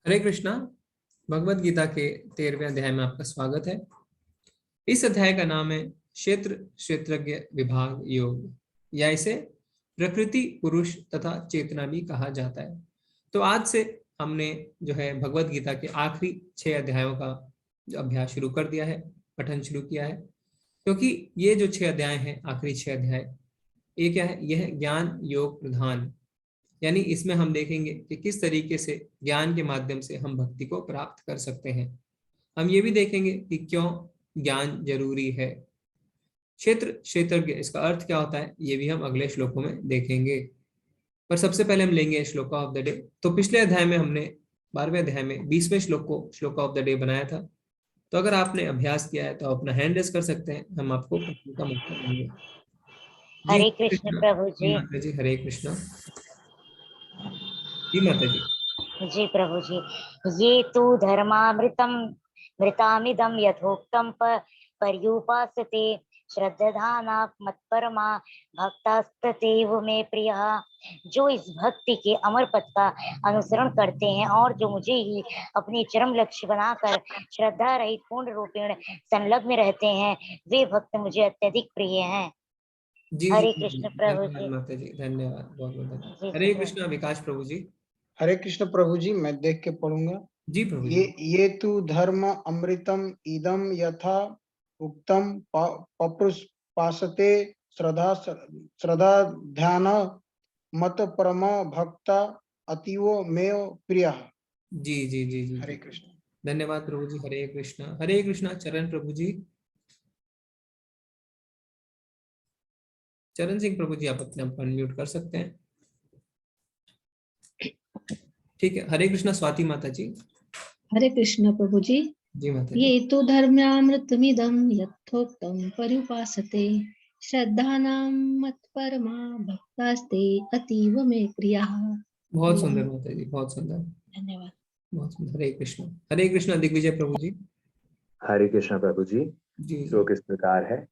हरे कृष्णा। भगवत गीता के 13वें अध्याय में आपका स्वागत है। इस अध्याय का नाम है क्षेत्र क्षेत्रज्ञ विभाग योग, या इसे प्रकृति पुरुष तथा चेतना भी कहा जाता है। तो आज से हमने जो है भगवत गीता के आखिरी 6 अध्यायों का अभ्यास शुरू कर दिया है, पठन शुरू किया है। क्योंकि ये जो 6 अध्याय हैं, आखिरी 6 अध्याय, ये क्या है? यह है ज्ञान योग प्रधान। यानी इसमें हम देखेंगे कि किस तरीके से ज्ञान के माध्यम से हम भक्ति को प्राप्त कर सकते हैं। हम ये भी देखेंगे कि क्यों ज्ञान जरूरी है। क्षेत्र क्षेत्रज्ञ, इसका अर्थ क्या होता है, ये भी हम अगले श्लोकों में देखेंगे। पर सबसे पहले हम लेंगे श्लोका ऑफ द डे। तो पिछले अध्याय में हमने 12वें अध्याय में 20वें श्लोक को श्लोका ऑफ द डे बनाया था। तो अगर आपने अभ्यास किया है तो आप अपना हैंड रेस कर सकते हैं, हम आपको पढ़ने का मौका देंगे। जी हरे कृष्ण कृष्ण। प्रभु जी जी। माता जी, हरे कृष्णा। जी माता जी। जी प्रभु जी। ये तो धर्मामृतम मृतामिदम यथोक्तम पर्युपासते श्रद्धाना मत्परमा भक्तास्ततेव में प्रिय। जो इस भक्ति के अमर पथ का अनुसरण करते हैं और जो मुझे ही अपने चरम लक्ष्य बनाकर श्रद्धा रहित पूर्ण रूपेण संलग्न रहते हैं, वे भक्त मुझे अत्यधिक प्रिय हैं। जी जी हरे जी, कृष्ण प्रभु धन्यवाद जी। माता जी, धन्यवाद, बहुत बहुत धन्यवाद। जी हरे प्रभु। कृष्णा विकास प्रभु जी। हरे कृष्ण प्रभु जी। मैं देख के पढ़ूंगा। जी प्रभु ये जी। ये तु धर्म अमृतम इदम यथा उक्तम पप्रुपासते श्रद्धा श्रद्धा ध्यान मत परम भक्ता अतीव मेव प्रिय। जी जी जी जी हरे जी, कृष्ण। धन्यवाद प्रभु जी। हरे कृष्णा, हरे कृष्णा। चरण प्रभु जी। चरण सिंह प्रभु जी, आप अपने आप अनम्यूट कर सकते हैं। ठीक है। हरे कृष्णा स्वाति माता जी। हरे कृष्ण प्रभु जी। जी माता ये जी। तो धर्म्यामृतमिदं यथोक्तं पर्युपासते श्रद्धानां मत्परमा भक्तास्ते अतीव मे प्रियाः। बहुत सुंदर माता जी, बहुत सुंदर, धन्यवाद। बहुत सुंदर। हरे कृष्णा, हरे कृष्णा दिग्विजय प्रभु जी। हरे कृष्ण प्रभु जी। जी जी। श्लोक इस प्रकार है।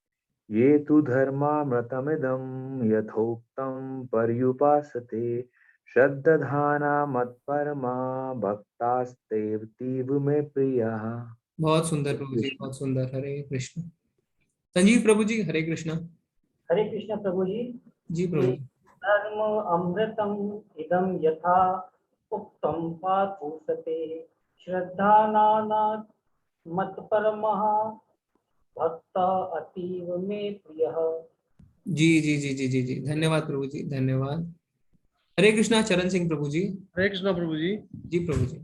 ये तु धर्मामृतमिदं यथोक्तं पर्युपासते श्रद्धाना मत्परमा भक्तास्तेऽतीव मे प्रियः। बहुत सुंदर प्रभु जी, बहुत सुंदर। हरे कृष्ण। संजीव प्रभु जी, हरे कृष्णा। हरे कृष्ण प्रभु जी। जी प्रभु ये जी। धर्म अमृतम इदम यथा उक्तम पार्थूसते श्रद्धा नाना मत परमः भक्त अतीव में प्रिय। जी जी जी जी जी जी, धन्यवाद प्रभु जी, धन्यवाद। हरे कृष्णा चरण सिंह प्रभु जी। हरे कृष्ण प्रभु जी। जी प्रभु जी।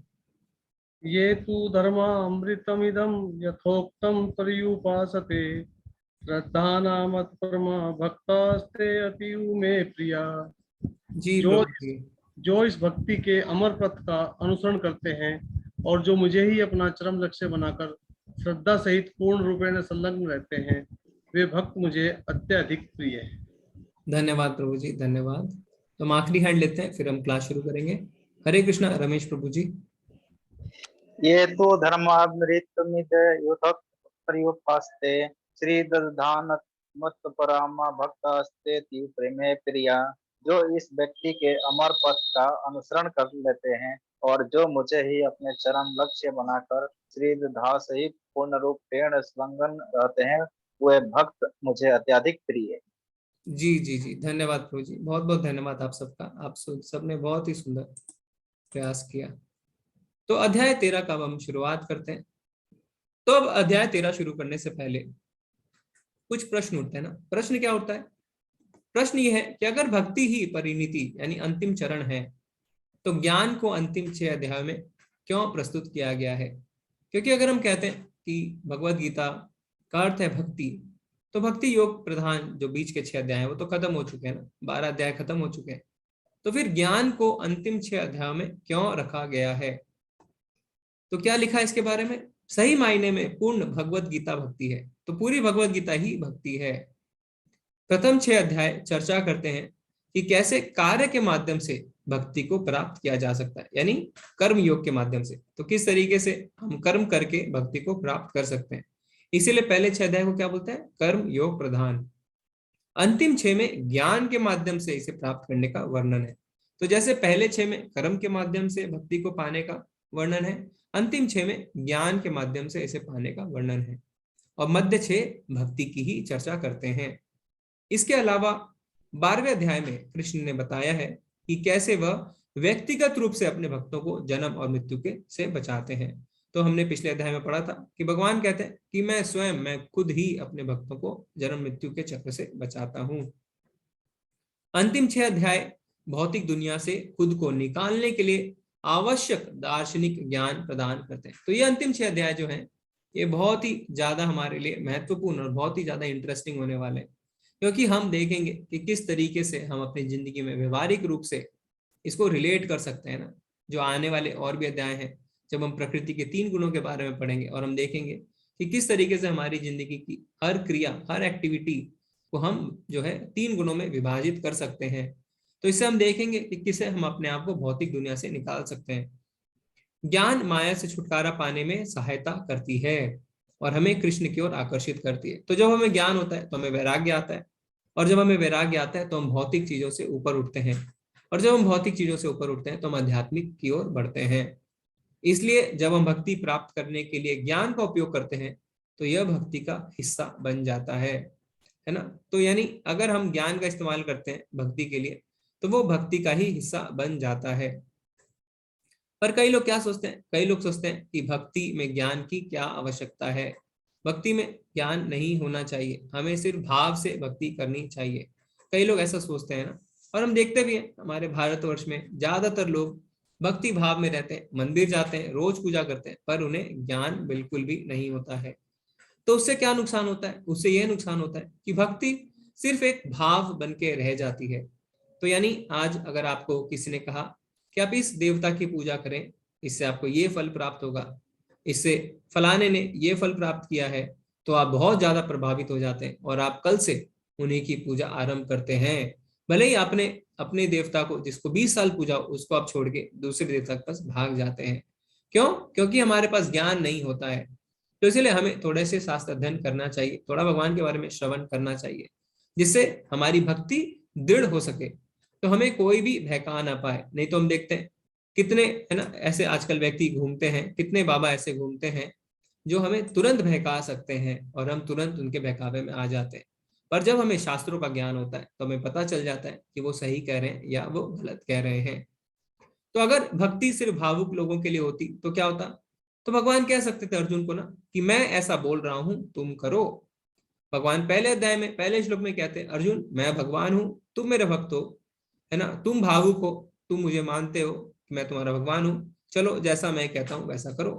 ये तु धर्म अमृतमिदं यथोक्तं पर्युपासते श्रद्धानामत्परमा भक्तास्ते अतीव मे प्रिया। जी जो प्रभु जी। जो इस भक्ति के अमर पथ का अनुसरण करते हैं और जो मुझे ही अपना चरम लक्ष्य बनाकर श्रद्धा सहित पूर्ण रूपेण संलग्न रहते हैं, वे भक्त मुझे अत्यधिक प्रिय है। धन्यवाद प्रभु जी, धन्यवाद। तो हम आखिरी हैंड लेते हैं, फिर हम क्लास शुरू करेंगे। हरे कृष्णा रमेश प्रभु जी। ये तो धर्मामृतमिद युतक पर्युपासते श्रीदधान मत परामा भक्तास्ते तीव्र प्रेमे प्रिया। जो इस व्यक्ति के अमर पथ का अनुसरण कर लेते हैं और जो मुझे ही अपने चरम लक्ष्य बनाकर श्रीदधा सहित पूर्ण रूपेण संलग्न रहते हैं, वे भक्त मुझे अत्यधिक प्रिय है। जी जी जी, धन्यवाद प्रभु जी, बहुत बहुत धन्यवाद आप सबका। आप सबने बहुत ही सुंदर प्रयास किया। तो अध्याय 13 का अब हम शुरुआत करते हैं। तो अब अध्याय 13 शुरू करने से पहले कुछ प्रश्न उठते हैं ना। प्रश्न क्या उठता है? प्रश्न ये है कि अगर भक्ति ही परिणति यानी अंतिम चरण है, तो ज्ञान को अंतिम 6 अध्याय में क्यों प्रस्तुत किया गया है? क्योंकि अगर हम कहते हैं कि भगवत गीता का अर्थ है भक्ति, तो भक्ति योग प्रधान जो बीच के 6 अध्याय हैं वो तो खत्म हो चुके हैं ना, 12 अध्याय खत्म हो चुके हैं। तो फिर ज्ञान को अंतिम 6 अध्यायों में क्यों रखा गया है? तो क्या लिखा है इसके बारे में? सही मायने में पूर्ण भगवत गीता भक्ति है, तो पूरी भगवत गीता ही भक्ति है। प्रथम 6 अध्याय चर्चा करते हैं कि कैसे कार्य के माध्यम से भक्ति को प्राप्त किया जा सकता है, यानी कर्म योग के माध्यम से। तो किस तरीके से हम कर्म करके भक्ति को प्राप्त कर सकते हैं, इसीलिए पहले 6 अध्याय को क्या बोलते हैं? कर्म योग प्रधान। अंतिम 6 में ज्ञान के माध्यम से इसे प्राप्त करने का वर्णन है। तो जैसे पहले 6 में कर्म के माध्यम से भक्ति को पाने का वर्णन है, अंतिम 6 में ज्ञान के माध्यम से इसे पाने का वर्णन है, और मध्य 6 भक्ति की ही चर्चा करते हैं। इसके अलावा 12वें अध्याय में कृष्ण ने बताया है कि कैसे वह व्यक्तिगत रूप से अपने भक्तों को जन्म और मृत्यु के से बचाते हैं। तो हमने पिछले अध्याय में पढ़ा था कि भगवान कहते हैं कि मैं खुद ही अपने भक्तों को जन्म मृत्यु के चक्र से बचाता हूं। अंतिम 6 अध्याय भौतिक दुनिया से खुद को निकालने के लिए आवश्यक दार्शनिक ज्ञान प्रदान करते हैं। तो ये अंतिम 6 अध्याय जो हैं ये बहुत ही ज्यादा हमारे लिए महत्वपूर्ण और बहुत ही ज्यादा इंटरेस्टिंग होने वाले हैं, क्योंकि हम देखेंगे कि किस तरीके से हम अपनी जिंदगी में व्यवहारिक रूप से इसको रिलेट कर सकते हैं ना। जो आने वाले और भी अध्याय हैं, जब हम प्रकृति के 3 गुणों के बारे में पढ़ेंगे और हम देखेंगे कि किस तरीके से हमारी जिंदगी की हर क्रिया, हर एक्टिविटी को हम जो है 3 गुणों में विभाजित कर सकते हैं। तो इससे हम देखेंगे कि किसे हम अपने आप को भौतिक दुनिया से निकाल सकते हैं। ज्ञान माया से छुटकारा पाने में सहायता करती है और हमें कृष्ण की ओर आकर्षित करती है। तो जब हमें ज्ञान होता है तो हमें वैराग्य आता है, और जब हमें वैराग्य आता है तो हम भौतिक चीजों से ऊपर उठते हैं, और जब हम भौतिक चीजों से ऊपर उठते हैं तो हम आध्यात्मिक की ओर बढ़ते हैं। इसलिए जब हम भक्ति प्राप्त करने के लिए ज्ञान का उपयोग करते हैं तो यह भक्ति का हिस्सा बन जाता है ना। तो यानी अगर हम ज्ञान का इस्तेमाल करते हैं भक्ति के लिए तो वो भक्ति का ही हिस्सा बन जाता है। पर कई लोग क्या सोचते हैं, कई लोग सोचते हैं कि भक्ति में ज्ञान की क्या आवश्यकता है, भक्ति में ज्ञान नहीं होना चाहिए, हमें सिर्फ भाव से भक्ति करनी चाहिए। कई लोग ऐसा सोचते हैं ना, और हम देखते भी हैं हमारे भारतवर्ष में ज्यादातर लोग भक्ति भाव में रहते हैं, मंदिर जाते हैं, रोज पूजा करते हैं, पर उन्हें ज्ञान बिल्कुल भी नहीं होता है। तो उससे क्या नुकसान होता है? उससे यह नुकसान होता है कि भक्ति सिर्फ एक भाव बन के रह जाती है। तो यानी आज अगर आपको किसी ने कहा कि आप इस देवता की पूजा करें, इससे आपको ये फल प्राप्त होगा, इससे फलाने ने ये फल प्राप्त किया है, तो आप बहुत ज्यादा प्रभावित हो जाते हैं और आप कल से उन्हीं की पूजा आरंभ करते हैं। भले ही आपने अपने देवता को जिसको 20 साल पूजा उसको आप छोड़ के दूसरे देवता के पास भाग जाते हैं। क्यों? क्योंकि हमारे पास ज्ञान नहीं होता है। तो इसलिए हमें थोड़े से शास्त्र अध्ययन करना चाहिए, थोड़ा भगवान के बारे में श्रवण करना चाहिए, जिससे हमारी भक्ति दृढ़ हो सके, तो हमें कोई भी बहका ना पाए। नहीं तो हम देखते हैं कितने है ना ऐसे आजकल व्यक्ति घूमते हैं, कितने बाबा ऐसे घूमते हैं जो हमें तुरंत बहका सकते हैं और हम तुरंत उनके बहकावे में आ जाते हैं। पर जब हमें शास्त्रों का ज्ञान होता है तो हमें पता चल जाता है कि वो सही कह रहे हैं या वो गलत कह रहे हैं। तो अगर भक्ति सिर्फ भावुक लोगों के लिए होती तो क्या होता? तो भगवान कह सकते थे अर्जुन को ना कि मैं ऐसा बोल रहा हूं, तुम करो। भगवान पहले अध्याय में पहले श्लोक में कहते हैं, अर्जुन मैं भगवान हूं, तुम मेरे भक्त हो, है ना, तुम भावुक हो, तुम मुझे मानते हो कि मैं तुम्हारा भगवान हूं, चलो जैसा मैं कहता हूं वैसा करो।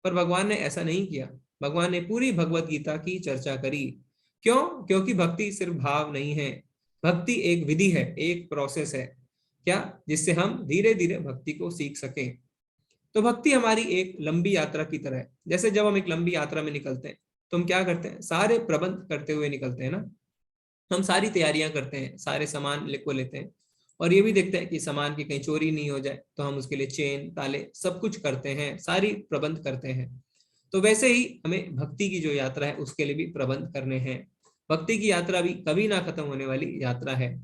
पर भगवान ने ऐसा नहीं किया। भगवान ने पूरी भगवत गीता की चर्चा करी। क्यों? क्योंकि भक्ति सिर्फ भाव नहीं है, भक्ति एक विधि है, एक प्रोसेस है, क्या, जिससे हम धीरे धीरे भक्ति को सीख सकें। तो भक्ति हमारी एक लंबी यात्रा की तरह है। जैसे जब हम एक लंबी यात्रा में निकलते हैं तो हम क्या करते हैं? सारे प्रबंध करते हुए निकलते हैं ना, हम सारी तैयारियां करते हैं, सारे सामान को लेते हैं और ये भी देखते हैं कि सामान की कहीं चोरी नहीं हो जाए, तो हम उसके लिए चेन ताले सब कुछ करते हैं, सारी प्रबंध करते हैं। तो वैसे ही हमें भक्ति की जो यात्रा है उसके लिए भी प्रबंध करने हैं। भक्ति की यात्रा भी कभी ना खत्म होने वाली यात्रा है,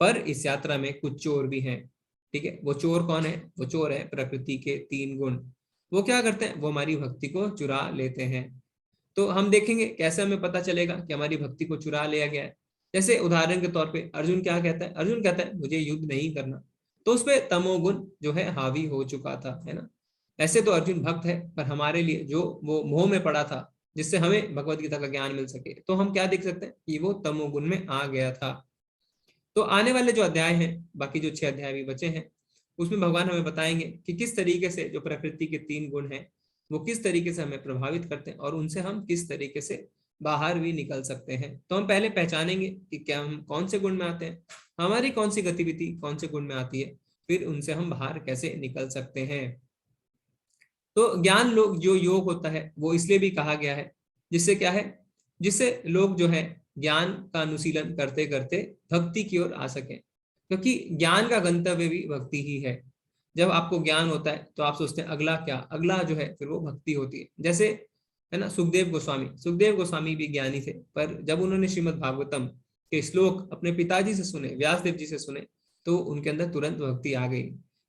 पर इस यात्रा में कुछ चोर भी हैं। ठीक है, वो चोर कौन है? वो चोर है प्रकृति के 3 गुण। वो क्या करते हैं? वो हमारी भक्ति को चुरा लेते हैं। तो हम देखेंगे कैसे हमें पता चलेगा कि हमारी भक्ति को चुरा लिया गया है। जैसे उदाहरण के तौर पे अर्जुन क्या कहता है? अर्जुन कहता है मुझे युद्ध नहीं करना, तो उस पर तमोगुण जो है हावी हो चुका था, है ना। ऐसे तो अर्जुन भक्त है, पर हमारे लिए जो वो मोह में पड़ा था जिससे हमें भगवत गीता का ज्ञान मिल सके, तो हम क्या देख सकते हैं कि वो तमोगुण में आ गया था। तो आने वाले जो अध्याय हैं, बाकी जो 6 अध्याय भी बचे हैं, उसमें भगवान हमें बताएंगे कि किस तरीके से जो प्रकृति के 3 गुण हैं वो किस तरीके से हमें प्रभावित करते हैं और उनसे हम किस तरीके से बाहर भी निकल सकते हैं। तो हम पहले पहचानेंगे कि क्या हम कौन से गुण में आते हैं, हमारी कौन सी गतिविधि कौन से गुण में आती है, फिर उनसे हम बाहर कैसे निकल सकते हैं। तो ज्ञान लोग जो योग होता है वो इसलिए भी कहा गया है, जिससे क्या है, जिससे लोग जो है ज्ञान का अनुशीलन करते करते भक्ति की ओर आ सके, क्योंकि ज्ञान का गंतव्य भी भक्ति ही है। जब आपको ज्ञान होता है तो आप सोचते हैं अगला क्या, अगला जो है फिर वो भक्ति होती है। जैसे है ना सुखदेव गोस्वामी भी ज्ञानी थे, पर जब उन्होंने श्रीमद् भागवतम के श्लोक अपने पिताजी से सुने, व्यासदेव जी से सुने, तो उनके अंदर तुरंत भक्ति आ गई।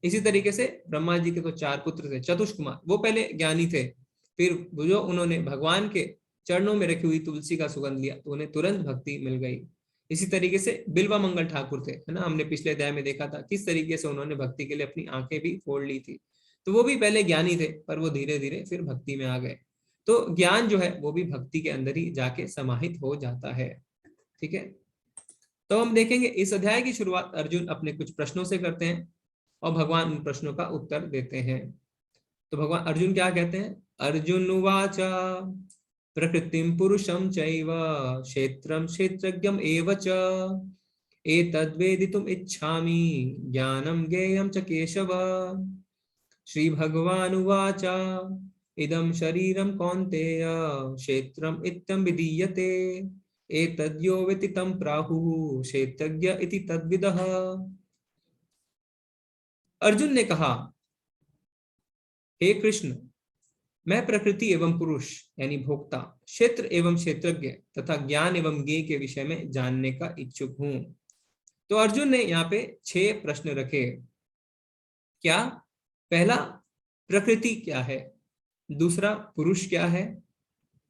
इसी तरीके से ब्रह्मा जी के तो 4 पुत्र थे, चतुष्कुमार, वो पहले ज्ञानी थे, फिर जो उन्होंने भगवान के चरणों में रखी हुई तुलसी का सुगंध लिया तो उन्हें तुरंत भक्ति मिल गई। इसी तरीके से बिल्वा मंगल ठाकुर थे, है ना, हमने पिछले अध्याय में देखा था किस तरीके से उन्होंने भक्ति के लिए अपनी आंखें भी फोड़ ली थी। तो वो भी पहले ज्ञानी थे, पर वो धीरे धीरे फिर भक्ति में आ गए। तो ज्ञान जो है वो भी भक्ति के अंदर ही जाके समाहित हो जाता है। ठीक है, तो हम देखेंगे इस अध्याय की शुरुआत अर्जुन अपने कुछ प्रश्नों से करते हैं और भगवान उन प्रश्नों का उत्तर देते हैं। तो भगवान अर्जुन क्या कहते हैं? अर्जुन उवाच प्रकृतिं पुरुषं चैव क्षेत्रं क्षेत्रज्ञम् एव च एतद्वेदितुम् इच्छामि ज्ञानं ज्ञेयं च केशव। श्री भगवान उवाच इदं शरीरं कौन्तेय क्षेत्रम् इत्यं विधीयते एतद्यो वेत्ति तं प्राहुः क्षेत्रज्ञ इति तद्विदः। अर्जुन ने कहा, हे कृष्ण, मैं प्रकृति एवं पुरुष यानी भोक्ता, क्षेत्र एवं क्षेत्रज्ञ तथा ज्ञान एवं ज्ञेय के विषय में जानने का इच्छुक हूं। तो अर्जुन ने यहाँ पे 6 प्रश्न रखे। क्या? पहला, प्रकृति क्या है? दूसरा, पुरुष क्या है?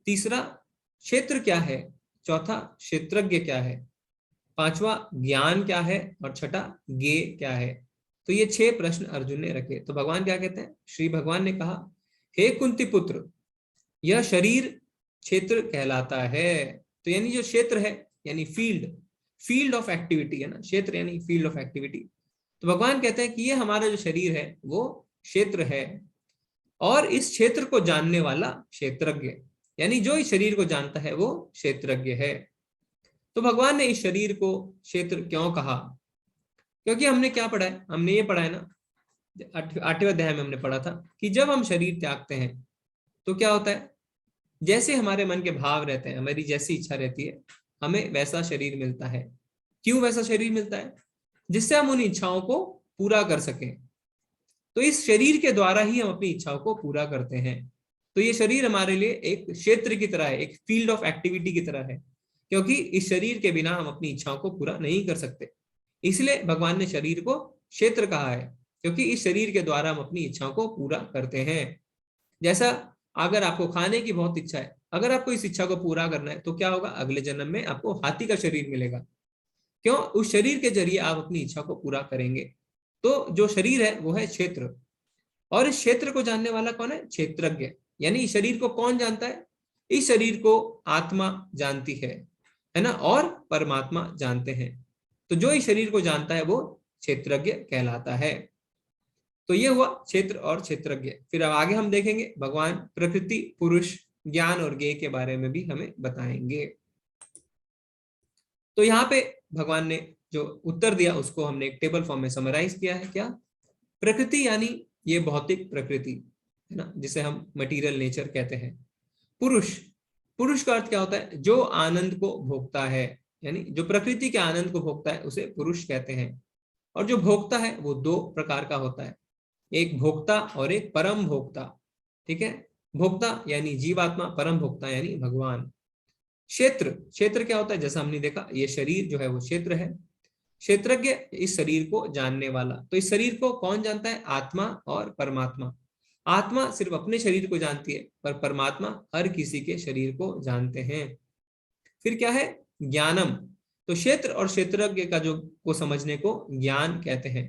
तीसरा, क्षेत्र क्या है? चौथा, क्षेत्रज्ञ क्या है? पांचवा, ज्ञान क्या है? और छठा, ज्ञेय क्या है? तो ये 6 प्रश्न अर्जुन ने रखे। तो भगवान क्या कहते हैं? श्री भगवान ने कहा, हे कुंती पुत्र, यह शरीर क्षेत्र कहलाता है। तो यानी जो क्षेत्र है यानी फील्ड ऑफ एक्टिविटी है ना, क्षेत्र यानी फील्ड ऑफ एक्टिविटी। तो भगवान कहते हैं कि ये हमारा जो शरीर है वो क्षेत्र है और इस क्षेत्र को जानने वाला क्षेत्रज्ञ, यानी जो इस शरीर को जानता है वो क्षेत्रज्ञ है। तो भगवान ने इस शरीर को क्षेत्र क्यों कहा? क्योंकि हमने क्या पढ़ा है? हमने ये पढ़ा है ना, 8वें अध्याय में हमने पढ़ा था कि जब हम शरीर त्यागते हैं तो क्या होता है, जैसे हमारे मन के भाव रहते हैं, हमारी जैसी इच्छा रहती है, हमें वैसा शरीर मिलता है। क्यों वैसा शरीर मिलता है? जिससे हम उन इच्छाओं को पूरा कर सकें। तो इस शरीर के द्वारा ही हम अपनी इच्छाओं को पूरा करते हैं। तो ये शरीर हमारे लिए एक क्षेत्र की तरह है, एक फील्ड ऑफ एक्टिविटी की तरह है, क्योंकि इस शरीर के बिना हम अपनी इच्छाओं को पूरा नहीं कर सकते। इसलिए भगवान ने शरीर को क्षेत्र कहा है, क्योंकि इस शरीर के द्वारा हम अपनी इच्छाओं को पूरा करते हैं। जैसा अगर आपको खाने की बहुत इच्छा है, अगर आपको इस इच्छा को पूरा करना है तो क्या होगा? अगले जन्म में आपको हाथी का शरीर मिलेगा। क्यों? उस शरीर के जरिए आप अपनी इच्छा को पूरा करेंगे। तो जो शरीर है वो है क्षेत्र, और इस क्षेत्र को जानने वाला कौन है? क्षेत्रज्ञ। यानी इस शरीर को कौन जानता है? इस शरीर को आत्मा जानती है ना, और परमात्मा जानते हैं। तो जो इस शरीर को जानता है वो क्षेत्रज्ञ कहलाता है। तो ये हुआ क्षेत्र और क्षेत्रज्ञ। फिर अब आगे हम देखेंगे भगवान प्रकृति, पुरुष, ज्ञान और ज्ञेय के बारे में भी हमें बताएंगे। तो यहाँ पे भगवान ने जो उत्तर दिया उसको हमने एक टेबल फॉर्म में समराइज किया है। क्या? प्रकृति यानी ये भौतिक प्रकृति है ना, जिसे हम मटेरियल नेचर कहते हैं। पुरुष का अर्थ क्या होता है? जो आनंद को भोगता है, यानी जो प्रकृति के आनंद को भोगता है उसे पुरुष कहते हैं। और जो भोगता है वो 2 प्रकार का होता है, एक भोक्ता और एक परम भोक्ता। ठीक है, भोक्ता यानी जीवात्मा, परम भोक्ता यानी भगवान। क्षेत्र क्या होता है? जैसा हमने देखा, ये शरीर जो है वो क्षेत्र है। क्षेत्रज्ञ इस शरीर को जानने वाला। तो इस शरीर को कौन जानता है? आत्मा और परमात्मा। आत्मा सिर्फ अपने शरीर को जानती है, पर परमात्मा हर किसी के शरीर को जानते हैं। फिर क्या है? ज्ञानम। तो क्षेत्र और क्षेत्रज्ञ का जो को समझने को ज्ञान कहते हैं।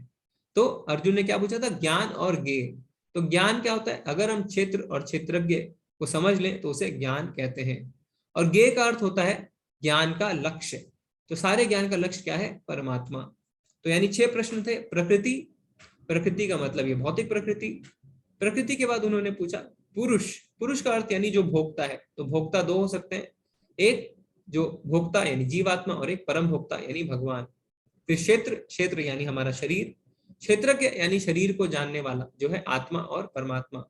तो अर्जुन ने क्या पूछा था? ज्ञान और ज्ञेय। तो ज्ञान क्या होता है? अगर हम क्षेत्र और क्षेत्रज्ञ को समझ लें तो उसे ज्ञान कहते हैं। और ज्ञेय का अर्थ होता है ज्ञान का लक्ष्य। तो सारे ज्ञान का लक्ष्य क्या है? परमात्मा। तो यानी 6 प्रश्न थे। प्रकृति का मतलब ये भौतिक प्रकृति के बाद उन्होंने पूछा पुरुष का अर्थ यानी जो भोक्ता है। तो भोक्ता 2 हो सकते हैं, एक जो भोक्ता यानी जीवात्मा और एक परम भोक्ता यानी भगवान। फिर क्षेत्र यानी हमारा शरीर, क्षेत्रज्ञ यानी शरीर को जानने वाला जो है आत्मा और परमात्मा।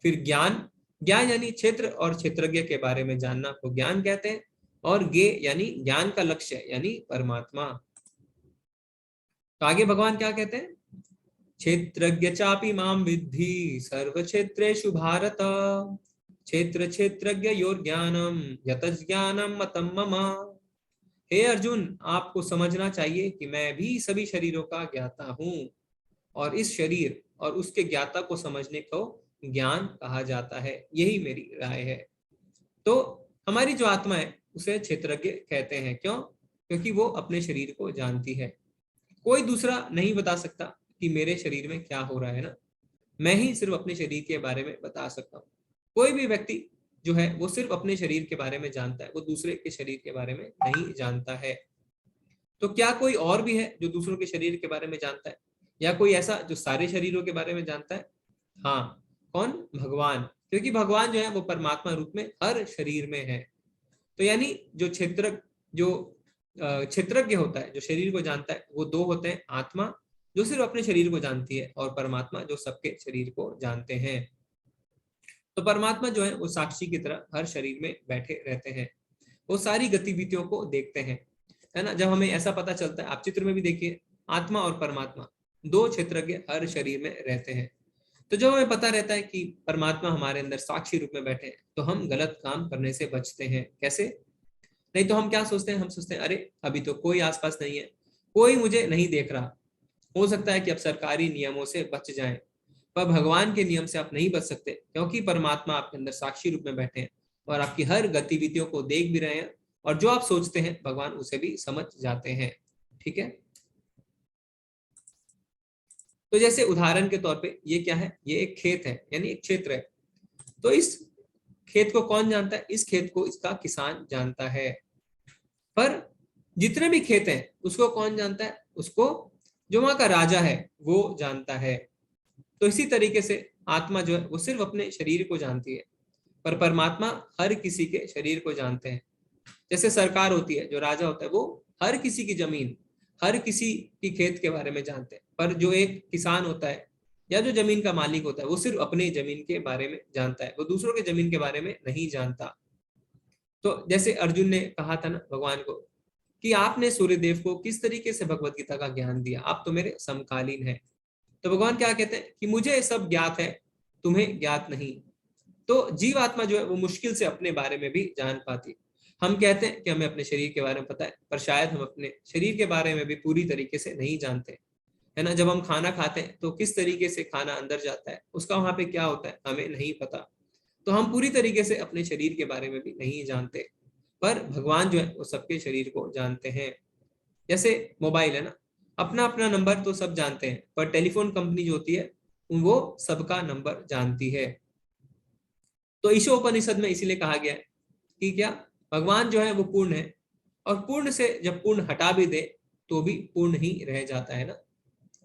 फिर ज्ञान यानी क्षेत्र और क्षेत्रज्ञ के बारे में जानना को ज्ञान कहते हैं। और ज्ञेय यानी ज्ञान का लक्ष्य यानी परमात्मा। तो आगे भगवान क्या कहते हैं? क्षेत्रज्ञ चापि माम विद्धि सर्व क्षेत्रेषु भारत क्षेत्रज्ञ योर ज्ञानम यतस् ज्ञानम मतम मम। हे अर्जुन, आपको समझना चाहिए कि मैं भी सभी शरीरों का ज्ञाता हूँ और इस शरीर और उसके ज्ञाता को समझने को ज्ञान कहा जाता है। यही मेरी राय है। तो हमारी जो आत्मा है उसे क्षेत्रज्ञ कहते हैं। क्यों? क्योंकि वो अपने शरीर को जानती है। कोई दूसरा नहीं बता सकता कि मेरे शरीर में क्या हो रहा है ना, मैं ही सिर्फ अपने शरीर के बारे में बता सकता हूँ। कोई भी व्यक्ति जो है वो सिर्फ अपने शरीर के बारे में जानता है, वो दूसरे के शरीर के बारे में नहीं जानता है। तो क्या कोई और भी है जो दूसरों के शरीर के बारे में जानता है, या कोई ऐसा जो सारे शरीरों के बारे में जानता है? हाँ, कौन? भगवान। क्योंकि भगवान जो है वो परमात्मा रूप में हर शरीर में है। तो यानी जो क्षेत्रज्ञ होता है, जो शरीर को जानता है, वो दो होते हैं, आत्मा जो सिर्फ अपने शरीर को जानती है और परमात्मा जो सबके शरीर को जानते हैं। तो परमात्मा जो है वो साक्षी की तरह हर शरीर में बैठे रहते हैं, वो सारी गतिविधियों को देखते हैं, है ना। जब हमें ऐसा पता चलता है, आप चित्र में भी देखिए, आत्मा और परमात्मा दो क्षेत्रज्ञ हर शरीर में रहते हैं। तो जब हमें पता रहता है कि परमात्मा हमारे अंदर साक्षी रूप में बैठे हैं, तो हम गलत काम करने से बचते हैं। कैसे? नहीं तो हम क्या सोचते हैं, हम सोचते हैं अरे अभी तो कोई आसपास नहीं है, कोई मुझे नहीं देख रहा, हो सकता है कि अब सरकारी नियमों से बच जाएं। पर भगवान के नियम से आप नहीं बच सकते, क्योंकि परमात्मा आपके अंदर साक्षी रूप में बैठे हैं और आपकी हर गतिविधियों को देख भी रहे हैं, और जो आप सोचते हैं भगवान उसे भी समझ जाते हैं। ठीक है। तो जैसे उदाहरण के तौर पे ये क्या है, ये एक खेत है, यानी एक क्षेत्र है। तो इस खेत को कौन जानता है? इस खेत को इसका किसान जानता है। पर जितने भी खेत हैं उसको कौन जानता है? उसको जो वहां का राजा है वो जानता है। तो इसी तरीके से आत्मा जो है वो सिर्फ अपने शरीर को जानती है, पर परमात्मा हर किसी के शरीर को जानते हैं। जैसे सरकार होती है, जो राजा होता है वो हर किसी की जमीन, हर किसी की खेत के बारे में जानते हैं, पर जो एक किसान होता है या जो जमीन का मालिक होता है वो सिर्फ अपने जमीन के बारे में जानता है, वो दूसरों के जमीन के बारे में नहीं जानता। तो जैसे अर्जुन ने कहा था ना भगवान को कि आपने सूर्यदेव को किस तरीके से भगवत गीता का ज्ञान दिया, आप तो मेरे समकालीन हैं। तो भगवान क्या कहते हैं कि मुझे सब ज्ञात है, तुम्हें ज्ञात नहीं। तो जीव आत्मा जो है वो मुश्किल से अपने बारे में भी जान पाती। हम कहते हैं कि हमें अपने शरीर के बारे में पता है, पर शायद हम अपने शरीर के बारे में भी पूरी तरीके से नहीं जानते, है ना। जब हम खाना खाते हैं तो किस तरीके से खाना अंदर जाता है, उसका वहां पे क्या होता है, हमें नहीं पता। तो हम पूरी तरीके से अपने शरीर के बारे में भी नहीं जानते, पर भगवान जो है वो सबके शरीर को जानते हैं। जैसे मोबाइल है ना, अपना अपना नंबर तो सब जानते हैं, पर टेलीफोन कंपनी जो होती है वो सबका नंबर जानती है। तो ईशोपनिषद में इसीलिए कहा गया है कि क्या, भगवान जो है वो पूर्ण है, और पूर्ण से जब पूर्ण हटा भी दे तो भी पूर्ण ही रह जाता है ना।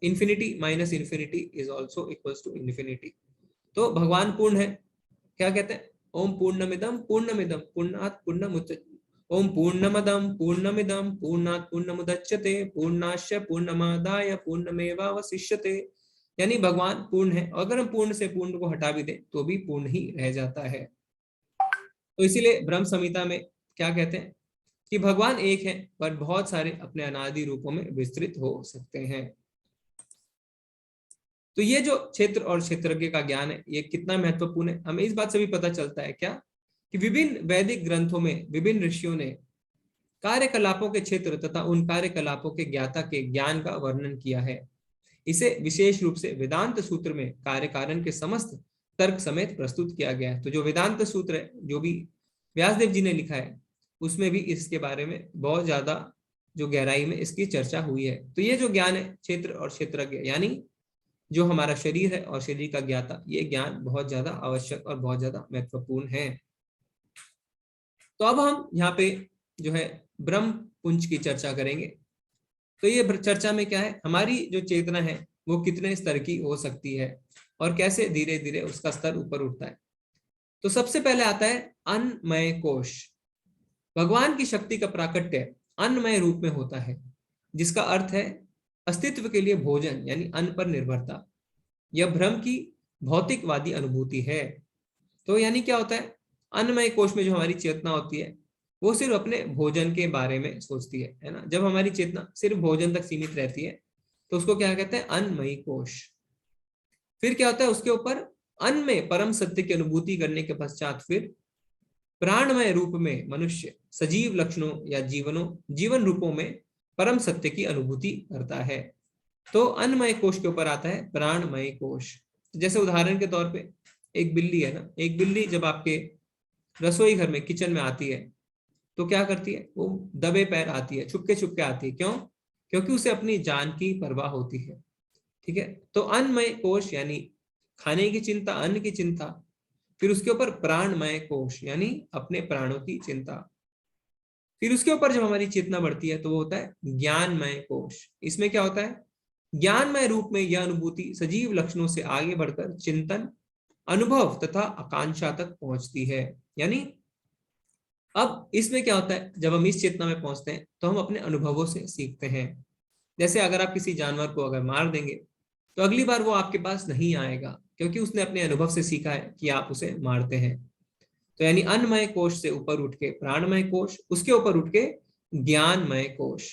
Infinity minus infinity is also equals to infinity. तो भगवान पूर्ण है। क्या कहते हैं? ओम पूर्णमिदम पूर्णमिदम पूर्णात् पूर्णमुदच्यते, ओम पूर्णमदम पूर्णमिदम पूर्णात् पूर्णमुदच्यते पूर्णास्य पूर्णमादाय पूर्णमेवावशिष्यते। यानी भगवान पूर्ण है, और अगर हम पूर्ण से पूर्ण को हटा भी दें तो भी पूर्ण ही रह जाता है। तो इसीलिए ब्रह्म संहिता में क्या कहते हैं कि भगवान एक है, पर बहुत सारे अपने अनादि रूपों में विस्तृत हो सकते हैं। तो ये जो क्षेत्र और क्षेत्रज्ञ का ज्ञान है ये कितना महत्वपूर्ण है, हमें इस बात से भी पता चलता है क्या कि विभिन्न वैदिक ग्रंथों में विभिन्न ऋषियों ने कार्यकलापों के क्षेत्र तथा उन कार्यकलापों के ज्ञाता के ज्ञान का वर्णन किया है। इसे विशेष रूप से वेदांत सूत्र में कार्य कारण के समस्त तर्क समेत प्रस्तुत किया गया है। तो जो वेदांत सूत्र है, जो भी व्यासदेव जी ने लिखा है, उसमें भी इसके बारे में बहुत ज्यादा जो गहराई में इसकी चर्चा हुई है। तो ये जो ज्ञान है क्षेत्र और क्षेत्रज्ञ, यानी जो हमारा शरीर है और शरीर का ज्ञाता, ये ज्ञान बहुत ज्यादा आवश्यक और बहुत ज्यादा महत्वपूर्ण है। तो अब हम यहाँ पे जो है ब्रह्म पुंज की चर्चा करेंगे। तो ये चर्चा में क्या है, हमारी जो चेतना है वो कितने स्तर की हो सकती है और कैसे धीरे धीरे उसका स्तर ऊपर उठता है। तो सबसे पहले आता है अन्नमय कोश। भगवान की शक्ति का प्राकट्य अन्नमय रूप में होता है, जिसका अर्थ है अस्तित्व के लिए भोजन यानी अन्न पर निर्भरता। यह भ्रम की भौतिकवादी अनुभूति है। तो यानी क्या होता है, अन्नमय कोश में जो हमारी चेतना होती है वो सिर्फ अपने भोजन के बारे में सोचती है ना। जब हमारी चेतना सिर्फ भोजन तक सीमित रहती है तो उसको क्या कहते हैं, अन्नमयी कोश। फिर क्या होता है, उसके ऊपर अन्न में परम सत्य की अनुभूति करने के पश्चात फिर प्राणमय रूप में मनुष्य सजीव लक्षणों या जीवन रूपों में परम सत्य की अनुभूति करता है। तो अन्नमय कोश के ऊपर आता है प्राणमय कोश। जैसे उदाहरण के तौर पे एक बिल्ली है ना, एक बिल्ली जब आपके रसोई घर में किचन में आती है तो क्या करती है, वो दबे पैर आती है, छुपके छुपके आती है। क्यों? क्योंकि उसे अपनी जान की परवाह होती है। ठीक है, तो अन्नमय कोश यानी खाने की चिंता, अन्न की चिंता, फिर उसके ऊपर प्राणमय कोश यानी अपने प्राणों की चिंता, फिर उसके ऊपर जब हमारी चेतना बढ़ती है तो वो होता है ज्ञानमय कोश। इसमें क्या होता है, ज्ञानमय रूप में यह अनुभूति सजीव लक्षणों से आगे बढ़कर चिंतन, अनुभव तथा आकांक्षा तक पहुंचती है। यानी अब इसमें क्या होता है, जब हम इस चेतना में पहुंचते हैं तो हम अपने अनुभवों से सीखते हैं। जैसे अगर आप किसी जानवर को अगर मार देंगे तो अगली बार वो आपके पास नहीं आएगा, क्योंकि उसने अपने अनुभव से सीखा है कि आप उसे मारते हैं। तो यानी अन्नमय कोश से ऊपर उठ के प्राणमय कोश, उसके ऊपर उठ के ज्ञानमय कोश।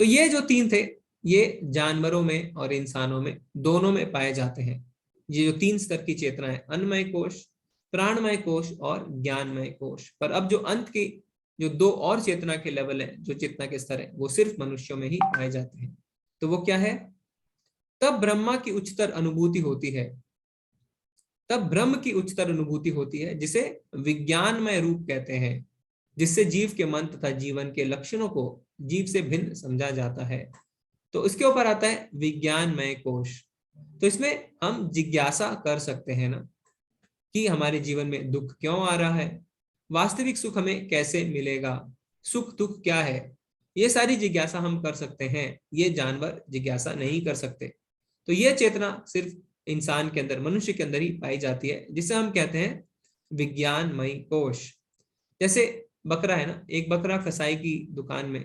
तो ये जो तीन थे, ये जानवरों में और इंसानों में दोनों में पाए जाते हैं। ये जो तीन स्तर की चेतना है, अन्नमय कोश, प्राणमय कोश और ज्ञानमय कोश। पर अब जो अंत की जो दो और चेतना के लेवल है, जो चेतना के स्तर है, वो सिर्फ मनुष्यों में ही पाए जाते हैं। तो वो क्या है, तब ब्रह्मा की उच्चतर अनुभूति होती है, तब ब्रह्म की उच्चतर अनुभूति होती है, जिसे विज्ञानमय रूप कहते हैं, जिससे जीव के मन तथा जीवन के लक्षणों को जीव से भिन्न समझा जाता है। तो इसके ऊपर आता है विज्ञानमय कोश। तो इसमें हम जिज्ञासा कर सकते हैं ना, कि हमारे जीवन में दुख क्यों आ रहा है, वास्तविक सुख हमें कैसे मिलेगा, सुख दुख क्या है, ये सारी जिज्ञासा हम कर सकते हैं। ये जानवर जिज्ञासा नहीं कर सकते। तो ये चेतना सिर्फ इंसान के अंदर, मनुष्य के अंदर ही पाई जाती है, जिसे हम कहते हैं विज्ञानमय कोश। जैसे बकरा है ना, एक बकरा कसाई की दुकान में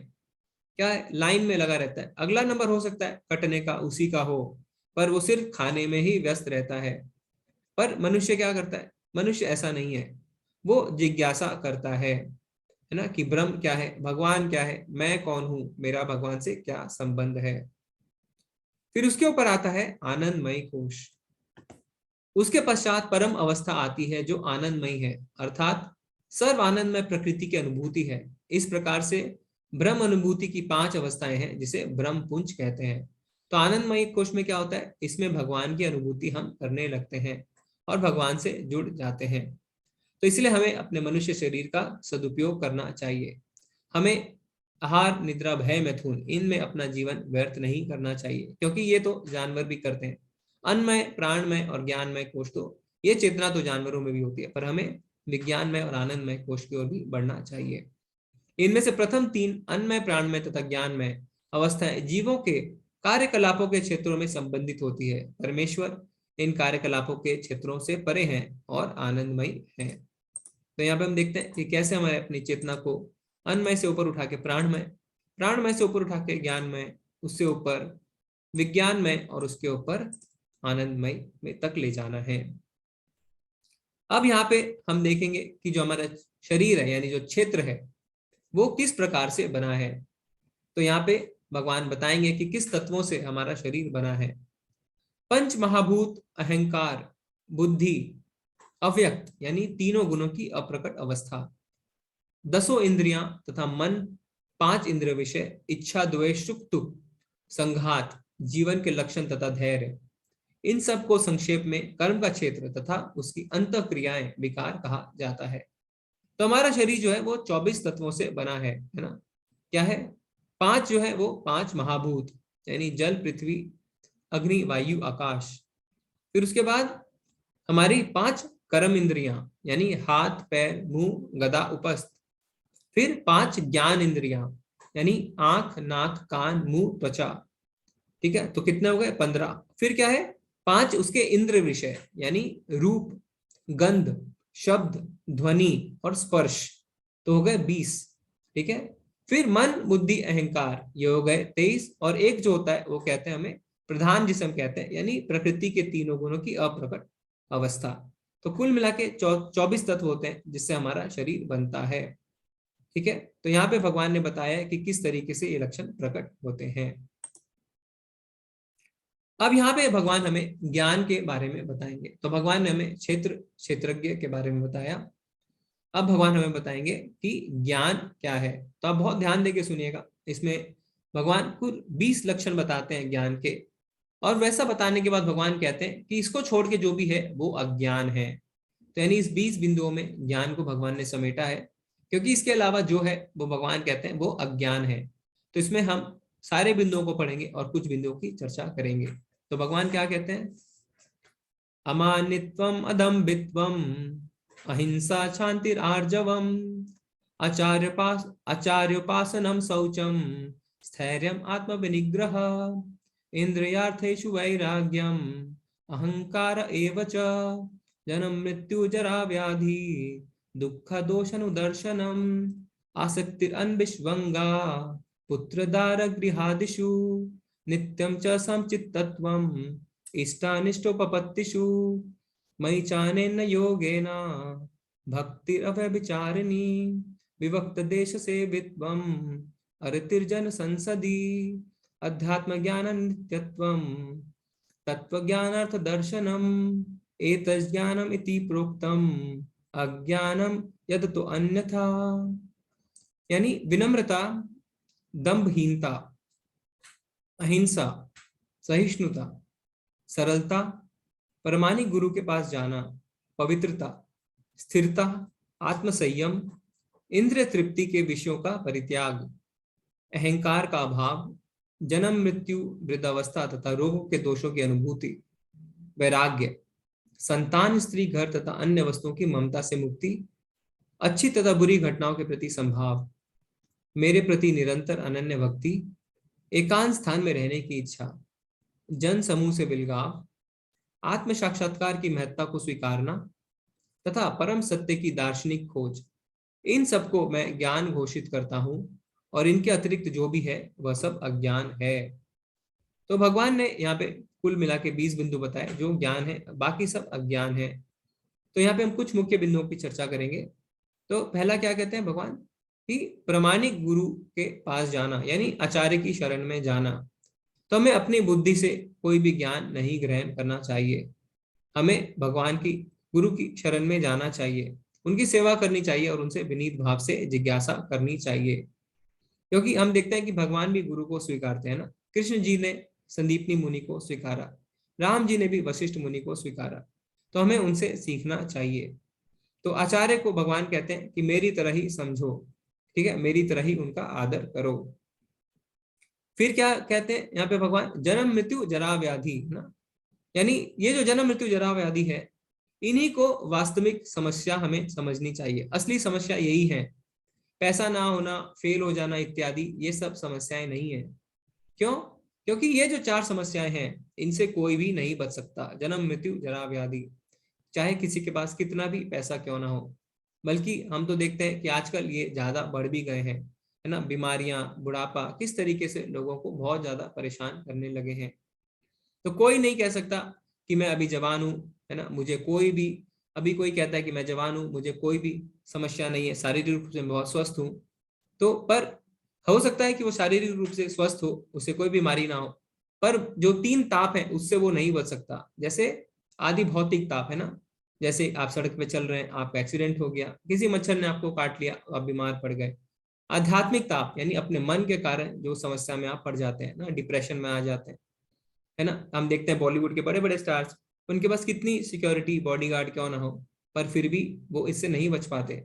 क्या है, लाइन में लगा रहता है, अगला नंबर हो सकता है कटने का उसी का हो, पर वो सिर्फ खाने में ही व्यस्त रहता है। पर मनुष्य क्या करता है, मनुष्य ऐसा नहीं है, वो जिज्ञासा करता है ना, कि ब्रह्म क्या है, भगवान क्या है, मैं कौन हूं, मेरा भगवान से क्या संबंध है। फिर उसके ऊपर आता है आनंदमय कोश। उसके पश्चात परम अवस्था आती है जो आनंदमय है, अर्थात सर्व आनंदमय प्रकृति की अनुभूति है। इस प्रकार से ब्रह्म अनुभूति की 5 अवस्थाएं हैं, जिसे ब्रह्म पुंज कहते हैं। तो आनंदमय कोश में क्या होता है, इसमें भगवान की अनुभूति हम करने लगते हैं और भगवान से जुड़ जाते हैं। तो इसलिए हमें अपने मनुष्य शरीर का सदुपयोग करना चाहिए। हमें आहार, निद्रा, भय, मैथुन, इनमें अपना जीवन व्यर्थ नहीं करना चाहिए, क्योंकि ये तो जानवर भी करते हैं। अन्नमय, प्राणमय और ज्ञानमय कोश, तो ये चेतना तो जानवरों में भी होती है, पर हमें विज्ञानमय और आनंदमय कोश की ओर भी बढ़ना चाहिए। इनमें से प्रथम 3 अन्नमय, प्राणमय तथा ज्ञानमय अवस्थाएं जीवों के कार्यकलापों के क्षेत्रों में संबंधित होती है। परमेश्वर इन कार्यकलापों के क्षेत्रों से परे हैं और आनंदमय हैं। तो यहाँ पे हम देखते हैं कि कैसे हमारे अपनी चेतना को अन्नमय से ऊपर उठा के प्राणमय, प्राणमय से ऊपर उठा के ज्ञानमय, उससे ऊपर विज्ञानमय और उसके ऊपर आनंदमय में तक ले जाना है। अब यहाँ पे हम देखेंगे कि जो हमारा शरीर है, यानी जो क्षेत्र है, वो किस प्रकार से बना है। तो यहाँ पे भगवान बताएंगे कि किस तत्वों से हमारा शरीर बना है। पंच महाभूत, अहंकार, बुद्धि, अव्यक्त यानी तीनों गुणों की अप्रकट अवस्था, 10 इंद्रियां तथा मन, 5 इंद्रिय विषय, इच्छा, द्वेष, सुख दुख, संघात, जीवन के लक्षण तथा धैर्य, इन सब को संक्षेप में कर्म का क्षेत्र तथा उसकी अंतःक्रियाएं, विकार कहा जाता है। तो हमारा शरीर जो है वो 24 तत्वों से बना है ना। क्या है, 5 जो है वो 5 महाभूत यानी जल, पृथ्वी, अग्नि, वायु, आकाश। फिर उसके बाद हमारी 5 कर्म इंद्रियां यानी हाथ, पैर, मुंह, गदा, उपस्थ। फिर 5 ज्ञान इंद्रियां यानी आंख, नाक, कान, मुंह, त्वचा। ठीक है, तो कितने हो गए, 15। फिर क्या है, 5 उसके इंद्र विषय यानी रूप, गंध, शब्द, ध्वनि और स्पर्श, तो हो गए 20। ठीक है, फिर मन, बुद्धि, अहंकार, ये हो गए 23। और एक जो होता है वो कहते हैं हमें प्रधान जिस्म कहते हैं, यानी प्रकृति के तीनों गुणों की अप्रकट अवस्था। तो कुल मिला के 24 तत्व होते हैं जिससे हमारा शरीर बनता है। ठीक है, तो यहाँ पे भगवान ने बताया है कि किस तरीके से ये लक्षण प्रकट होते हैं। अब यहाँ पे भगवान हमें ज्ञान के बारे में बताएंगे। तो भगवान ने हमें क्षेत्रज्ञ के बारे में बताया। अब भगवान हमें बताएंगे कि ज्ञान क्या है। तो आप बहुत ध्यान देके सुनिएगा, इसमें भगवान को 20 लक्षण बताते हैं ज्ञान के, और वैसा बताने के बाद भगवान कहते हैं कि इसको छोड़ के जो भी है वो अज्ञान है। तो यानी इस 20 बिंदुओं में ज्ञान को भगवान ने समेटा है, क्योंकि इसके अलावा जो है वो भगवान कहते हैं वो अज्ञान है। तो इसमें हम सारे बिंदुओं को पढ़ेंगे और कुछ बिंदुओं की चर्चा करेंगे। तो भगवान क्या कहते हैं? अमानित्वम अदम्भित्वम अहिंसा शांतिर आर्जवम आचार्योपासनम शौचम स्थैर्यम आत्मविनिग्रह इंद्रियार्थेषु वैराग्यम अहंकार एव च जन्म मृत्यु जरा व्याधि दुख दोषानुदर्शनम आसक्तिरन्विष्वंगा पुत्रदार गृहादिषु नित्यं च समचित्तत्वम् इष्टानिष्टोपपत्तिषु मयि चानेन योगेन भक्तिरव्यभिचारिणी विभक्त देश सेवित्वम् अरतिर्जन संसदि अध्यात्म ज्ञान नित्यत्वम् तत्वज्ञानार्थ दर्शनम् एतज्ज्ञानम् इति प्रोक्तम् अज्ञानम यद तो अन्यथा। यानी विनम्रता, दंभहीनता, अहिंसा, सहिष्णुता, सरलता, परमाणिक गुरु के पास जाना, पवित्रता, स्थिरता, आत्मसंयम, इंद्रिय तृप्ति के विषयों का परित्याग, अहंकार का अभाव, जन्म मृत्यु वृद्धावस्था तथा रोगों के दोषों की अनुभूति, वैराग्य, संतान, स्त्री, घर तथा अन्य वस्तुओं की ममता से मुक्ति, अच्छी तथा बुरी घटनाओं के प्रति संभाव, मेरे प्रति निरंतर अनन्य भक्ति, एकांत स्थान में रहने की इच्छा, जन समूह से विलगाव, आत्म साक्षात्कार की महत्ता को स्वीकारना तथा परम सत्य की दार्शनिक खोज, इन सबको मैं ज्ञान घोषित करता हूं और इनके अतिरिक्त जो भी है वह सब अज्ञान है। तो भगवान ने यहाँ पे कुल मिला के 20 बिंदु बताए जो ज्ञान है, बाकी सब अज्ञान है। तो यहाँ पे हम कुछ मुख्य बिंदुओं की चर्चा करेंगे। तो पहला क्या कहते हैं भगवान कि प्रामाणिक गुरु के पास जाना, यानी आचार्य की शरण में जाना। तो हमें अपनी बुद्धि से कोई भी ज्ञान नहीं ग्रहण करना चाहिए, हमें भगवान की गुरु की शरण में जाना चाहिए, उनकी सेवा करनी चाहिए और उनसे विनीत भाव से जिज्ञासा करनी चाहिए। क्योंकि हम देखते हैं कि भगवान भी गुरु को स्वीकारते हैं ना। कृष्ण जी ने संदीपनी मुनि को स्वीकारा, राम जी ने भी वशिष्ठ मुनि को स्वीकारा, तो हमें उनसे सीखना चाहिए। तो आचार्य को भगवान कहते हैं कि मेरी तरह ही समझो, ठीक है, मेरी तरह ही उनका आदर करो। फिर क्या कहते हैं यहाँ पे भगवान? जन्म मृत्यु जरा व्याधि ना, यानी ये जो जन्म मृत्यु जरा व्याधि है, इन्हीं को वास्तविक समस्या हमें समझनी चाहिए। असली समस्या यही है, पैसा ना होना, फेल हो जाना इत्यादि, ये सब समस्याएं नहीं है। क्यों? क्योंकि ये जो 4 समस्याएं हैं इनसे कोई भी नहीं बच सकता। जन्म मृत्यु जरा व्याधि, चाहे किसी के पास कितना भी पैसा क्यों ना हो। बल्कि हम तो देखते हैं कि आजकल ये ज्यादा बढ़ भी गए हैं, है ना। बीमारियां, बुढ़ापा किस तरीके से लोगों को बहुत ज्यादा परेशान करने लगे हैं। तो कोई नहीं कह सकता कि मैं अभी जवान हूं, है ना, मुझे कोई भी, अभी कोई कहता है कि मैं जवान हूं, मुझे कोई भी समस्या नहीं है, शारीरिक रूप से बहुत स्वस्थ हूं। तो पर हो सकता है कि वो शारीरिक रूप से स्वस्थ हो, उसे कोई बीमारी ना हो, पर जो 3 ताप है उससे वो नहीं बच सकता। जैसे आदि भौतिक ताप है ना, जैसे आप सड़क पे चल रहे हैं, आपका एक्सीडेंट हो गया, किसी मच्छर ने आपको काट लिया, आप बीमार पड़ गए। आध्यात्मिक ताप यानी अपने मन के कारण जो समस्या में आप पड़ जाते हैं ना, डिप्रेशन में आ जाते हैं, है ना। हम देखते हैं बॉलीवुड के बड़े बड़े स्टार्स, उनके पास कितनी सिक्योरिटी, बॉडीगार्ड क्यों ना हो, पर फिर भी वो इससे नहीं बच पाते।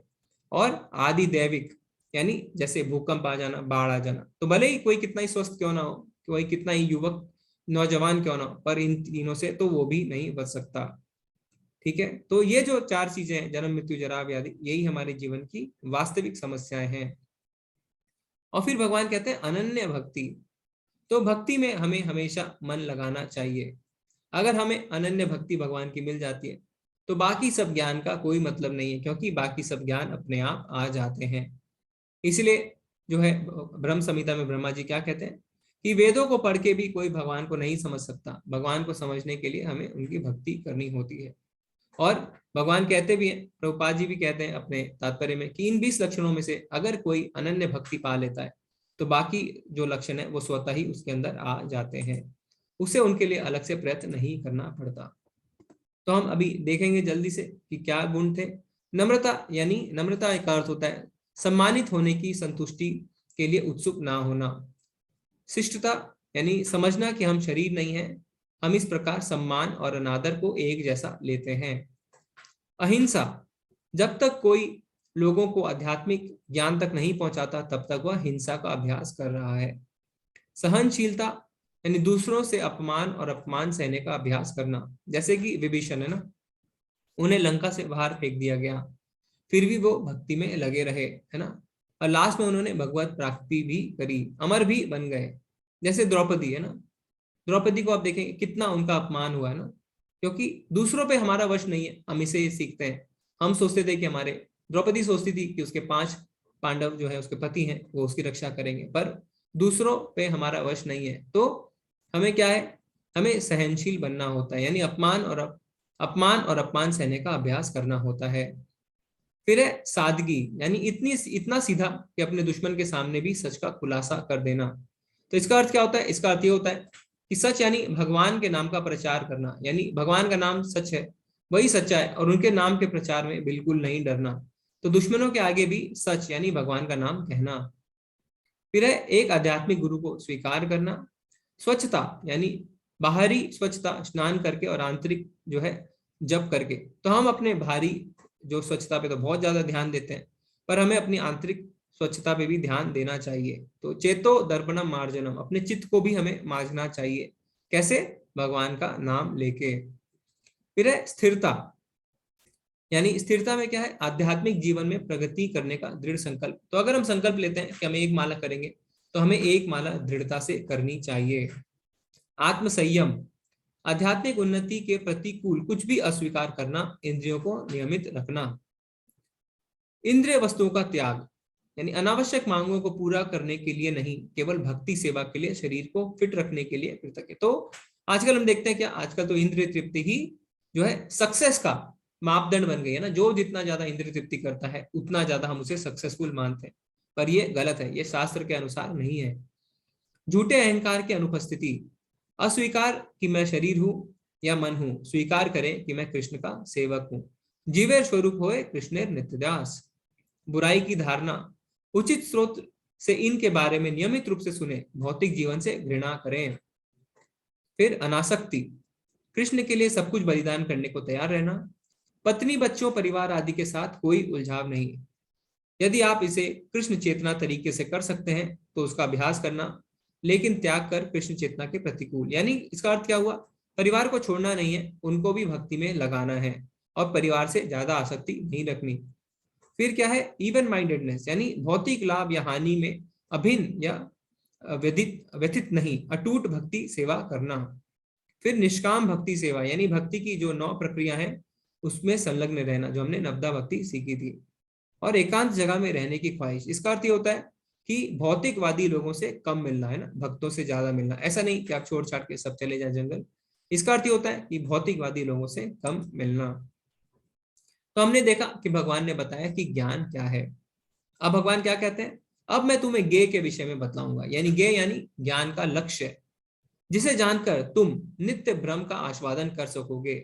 और आदि दैविक यानी जैसे भूकंप आ जाना, बाढ़ आ जाना, तो भले ही कोई कितना ही स्वस्थ क्यों ना हो, कोई कितना ही युवक नौजवान क्यों ना हो, पर इन तीनों से तो वो भी नहीं बच सकता, ठीक है। तो ये जो 4 चीजें हैं, जन्म मृत्यु जरा व्याधि, यही हमारे जीवन की वास्तविक समस्याएं हैं। और फिर भगवान कहते हैं अनन्य भक्ति। तो भक्ति में हमें हमेशा मन लगाना चाहिए। अगर हमें अनन्य भक्ति भगवान की मिल जाती है तो बाकी सब ज्ञान का कोई मतलब नहीं है, क्योंकि बाकी सब ज्ञान अपने आप आ जाते हैं। इसलिए जो है ब्रह्म संहिता में ब्रह्मा जी क्या कहते हैं कि वेदों को पढ़ के भी कोई भगवान को नहीं समझ सकता। भगवान को समझने के लिए हमें उनकी भक्ति करनी होती है। और भगवान कहते भी हैं, प्रभुपाद जी भी कहते हैं अपने तात्पर्य में कि इन 20 लक्षणों में से अगर कोई अनन्य भक्ति पा लेता है तो बाकी जो लक्षण है वो स्वतः ही उसके अंदर आ जाते हैं, उसे उनके लिए अलग से प्रयत्न नहीं करना पड़ता। तो हम अभी देखेंगे जल्दी से कि क्या गुण थे। नम्रता, यानी नम्रता का अर्थ होता है सम्मानित होने की संतुष्टि के लिए उत्सुक ना होना। शिष्टता यानी समझना कि हम शरीर नहीं है, हम इस प्रकार सम्मान और अनादर को एक जैसा लेते हैं। अहिंसा, जब तक कोई लोगों को आध्यात्मिक ज्ञान तक नहीं पहुंचाता तब तक वह हिंसा का अभ्यास कर रहा है। सहनशीलता यानी दूसरों से अपमान और अपमान सहने का अभ्यास करना, जैसे कि विभीषण है ना, उन्हें लंका से बाहर फेंक दिया गया, फिर भी वो भक्ति में लगे रहे, है ना, और लास्ट में उन्होंने भगवत प्राप्ति भी करी, अमर भी बन गए। जैसे द्रौपदी है ना, द्रौपदी को आप देखेंगे कितना उनका अपमान हुआ है ना, क्योंकि दूसरों पे हमारा वश नहीं है, हम इसे सीखते हैं। हम सोचते थे कि हमारे, द्रौपदी सोचती थी कि उसके 5 पांडव जो है उसके पति हैं, वो उसकी रक्षा करेंगे, पर दूसरों पे हमारा वश नहीं है। तो हमें क्या है, हमें सहनशील बनना होता है, यानी अपमान और अपमान सहने का अभ्यास करना होता है। फिर है सादगी, यानी इतना सीधा कि अपने दुश्मन के सामने भी सच का खुलासा कर देना। तो इसका अर्थ क्या होता है? इसका अर्थ ये होता है कि सच यानी भगवान के नाम का प्रचार करना, यानी भगवान का नाम सच है, वही सच्चा है, और उनके नाम के प्रचार में बिल्कुल नहीं डरना। तो दुश्मनों के आगे भी सच यानी भगवान का नाम कहना। फिर है एक आध्यात्मिक गुरु को स्वीकार करना। स्वच्छता यानी बाहरी स्वच्छता, स्नान करके और आंतरिक जो है जप करके। तो हम अपने बाहरी जो स्वच्छता पे तो बहुत ज्यादा ध्यान देते हैं, पर हमें अपनी आंतरिक स्वच्छता पे भी ध्यान देना चाहिए। तो चेतो दर्पणम मार्जनम, अपने चित्त को भी हमें मार्जना चाहिए। कैसे? भगवान का नाम लेके। फिर है स्थिरता, यानी स्थिरता में क्या है? आध्यात्मिक जीवन में प्रगति करने का दृढ़ संकल्प। तो अगर हम संकल्प लेते हैं कि हमें एक माला करेंगे, तो हमें एक माला दृढ़ता से करनी चाहिए। आत्म संयम, आध्यात्मिक उन्नति के प्रतिकूल कुछ भी अस्वीकार करना, इंद्रियों को नियमित रखना। इंद्रिय वस्तुओं का त्याग, यानी अनावश्यक मांगों को पूरा करने के लिए नहीं, केवल भक्ति सेवा के लिए, शरीर को फिट रखने के लिए कृतज्ञ। तो आजकल हम देखते हैं क्या, आजकल तो इंद्रिय तृप्ति ही जो है सक्सेस का मापदंड बन गई है ना। जो जितना ज्यादा इंद्रिय तृप्ति करता है उतना ज्यादा हम उसे सक्सेसफुल मानते हैं, पर ये गलत है, ये शास्त्र के अनुसार नहीं है। झूठे अहंकार की अनुपस्थिति, अस्वीकार कि मैं शरीर हूं या मन हूं, स्वीकार करें कि मैं कृष्ण का सेवक हूं। जीवेर स्वरूप होए कृष्णेर नित्यदास। बुराई की धारणा, उचित स्रोत से इनके बारे में नियमित रूप से सुने, भौतिक जीवन से घृणा करें। फिर अनासक्ति, कृष्ण के लिए सब कुछ बलिदान करने को तैयार रहना। पत्नी, बच्चों, परिवार आदि के साथ कोई उलझाव नहीं। यदि आप इसे कृष्ण चेतना तरीके से कर सकते हैं तो उसका अभ्यास करना, लेकिन त्याग कर कृष्ण चेतना के प्रतिकूल। यानी इसका अर्थ क्या हुआ? परिवार को छोड़ना नहीं है, उनको भी भक्ति में लगाना है, और परिवार से ज्यादा आसक्ति नहीं रखनी। फिर क्या है? इवन माइंडेडनेस, यानी भौतिक लाभ या हानि में अभिन्न या व्यथित नहीं, अटूट भक्ति सेवा करना। फिर निष्काम भक्ति सेवा, यानी भक्ति की जो 9 प्रक्रिया है उसमें संलग्न रहना, जो हमने नवदा भक्ति सीखी थी। और एकांत जगह में रहने की ख्वाहिश, इसका अर्थ ये होता है कि भौतिकवादी लोगों से कम मिलना, है ना, भक्तों से ज्यादा मिलना। ऐसा नहीं कि आप छोड़ छाड़ के सब चले जाए जंगल, इसका अर्थ ये होता है कि भौतिकवादी लोगों से कम मिलना। तो हमने देखा कि भगवान ने बताया कि ज्ञान क्या है। अब भगवान क्या कहते हैं? अब मैं तुम्हें ज्ञेय के विषय में बताऊंगा, यानी ज्ञेय यानी ज्ञान का लक्ष्य, जिसे जानकर तुम नित्य भ्रम का आस्वादन कर सकोगे।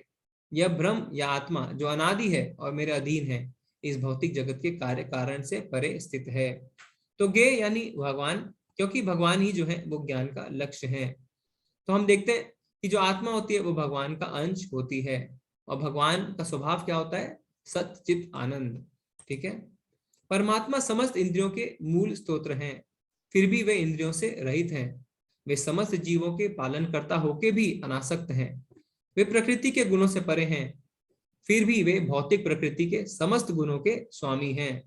यह भ्रम या आत्मा जो अनादि है और मेरे अधीन है, इस भौतिक जगत के कार्य कारण से परे स्थित है। तो ज्ञेय यानी भगवान, क्योंकि भगवान ही जो है वो ज्ञान का लक्ष्य है। तो हम देखते हैं कि जो आत्मा होती है वो भगवान का अंश होती है, और भगवान का स्वभाव क्या होता है? सच्चित आनंद। ठीक है, परमात्मा समस्त इंद्रियों के मूल स्तोत्र हैं, फिर भी वे इंद्रियों से रहित हैं। वे समस्त जीवों के पालन करता होके भी अनासक्त हैं। वे प्रकृति के गुणों से परे हैं, फिर भी वे भौतिक प्रकृति के समस्त गुणों के स्वामी हैं।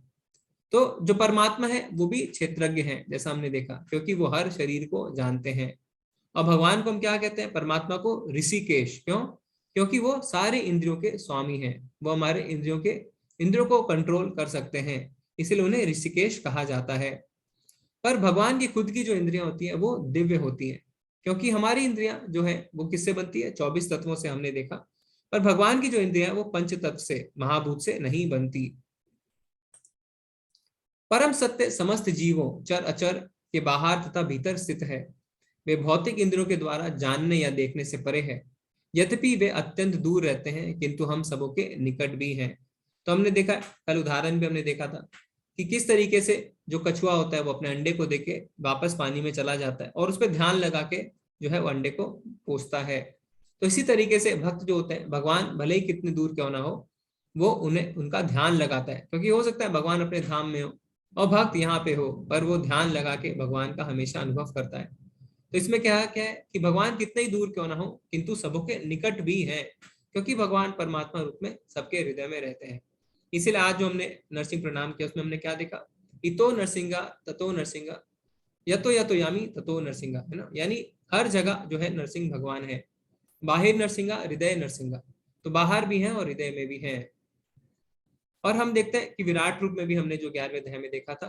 तो जो परमात्मा है वो भी क्षेत्रज्ञ है, जैसा हमने देखा, क्योंकि वो हर शरीर को जानते हैं। और भगवान को हम क्या कहते हैं? परमात्मा को ऋषिकेश। क्यों? क्योंकि वो सारे इंद्रियों के स्वामी हैं, वो हमारे इंद्रियों को कंट्रोल कर सकते हैं, इसलिए उन्हें ऋषिकेश कहा जाता है। पर भगवान की खुद की जो इंद्रियां होती है वो दिव्य होती है, क्योंकि हमारी इंद्रियां जो है वो किससे बनती है? 24 तत्वों से हमने देखा। पर भगवान की जो इंद्रियां वो पंच तत्व से, महाभूत से नहीं बनती। परम सत्य समस्त जीवों, चर अचर के बाहर तथा भीतर स्थित है। वे भौतिक इंद्रियों के द्वारा जानने या देखने से परे है। यद्यपि वे अत्यंत दूर रहते हैं, किंतु हम सबों के निकट भी हैं। तो हमने देखा, कल उदाहरण भी हमने देखा था कि किस तरीके से जो कछुआ होता है वो अपने अंडे को देके वापस पानी में चला जाता है और उस पर ध्यान लगा के जो है वो अंडे को पोसता है। तो इसी तरीके से भक्त जो होते हैं, भगवान भले ही कितने दूर क्यों ना हो, वो उन्हें उनका ध्यान लगाता है, क्योंकि हो सकता है भगवान अपने धाम में हो और भक्त यहाँ पे हो, पर वो ध्यान लगा के भगवान का हमेशा अनुभव करता है। तो इसमें क्या है कि भगवान कितने ही दूर क्यों ना हो किंतु सबों के निकट भी हैं, क्योंकि भगवान परमात्मा रूप में सबके हृदय में रहते हैं। इसीलिए आज जो हमने नरसिंह प्रणाम किया उसमें हमने क्या देखा, इतो नरसिंगा ततो नरसिंगा यतो यतो यामी ततो नरसिंगा, है ना, यानी हर जगह जो है नरसिंह भगवान है। बाहिर नरसिंगा हृदय नरसिंगा, तो बाहर भी हैं और हृदय में भी हैं। और हम देखते हैं कि विराट रूप में भी हमने जो 11वें अध्याय में देखा था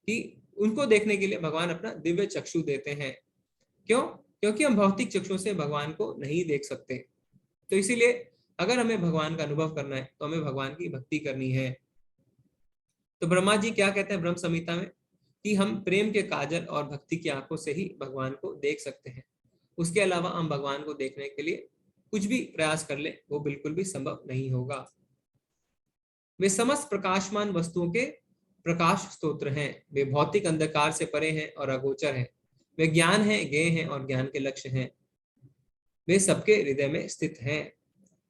कि उनको देखने के लिए भगवान अपना दिव्य चक्षु देते हैं। क्यों? क्योंकि हम भौतिक चक्षु से भगवान को नहीं देख सकते। तो इसीलिए अगर हमें भगवान का अनुभव करना है तो हमें भगवान की भक्ति करनी है। तो ब्रह्मा जी क्या कहते हैं ब्रह्म संहिता में कि हम प्रेम के काजल और भक्ति की आंखों से ही भगवान को देख सकते हैं। उसके अलावा हम भगवान को देखने के लिए कुछ भी प्रयास कर ले वो बिल्कुल भी संभव नहीं होगा। वे समस्त प्रकाशमान वस्तुओं के प्रकाश स्तोत्र हैं। वे भौतिक अंधकार से परे हैं और अगोचर हैं। वे ज्ञान हैं, ज्ञेय हैं और ज्ञान के लक्ष्य हैं। वे सबके हृदय में स्थित हैं।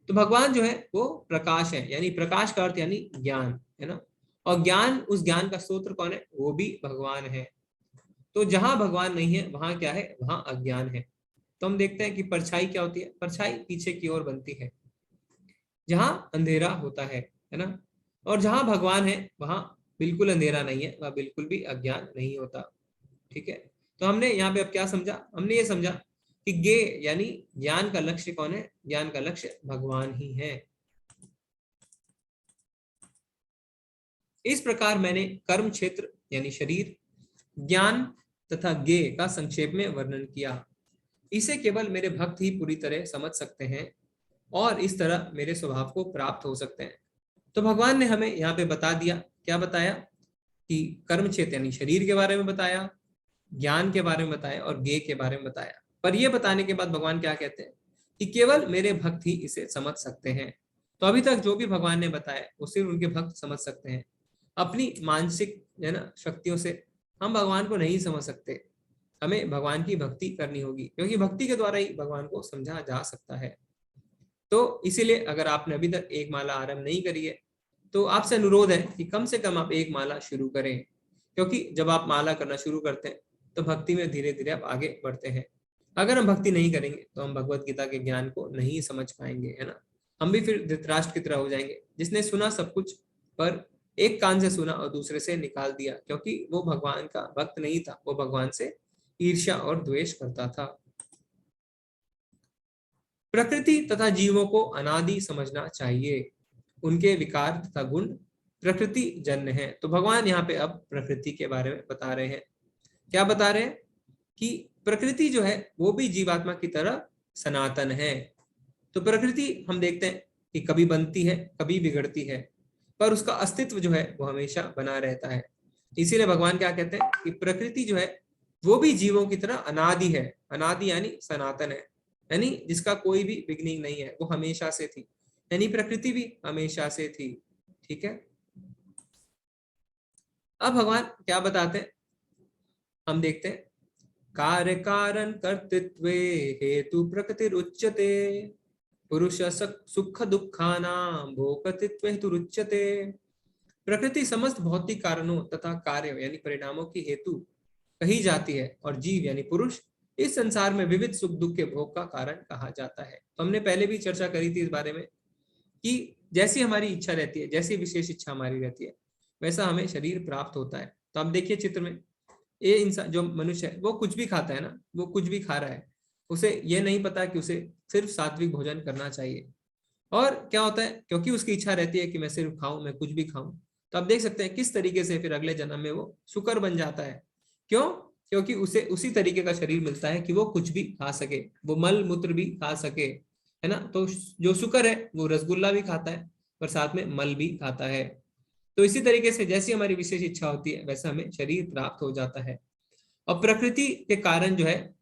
तो भगवान जो है वो प्रकाश है, यानी प्रकाश का अर्थ यानी ज्ञान, है ना, और ज्ञान, उस ज्ञान का स्रोत कौन है? वो भी भगवान है। तो जहां भगवान नहीं है वहां क्या है? वहां अज्ञान है। तो हम देखते हैं कि परछाई क्या होती है? परछाई पीछे की ओर बनती है जहां अंधेरा होता है ना, और जहां भगवान है वहां बिल्कुल अंधेरा नहीं है, वह बिल्कुल भी अज्ञान नहीं होता। ठीक है, तो हमने यहाँ पे अब क्या समझा? हमने ये समझा कि ज्ञे यानी ज्ञान का लक्ष्य कौन है? ज्ञान का लक्ष्य भगवान ही है। इस प्रकार मैंने कर्म क्षेत्र यानी शरीर, ज्ञान तथा ज्ञे का संक्षेप में वर्णन किया। इसे केवल मेरे भक्त ही पूरी तरह समझ सकते हैं और इस तरह मेरे स्वभाव को प्राप्त हो सकते हैं। तो भगवान ने हमें यहाँ पे बता दिया, क्या बताया? कि कर्म क्षेत्र यानी शरीर के बारे में बताया, ज्ञान के बारे में बताया और ज्ञेय के बारे में बताया। पर यह बताने के बाद भगवान क्या कहते हैं कि केवल मेरे भक्त ही इसे समझ सकते हैं। तो अभी तक जो भी भगवान ने बताया वो सिर्फ उनके भक्त समझ सकते हैं। अपनी मानसिक है ना शक्तियों से हम भगवान को नहीं समझ सकते। हमें भगवान की भक्ति करनी होगी, क्योंकि भक्ति के द्वारा ही भगवान को समझा जा सकता है। तो इसीलिए अगर आपने अभी तक एक माला आरंभ नहीं करी है तो आपसे अनुरोध है कि कम से कम आप एक माला शुरू करें, क्योंकि जब आप माला करना शुरू करते हैं तो भक्ति में धीरे धीरे आप आगे बढ़ते हैं। अगर हम भक्ति नहीं करेंगे तो हम भगवत गीता के ज्ञान को नहीं समझ पाएंगे, है ना। हम भी फिर धृतराष्ट्र की तरह हो जाएंगे, जिसने सुना सब कुछ पर एक कान से सुना और दूसरे से निकाल दिया, क्योंकि वो भगवान का भक्त नहीं था, वो भगवान से ईर्ष्या और द्वेष करता था। प्रकृति तथा जीवों को अनादि समझना चाहिए। उनके विकार तथा गुण प्रकृति जन्य है। तो भगवान यहाँ पे अब प्रकृति के बारे में बता रहे हैं। क्या बता रहे हैं? कि प्रकृति जो है वो भी जीवात्मा की तरह सनातन है। तो प्रकृति हम देखते हैं कि कभी बनती है, कभी बिगड़ती है, पर उसका अस्तित्व जो है वो हमेशा बना रहता है। इसीलिए भगवान क्या कहते हैं कि प्रकृति जो है वो भी जीवों की तरह अनादि है। अनादि यानी सनातन है, यानी जिसका कोई भी बिगनिंग नहीं है, वो हमेशा से थी, यानी प्रकृति भी हमेशा से थी। ठीक है, अब भगवान क्या बताते हैं हम देखते हैं। कार्य कारण कर्तृत्वे हेतु प्रकृति उच्यते पुरुष सुख दुखानां भोक्तृत्वे हेतु उच्यते। प्रकृति समस्त भौतिक कारणों तथा कार्य यानी परिणामों की हेतु कही जाती है और जीव यानी पुरुष इस संसार में विविध सुख दुख के भोग का कारण कहा जाता है। तो हमने पहले भी चर्चा करी थी इस बारे में कि जैसी हमारी इच्छा रहती है, जैसी विशेष इच्छा हमारी रहती है, वैसा हमें शरीर प्राप्त होता है। तो आप देखिए चित्र में, ये इंसान जो मनुष्य है वो कुछ भी खाता है ना, वो कुछ भी खा रहा है, उसे ये नहीं पता कि उसे सिर्फ सात्विक भोजन करना चाहिए। और क्या होता है, क्योंकि उसकी इच्छा रहती है कि मैं सिर्फ खाऊं, मैं कुछ भी खाऊं, तो आप देख सकते हैं किस तरीके से फिर अगले जन्म में वो शुकर बन जाता है। क्यों? क्योंकि उसे उसी तरीके का शरीर मिलता है कि वो कुछ भी खा सके, वो मल मूत्र भी खा सके, है ना। तो जो शुकर है वो रसगुल्ला भी खाता है पर साथ में मल भी खाता है। तो इसी तरीके से जैसी हमारी विशेष इच्छा होती है वैसा हमें शरीर प्राप्त हो जाता है। और प्रकृति के कारण जो है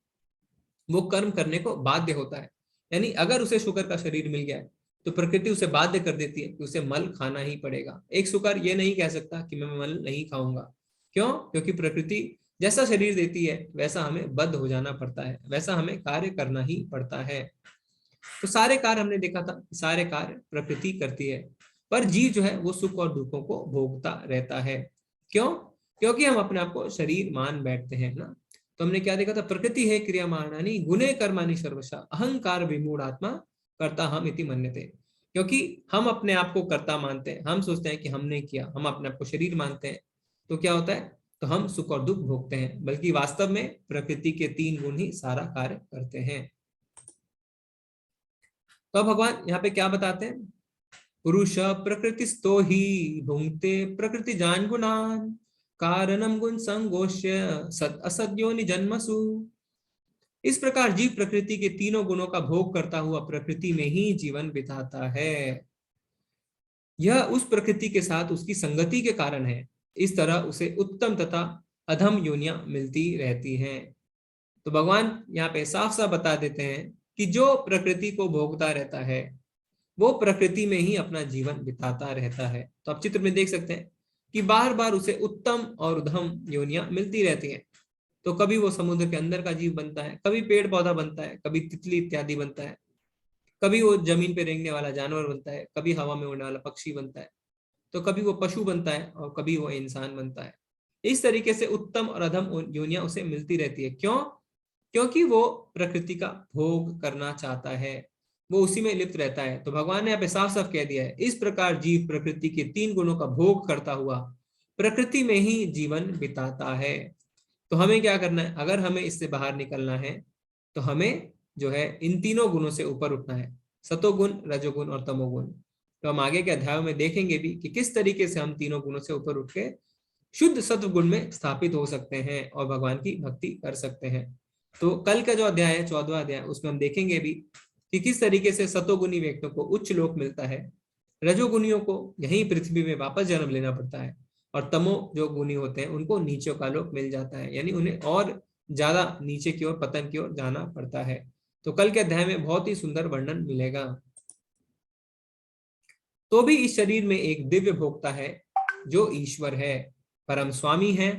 वो कर्म करने को बाध्य होता है, यानी अगर उसे शुकर का शरीर मिल गया है तो प्रकृति उसे बाध्य कर देती है कि उसे मल खाना ही पड़ेगा। एक सुकर ये नहीं कह सकता कि मैं मल नहीं खाऊंगा। क्यों? क्योंकि प्रकृति जैसा शरीर देती है वैसा हमें बद्ध हो जाना पड़ता है, वैसा हमें कार्य करना ही पड़ता है। तो सारे कार्य हमने देखा था, सारे कार्य प्रकृति करती है, पर जीव जो है वो सुख और दुखों को भोगता रहता है। क्यों? क्योंकि हम अपने आप को शरीर मान बैठते हैं ना। तो हमने क्या देखा था? प्रकृति है क्रियमाणानि गुणे कर्माणि सर्वशः अहंकार विमूढ़ आत्मा कर्ता हम इति मन्यते। क्योंकि हम अपने आप को कर्ता मानते हैं, हम सोचते हैं कि हमने किया, हम अपने आप को शरीर मानते हैं, तो क्या होता है? तो हम सुख और दुख भोगते हैं, बल्कि वास्तव में प्रकृति के 3 गुण ही सारा कार्य करते हैं। तो भगवान यहाँ पे क्या बताते हैं? पुरुष प्रकृतिस्थो ही भुंक्ते प्रकृति जान गुणान कारणम गुण संगोष्य सद असद्योनि जन्मसु। इस प्रकार जीव प्रकृति के तीनों गुणों का भोग करता हुआ प्रकृति में ही जीवन बिताता है। यह उस प्रकृति के साथ उसकी संगति के कारण है। इस तरह उसे उत्तम तथा अधम योनियां मिलती रहती हैं। तो भगवान यहाँ पे साफ साफ बता देते हैं कि जो प्रकृति को भोगता रहता है वो प्रकृति में ही अपना जीवन बिताता रहता है। तो आप चित्र में देख सकते हैं कि बार बार उसे उत्तम और उधम योनियां मिलती रहती हैं। तो कभी वो समुद्र के अंदर का जीव बनता है, कभी पेड़ पौधा बनता है, कभी तितली इत्यादि बनता है, कभी वो जमीन पे रेंगने वाला जानवर बनता है, कभी हवा में उड़ने वाला पक्षी बनता है, तो कभी वो पशु बनता है और कभी वो इंसान बनता है। इस तरीके से उत्तम और अधम योनियां उसे मिलती रहती है। क्यों? क्योंकि वो प्रकृति का भोग करना चाहता है, वो उसी में लिप्त रहता है। तो भगवान ने यहाँ पे साफ साफ कह दिया है, इस प्रकार जीव प्रकृति के 3 गुणों का भोग करता हुआ प्रकृति में ही जीवन बिताता है। तो हमें क्या करना है? अगर हमें इससे बाहर निकलना है तो हमें जो है इन तीनों गुणों से ऊपर उठना है, सतोगुण, रजोगुण और तमोगुण। तो हम आगे के अध्यायों में देखेंगे भी कि किस तरीके से हम तीनों गुणों से ऊपर उठ के शुद्ध सत्व गुण में स्थापित हो सकते हैं और भगवान की भक्ति कर सकते हैं। तो कल का जो अध्याय है 14वां अध्याय, उसमें हम देखेंगे भी कि किस तरीके से सतोगुणी व्यक्तियों को उच्च लोक मिलता है, रजोगुणियों को यहीं पृथ्वी में वापस जन्म लेना पड़ता है, और तमो जो गुणी होते हैं उनको नीचे का लोक मिल जाता है, यानी उन्हें और ज्यादा नीचे की ओर, पतन की ओर जाना पड़ता है। तो कल के अध्याय में बहुत ही सुंदर वर्णन मिलेगा। तो भी इस शरीर में एक दिव्य भोक्ता है जो ईश्वर है, परम स्वामी है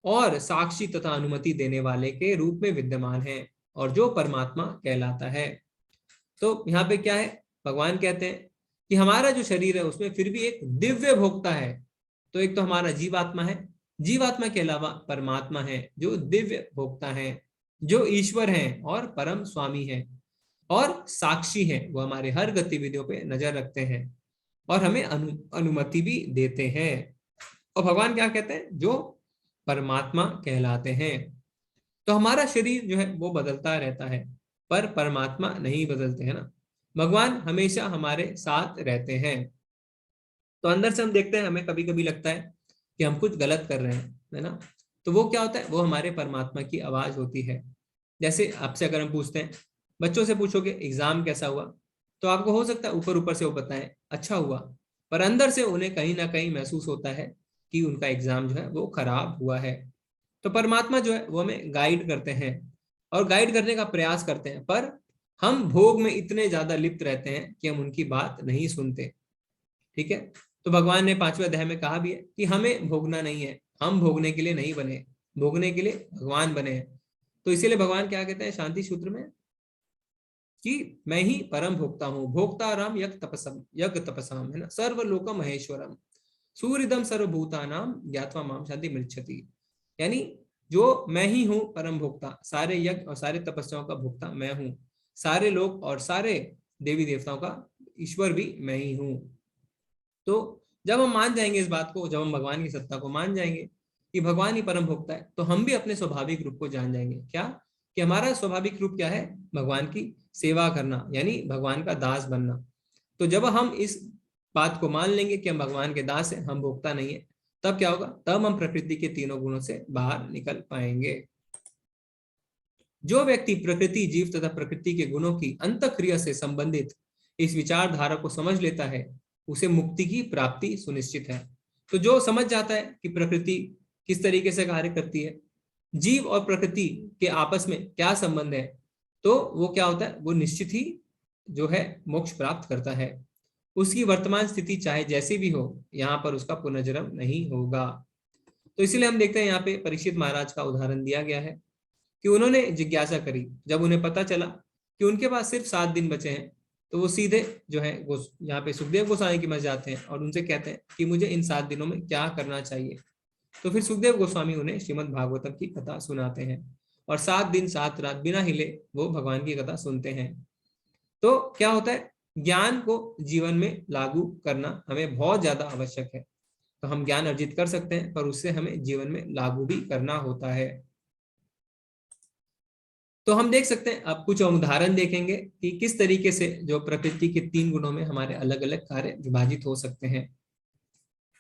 और साक्षी तथा अनुमति देने वाले के रूप में विद्यमान है, और जो परमात्मा कहलाता है। तो यहाँ पे क्या है? भगवान कहते हैं कि हमारा जो शरीर है उसमें फिर भी एक दिव्य भोक्ता है। तो एक तो हमारा जीवात्मा है, जीवात्मा के अलावा परमात्मा है जो दिव्य भोक्ता है, जो ईश्वर है और परम स्वामी है और साक्षी है। वो हमारे हर गतिविधियों पे नजर रखते हैं और हमें अनुमति भी देते हैं। और भगवान क्या कहते हैं? जो परमात्मा कहलाते हैं। तो हमारा शरीर जो है वो बदलता रहता है, पर परमात्मा नहीं बदलते हैं ना। भगवान हमेशा हमारे साथ रहते हैं। तो अंदर से हम देखते हैं, हमें कभी कभी लगता है कि हम कुछ गलत कर रहे हैं, है ना। तो वो क्या होता है? वो हमारे परमात्मा की आवाज होती है। जैसे आपसे अगर हम पूछते हैं, बच्चों से पूछोगे एग्जाम कैसा हुआ, तो आपको हो सकता है ऊपर ऊपर से वो बताएं अच्छा हुआ, पर अंदर से उन्हें कहीं ना कहीं महसूस होता है कि उनका एग्जाम जो है वो खराब हुआ है। तो परमात्मा जो है वो हमें गाइड करते हैं और गाइड करने का प्रयास करते हैं, पर हम भोग में इतने ज्यादा लिप्त रहते हैं कि हम उनकी बात नहीं सुनते। ठीक है। तो भगवान ने 5वें अध्याय में कहा भी है कि हमें भोगना नहीं है, हम भोगने के लिए नहीं बने, भोगने के लिए भगवान बने हैं। तो इसीलिए भगवान क्या कहते हैं शांति सूत्र में कि मैं ही परम भोक्ता हूँ, भोक्ता राम यज्ञ तपसाम, है ना, सर्वलोक महेश्वरम सूर्यदम सर्वभूतानाम ज्ञात्वा माम शांति मृच्छति। यानी जो मैं ही हूँ परम भोक्ता, सारे यज्ञ और सारे तपस्याओं का भोक्ता मैं हूँ, सारे लोक और सारे देवी देवताओं का ईश्वर भी मैं ही हूँ। तो जब हम मान जाएंगे इस बात को, जब हम भगवान की सत्ता को मान जाएंगे कि भगवान ही परम भोक्ता है, तो हम भी अपने स्वाभाविक रूप को जान जाएंगे। क्या? कि हमारा स्वाभाविक रूप क्या है? भगवान की सेवा करना, यानी भगवान का दास बनना। तो जब हम इस बात को मान लेंगे कि हम भगवान के दास हैं, हम भोक्ता नहीं है, तब क्या होगा? तब हम प्रकृति के तीनों गुणों से बाहर निकल पाएंगे। जो व्यक्ति प्रकृति, जीव तथा प्रकृति के गुणों की अंतःक्रिया से संबंधित इस विचारधारा को समझ लेता है, उसे मुक्ति की प्राप्ति सुनिश्चित है। तो जो समझ जाता है कि प्रकृति किस तरीके से कार्य करती है, जीव और प्रकृति के आपस में क्या संबंध है, तो वो क्या होता है? वो निश्चित ही जो है मोक्ष प्राप्त करता है, उसकी वर्तमान स्थिति चाहे जैसी भी हो, यहाँ पर उसका पुनर्जन्म नहीं होगा। तो इसीलिए हम देखते हैं यहाँ पे परीक्षित महाराज का उदाहरण दिया गया है कि उन्होंने जिज्ञासा करी, जब उन्हें पता चला कि उनके पास सिर्फ 7 दिन बचे हैं, तो वो सीधे जो है यहाँ पे सुखदेव गोस्वामी के पास जाते हैं और उनसे कहते हैं कि मुझे इन 7 दिनों में क्या करना चाहिए। तो फिर सुखदेव गोस्वामी उन्हें श्रीमद् भागवतम की कथा सुनाते हैं और 7 दिन 7 रात बिना हिले वो भगवान की कथा सुनते हैं। तो क्या होता है, ज्ञान को जीवन में लागू करना हमें बहुत ज्यादा आवश्यक है। तो हम ज्ञान अर्जित कर सकते हैं, पर उससे हमें जीवन में लागू भी करना होता है। तो हम देख सकते हैं, अब कुछ उदाहरण देखेंगे कि किस तरीके से जो प्रकृति के 3 गुणों में हमारे अलग अलग कार्य विभाजित हो सकते हैं।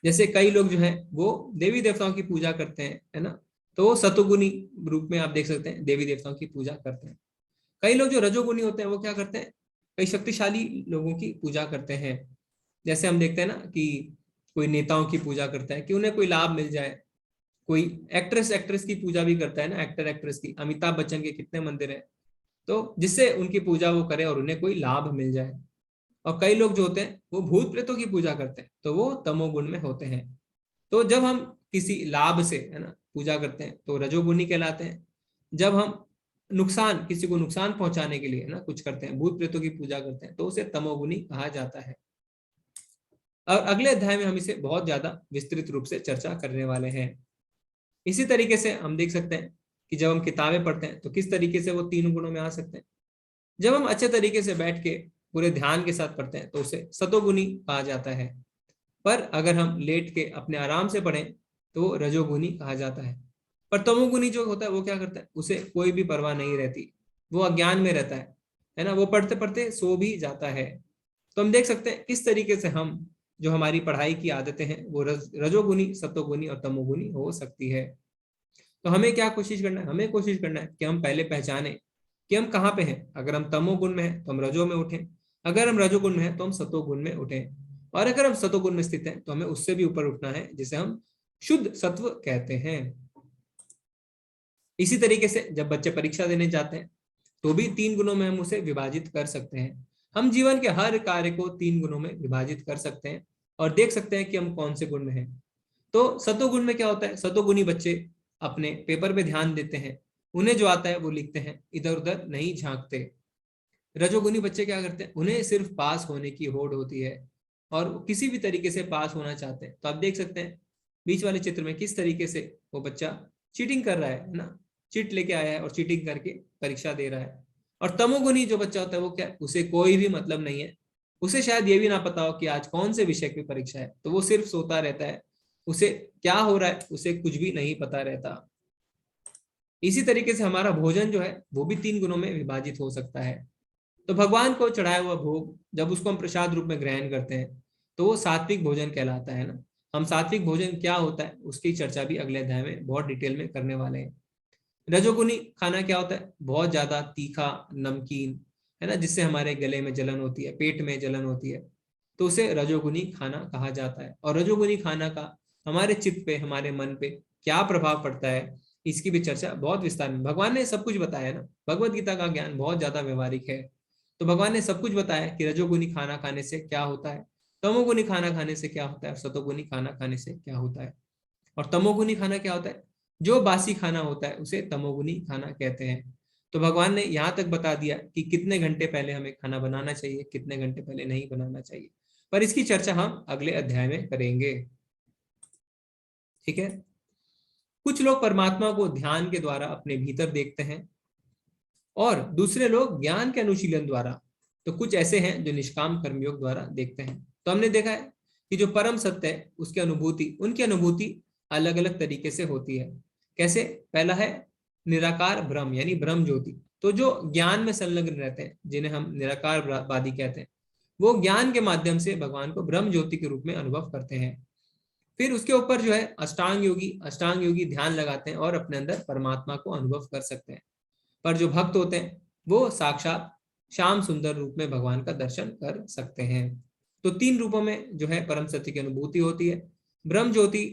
जैसे कई लोग जो है वो देवी देवताओं की पूजा करते हैं, है ना, तो वो सतोगुणी रूप में आप देख सकते हैं देवी देवताओं की पूजा करते हैं। कई लोग जो रजोगुणी होते हैं वो क्या करते हैं, कई शक्तिशाली लोगों की पूजा करते हैं। जैसे हम देखते हैं ना कि कोई नेताओं की पूजा करता है कि उन्हें कोई लाभ मिल जाए, कोई एक्ट्रेस की पूजा भी करता है ना, एक्ट्रेस की। अमिताभ बच्चन के कितने मंदिर हैं, तो जिससे उनकी पूजा वो करे और उन्हें कोई लाभ मिल जाए। और कई लोग जो होते हैं वो भूत प्रेतों की पूजा करते हैं, तो वो तमोगुण में होते हैं। तो जब हम किसी लाभ से, है ना, पूजा करते हैं तो रजोगुणी कहलाते हैं। जब हम नुकसान, किसी को नुकसान पहुंचाने के लिए, है ना, कुछ करते हैं, भूत प्रेतों की पूजा करते हैं, तो उसे तमोगुणी कहा जाता है। और अगले अध्याय में हम इसे बहुत ज्यादा विस्तृत रूप से चर्चा करने वाले हैं। इसी तरीके से हम देख सकते हैं कि जब हम किताबें पढ़ते हैं तो किस तरीके से वो 3 गुणों में आ सकते हैं। जब हम अच्छे तरीके से बैठ के पूरे ध्यान के साथ पढ़ते हैं तो उसे सतोगुणी कहा जाता है। पर अगर हम लेट के अपने आराम से पढ़ें तो वो रजोगुणी कहा जाता है। पर तमोगुणी जो होता है वो क्या करता है, उसे कोई भी परवाह नहीं रहती, वो अज्ञान में रहता है ना, वो पढ़ते पढ़ते सो भी जाता है। तो हम देख सकते हैं किस तरीके से हम जो हमारी पढ़ाई की आदतें हैं वो रजोगुणी, सतोगुणी और तमोगुणी हो सकती है। तो हमें क्या कोशिश करना है, हमें कोशिश करना है कि हम पहले पहचाने कि हम कहाँ पे हैं। अगर हम तमोगुण में हैं तो हम रजो में उठें, अगर हम रजोगुण में हैं तो हम सतोगुण में उठें, और अगर हम सतोगुण में स्थित हैं तो हमें उससे भी ऊपर उठना है, जिसे हम शुद्ध सत्व कहते हैं। इसी तरीके से जब बच्चे परीक्षा देने जाते हैं तो भी 3 गुणों में हम उसे विभाजित कर सकते हैं। हम जीवन के हर कार्य को 3 गुणों में विभाजित कर सकते हैं और देख सकते हैं कि हम कौन से गुण में हैं। तो सतोगुण में क्या होता है, सतोगुणी बच्चे अपने पेपर पे ध्यान देते हैं, उन्हें जो आता है वो लिखते हैं, इधर उधर नहीं झांकते। रजोगुणी बच्चे क्या करते हैं, उन्हें सिर्फ पास होने की होड़ होती है और किसी भी तरीके से पास होना चाहते हैं। तो आप देख सकते हैं बीच वाले चित्र में किस तरीके से वो बच्चा चीटिंग कर रहा है ना, चिट लेके आया है और चीटिंग करके परीक्षा दे रहा है। और तमोगुणी जो बच्चा होता है वो क्या, उसे कोई भी मतलब नहीं है, उसे शायद ये भी ना पता हो कि आज कौन से विषय की परीक्षा है, तो वो सिर्फ सोता रहता है, उसे क्या हो रहा है उसे कुछ भी नहीं पता रहता। इसी तरीके से हमारा भोजन जो है वो भी 3 गुणों में विभाजित हो सकता है। तो भगवान को चढ़ाया हुआ भोग जब उसको हम प्रसाद रूप में ग्रहण करते हैं तो वो सात्विक भोजन कहलाता है ना। हम सात्विक भोजन क्या होता है उसकी चर्चा भी अगले अध्याय में बहुत डिटेल में करने वाले हैं। रजोगुणी खाना क्या होता है, बहुत ज्यादा तीखा, नमकीन, है ना, जिससे हमारे गले में जलन होती है, पेट में जलन होती है, तो उसे रजोगुणी खाना कहा जाता है। और रजोगुणी खाना का हमारे चित्त पे, हमारे मन पे क्या प्रभाव पड़ता है, इसकी भी चर्चा बहुत विस्तार में, भगवान ने सब कुछ बताया है ना। भगवत गीता का ज्ञान बहुत ज्यादा व्यवहारिक है, तो भगवान ने सब कुछ बताया कि रजोगुणी खाना खाने से क्या होता है, तमोगुणी खाना खाने से क्या होता है, सतोगुणी खाना खाने से क्या होता है। और तमोगुणी खाना क्या होता है, जो बासी खाना होता है उसे तमोगुणी खाना कहते हैं। तो भगवान ने यहाँ तक बता दिया कि कितने घंटे पहले हमें खाना बनाना चाहिए, कितने घंटे पहले नहीं बनाना चाहिए, पर इसकी चर्चा हम अगले अध्याय में करेंगे। ठीक है। कुछ लोग परमात्मा को ध्यान के द्वारा अपने भीतर देखते हैं और दूसरे लोग ज्ञान के अनुशीलन द्वारा, तो कुछ ऐसे हैं जो निष्काम कर्मयोग द्वारा देखते हैं। तो हमने देखा है कि जो परम सत्य है उसकी अनुभूति, उनकी अनुभूति अलग अलग तरीके से होती है। कैसे, पहला है निराकार ब्रह्म यानी ब्रह्म ज्योति। तो जो ज्ञान में संलग्न रहते हैं, जिन्हें हम निराकारवादी कहते हैं, वो ज्ञान के माध्यम से भगवान को ब्रह्म ज्योति के रूप में अनुभव करते हैं। फिर उसके ऊपर जो है अष्टांग योगी ध्यान लगाते हैं और अपने अंदर परमात्मा को अनुभव कर सकते हैं। पर जो भक्त होते हैं वो साक्षात श्याम सुंदर रूप में भगवान का दर्शन कर सकते हैं। तो 3 रूपों में जो है परम सत्य की अनुभूति होती है, ब्रह्म ज्योति,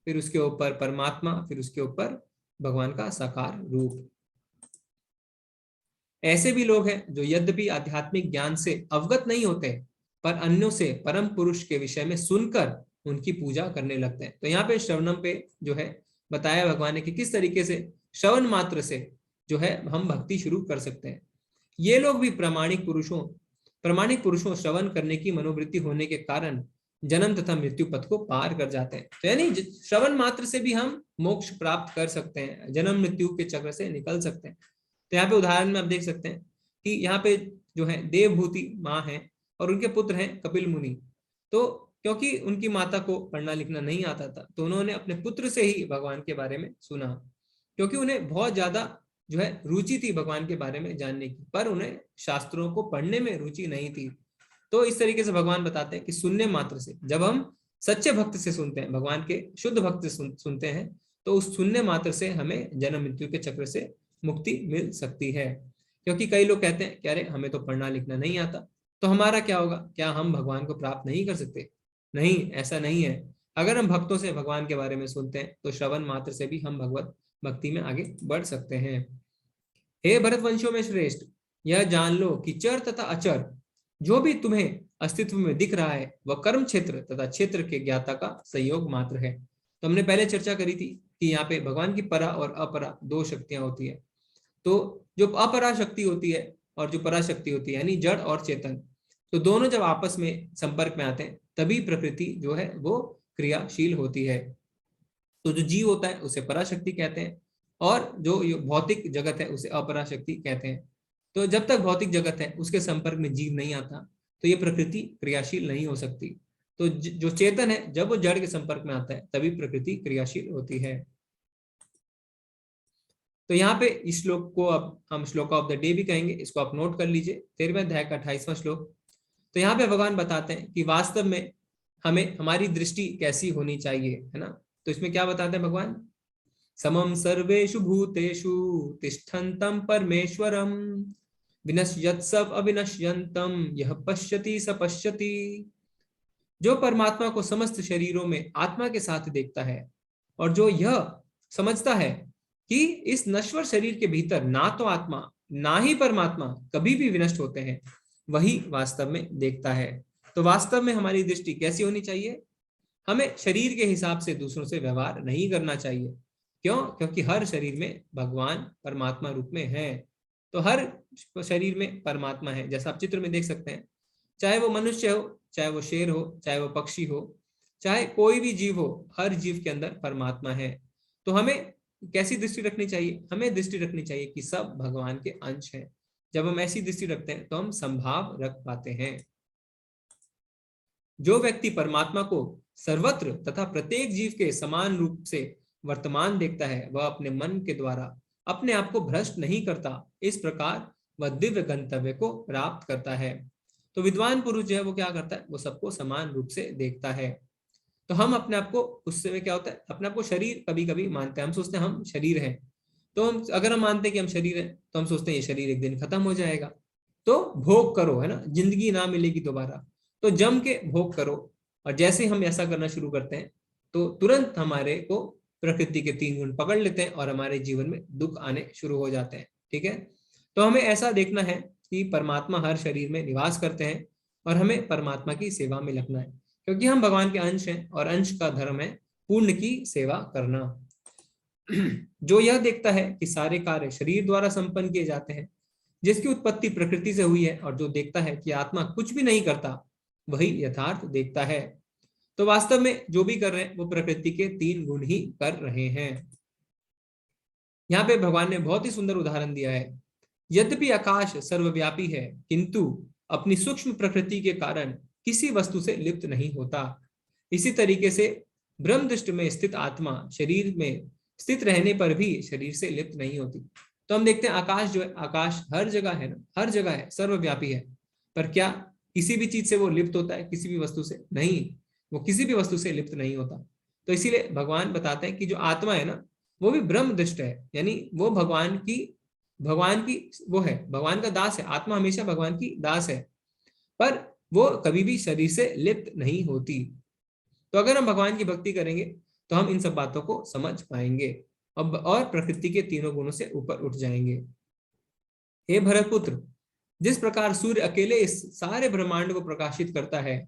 फिर उसके ऊपर परमात्मा, फिर उसके ऊपर भगवान का साकार रूप। ऐसे भी लोग हैं जो यद्यपि आध्यात्मिक ज्ञान से अवगत नहीं होते पर अन्यों से परम पुरुष के विषय में सुनकर उनकी पूजा करने लगते हैं। तो यहाँ पे श्रवणम पे जो है बताया भगवान ने कि किस तरीके से श्रवण मात्र से जो है हम भक्ति शुरू कर सकते हैं। ये लोग भी प्रामाणिक पुरुषों श्रवण करने की मनोवृत्ति होने के कारण जन्म तथा मृत्यु पथ को पार कर जाते हैं। तो यानी श्रवण मात्र से भी हम मोक्ष प्राप्त कर सकते हैं, जन्म मृत्यु के चक्र से निकल सकते हैं। तो यहाँ पे उदाहरण में आप देख सकते हैं कि यहाँ पे जो है देवभूति माँ है और उनके पुत्र हैं कपिल मुनि। तो क्योंकि उनकी माता को पढ़ना लिखना नहीं आता था तो उन्होंने अपने पुत्र से ही भगवान के बारे में सुना, क्योंकि उन्हें बहुत ज्यादा जो है रुचि थी भगवान के बारे में जानने की, पर उन्हें शास्त्रों को पढ़ने में रुचि नहीं थी। तो इस तरीके से भगवान बताते हैं कि सुनने मात्र से, जब हम सच्चे भक्त से सुनते हैं, भगवान के शुद्ध भक्त से सुनते हैं, तो उस सुनने मात्र से हमें जन्म मृत्यु के चक्र से मुक्ति मिल सकती है। क्योंकि कई लोग कहते हैं कि अरे हमें तो पढ़ना लिखना नहीं आता, तो हमारा क्या होगा, क्या हम भगवान को प्राप्त नहीं कर सकते? नहीं, ऐसा नहीं है। अगर हम भक्तों से भगवान के बारे में सुनते हैं तो श्रवण मात्र से भी हम भगवत भक्ति में आगे बढ़ सकते हैं। हे भरतवंशियों में श्रेष्ठ, यह जान लो कि चर तथा अचर जो भी तुम्हें अस्तित्व में दिख रहा है वह कर्म क्षेत्र तथा क्षेत्र के ज्ञाता का संयोग मात्र है। तो हमने पहले चर्चा करी थी कि यहाँ पे भगवान की परा और अपरा दो शक्तियां होती है। तो जो अपरा शक्ति होती है और जो परा शक्ति होती है यानी जड़ और चेतन, तो दोनों जब आपस में संपर्क में आते हैं तभी प्रकृति जो है वो क्रियाशील होती है। तो जो जीव होता है उसे पराशक्ति कहते हैं और जो भौतिक जगत है उसे अपराशक्ति कहते हैं। तो जब तक भौतिक जगत है उसके संपर्क में जीव नहीं आता तो ये प्रकृति क्रियाशील नहीं हो सकती। तो जो चेतन है जब वो जड़ के संपर्क में आता है तभी प्रकृति क्रियाशील होती है। तो यहाँ पे इस श्लोक को अब हम श्लोक ऑफ द डे भी कहेंगे, इसको आप नोट कर लीजिए। 13वें अध्याय का 28वां श्लोक। तो यहाँ पे भगवान बताते हैं कि वास्तव में हमें हमारी दृष्टि कैसी होनी चाहिए, है ना। तो इसमें क्या बताते हैं भगवान, समम सर्वेषु भूतेषु तिष्ठन्तं परमेश्वरम विनश्यत् सब अविनश्यन्तम यह पश्यति स पश्यति। जो परमात्मा को समस्त शरीरों में आत्मा के साथ देखता है और जो यह समझता है कि इस नश्वर शरीर के भीतर ना तो आत्मा ना ही परमात्मा कभी भी विनष्ट होते हैं, वही वास्तव में देखता है। तो वास्तव में हमारी दृष्टि कैसी होनी चाहिए, हमें शरीर के हिसाब से दूसरों से व्यवहार नहीं करना चाहिए। क्यों? क्योंकि हर शरीर में भगवान परमात्मा रूप में है। तो हर शरीर में परमात्मा है, जैसा आप चित्र में देख सकते हैं। चाहे वो मनुष्य हो, चाहे वो शेर हो, चाहे वो पक्षी हो, चाहे कोई भी जीव हो, हर जीव के अंदर परमात्मा है। तो हमें कैसी दृष्टि रखनी चाहिए, हमें दृष्टि रखनी चाहिए कि सब भगवान के अंश हैं। जब हम ऐसी दृष्टि रखते हैं तो हम संभाव रख पाते हैं। जो व्यक्ति परमात्मा को सर्वत्र तथा प्रत्येक जीव के समान रूप से वर्तमान देखता है वह अपने मन के द्वारा अपने आप को भ्रष्ट नहीं करता। इस प्रकार वह दिव्य गंतव्य को प्राप्त करता है। तो विद्वान पुरुष जो है वो क्या करता है, वो सबको समान रूप से देखता है। तो हम अपने आप को, उस समय क्या होता है, अपने आप को शरीर कभी कभी मानते हैं, हम सोचते हैं हम शरीर हैं। तो हम अगर हम मानते हैं कि हम शरीर हैं तो हम सोचते हैं ये शरीर एक दिन खत्म हो जाएगा, तो भोग करो, है ना, जिंदगी ना मिलेगी दोबारा, तो जम के भोग करो। और जैसे हम ऐसा करना शुरू करते हैं तो तुरंत हमारे को प्रकृति के 3 गुण पकड़ लेते हैं और हमारे जीवन में दुख आने शुरू हो जाते हैं। ठीक है, तो हमें ऐसा देखना है कि परमात्मा हर शरीर में निवास करते हैं और हमें परमात्मा की सेवा में लगना है, क्योंकि हम भगवान के अंश हैं और अंश का धर्म है पूर्ण की सेवा करना। जो यह देखता है कि सारे कार्य शरीर द्वारा संपन्न किए जाते हैं, जिसकी उत्पत्ति प्रकृति से हुई है, और जो देखता है कि आत्मा कुछ भी नहीं करता, वही यथार्थ देखता है। तो वास्तव में जो भी कर रहे हैं वो प्रकृति के 3 गुण ही कर रहे हैं। यहाँ पे भगवान ने बहुत ही सुंदर उदाहरण दिया है। यद्यपि आकाश सर्वव्यापी है किंतु अपनी सूक्ष्म प्रकृति के कारण किसी वस्तु से लिप्त नहीं होता। इसी तरीके से ब्रह्म दृष्टि में स्थित आत्मा शरीर में स्थित रहने पर भी शरीर से लिप्त नहीं होती। तो हम देखते हैं आकाश जो है, आकाश हर जगह है ना, हर जगह है, सर्वव्यापी है, पर क्या किसी भी चीज से वो लिप्त होता है, किसी भी वस्तु से नहीं, वो किसी भी वस्तु से लिप्त नहीं होता। तो इसीलिए भगवान बताते हैं कि जो आत्मा है ना वो भी ब्रह्म दृष्ट है, यानी वो भगवान की वो है, भगवान का दास है। आत्मा हमेशा भगवान की दास है, पर वो कभी भी शरीर से लिप्त नहीं होती। तो अगर हम भगवान की भक्ति करेंगे तो हम इन सब बातों को समझ पाएंगे और प्रकृति के 3 गुणों से ऊपर उठ जाएंगे। हे भरतपुत्र, जिस प्रकार सूर्य अकेले इस सारे ब्रह्मांड को प्रकाशित करता है,